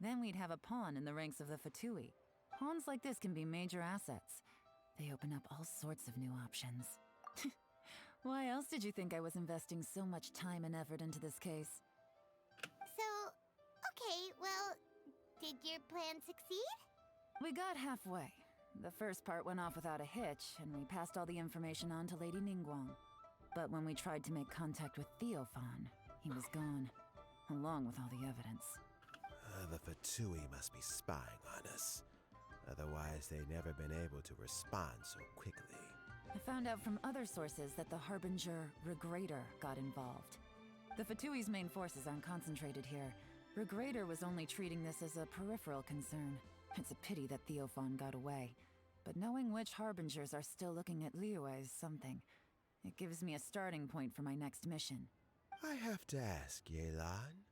Then we'd have a pawn in the ranks of the Fatui. Pawns like this can be major assets. They open up all sorts of new options. Why else did you think I was investing so much time and effort into this case? So, okay, well, did your plan succeed? We got halfway. The first part went off without a hitch, and we passed all the information on to Lady Ningguang. But when we tried to make contact with Theophan, he was gone, along with all the evidence. The Fatui must be spying on us. Otherwise, they'd never been able to respond so quickly. I found out from other sources that the Harbinger Regrator got involved. The Fatui's main forces aren't concentrated here. Regrator was only treating this as a peripheral concern. It's a pity that Theophan got away. But knowing which Harbingers are still looking at Liyue is something. It gives me a starting point for my next mission. I have to ask, Yelan.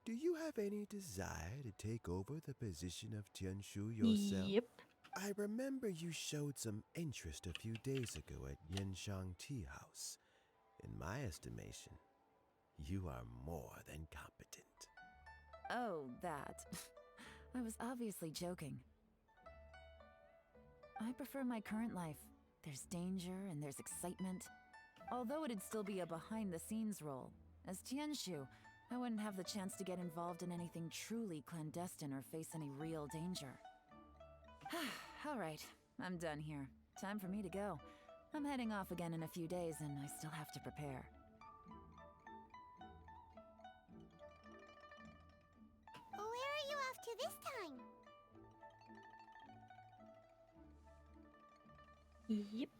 Do you have any desire to take over the position of Tianshu yourself? Yep. I remember you showed some interest a few days ago at Yanshang Tea House. In my estimation, you are more than competent. Oh, that. I was obviously joking. I prefer my current life. There's danger and there's excitement. Although it'd still be a behind-the-scenes role. As Tianshu, I wouldn't have the chance to get involved in anything truly clandestine or face any real danger. All right, I'm done here. Time for me to go. I'm heading off again in a few days and I still have to prepare. Where are you off to this time? Yep.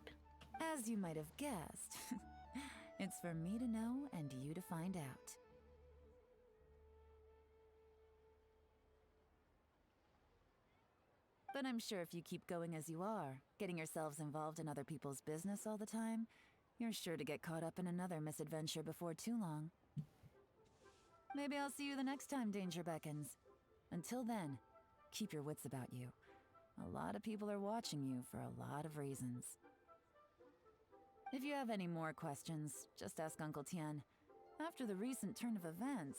As you might have guessed, it's for me to know and you to find out. But I'm sure if you keep going as you are, getting yourselves involved in other people's business all the time, you're sure to get caught up in another misadventure before too long. Maybe I'll see you the next time danger beckons. Until then, keep your wits about you. A lot of people are watching you for a lot of reasons. If you have any more questions, just ask Uncle Tian. After the recent turn of events,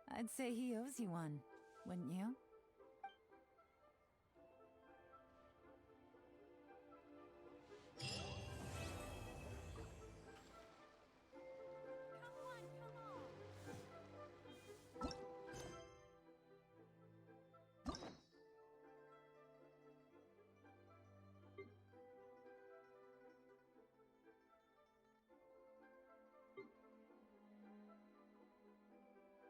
I'd say he owes you one, wouldn't you?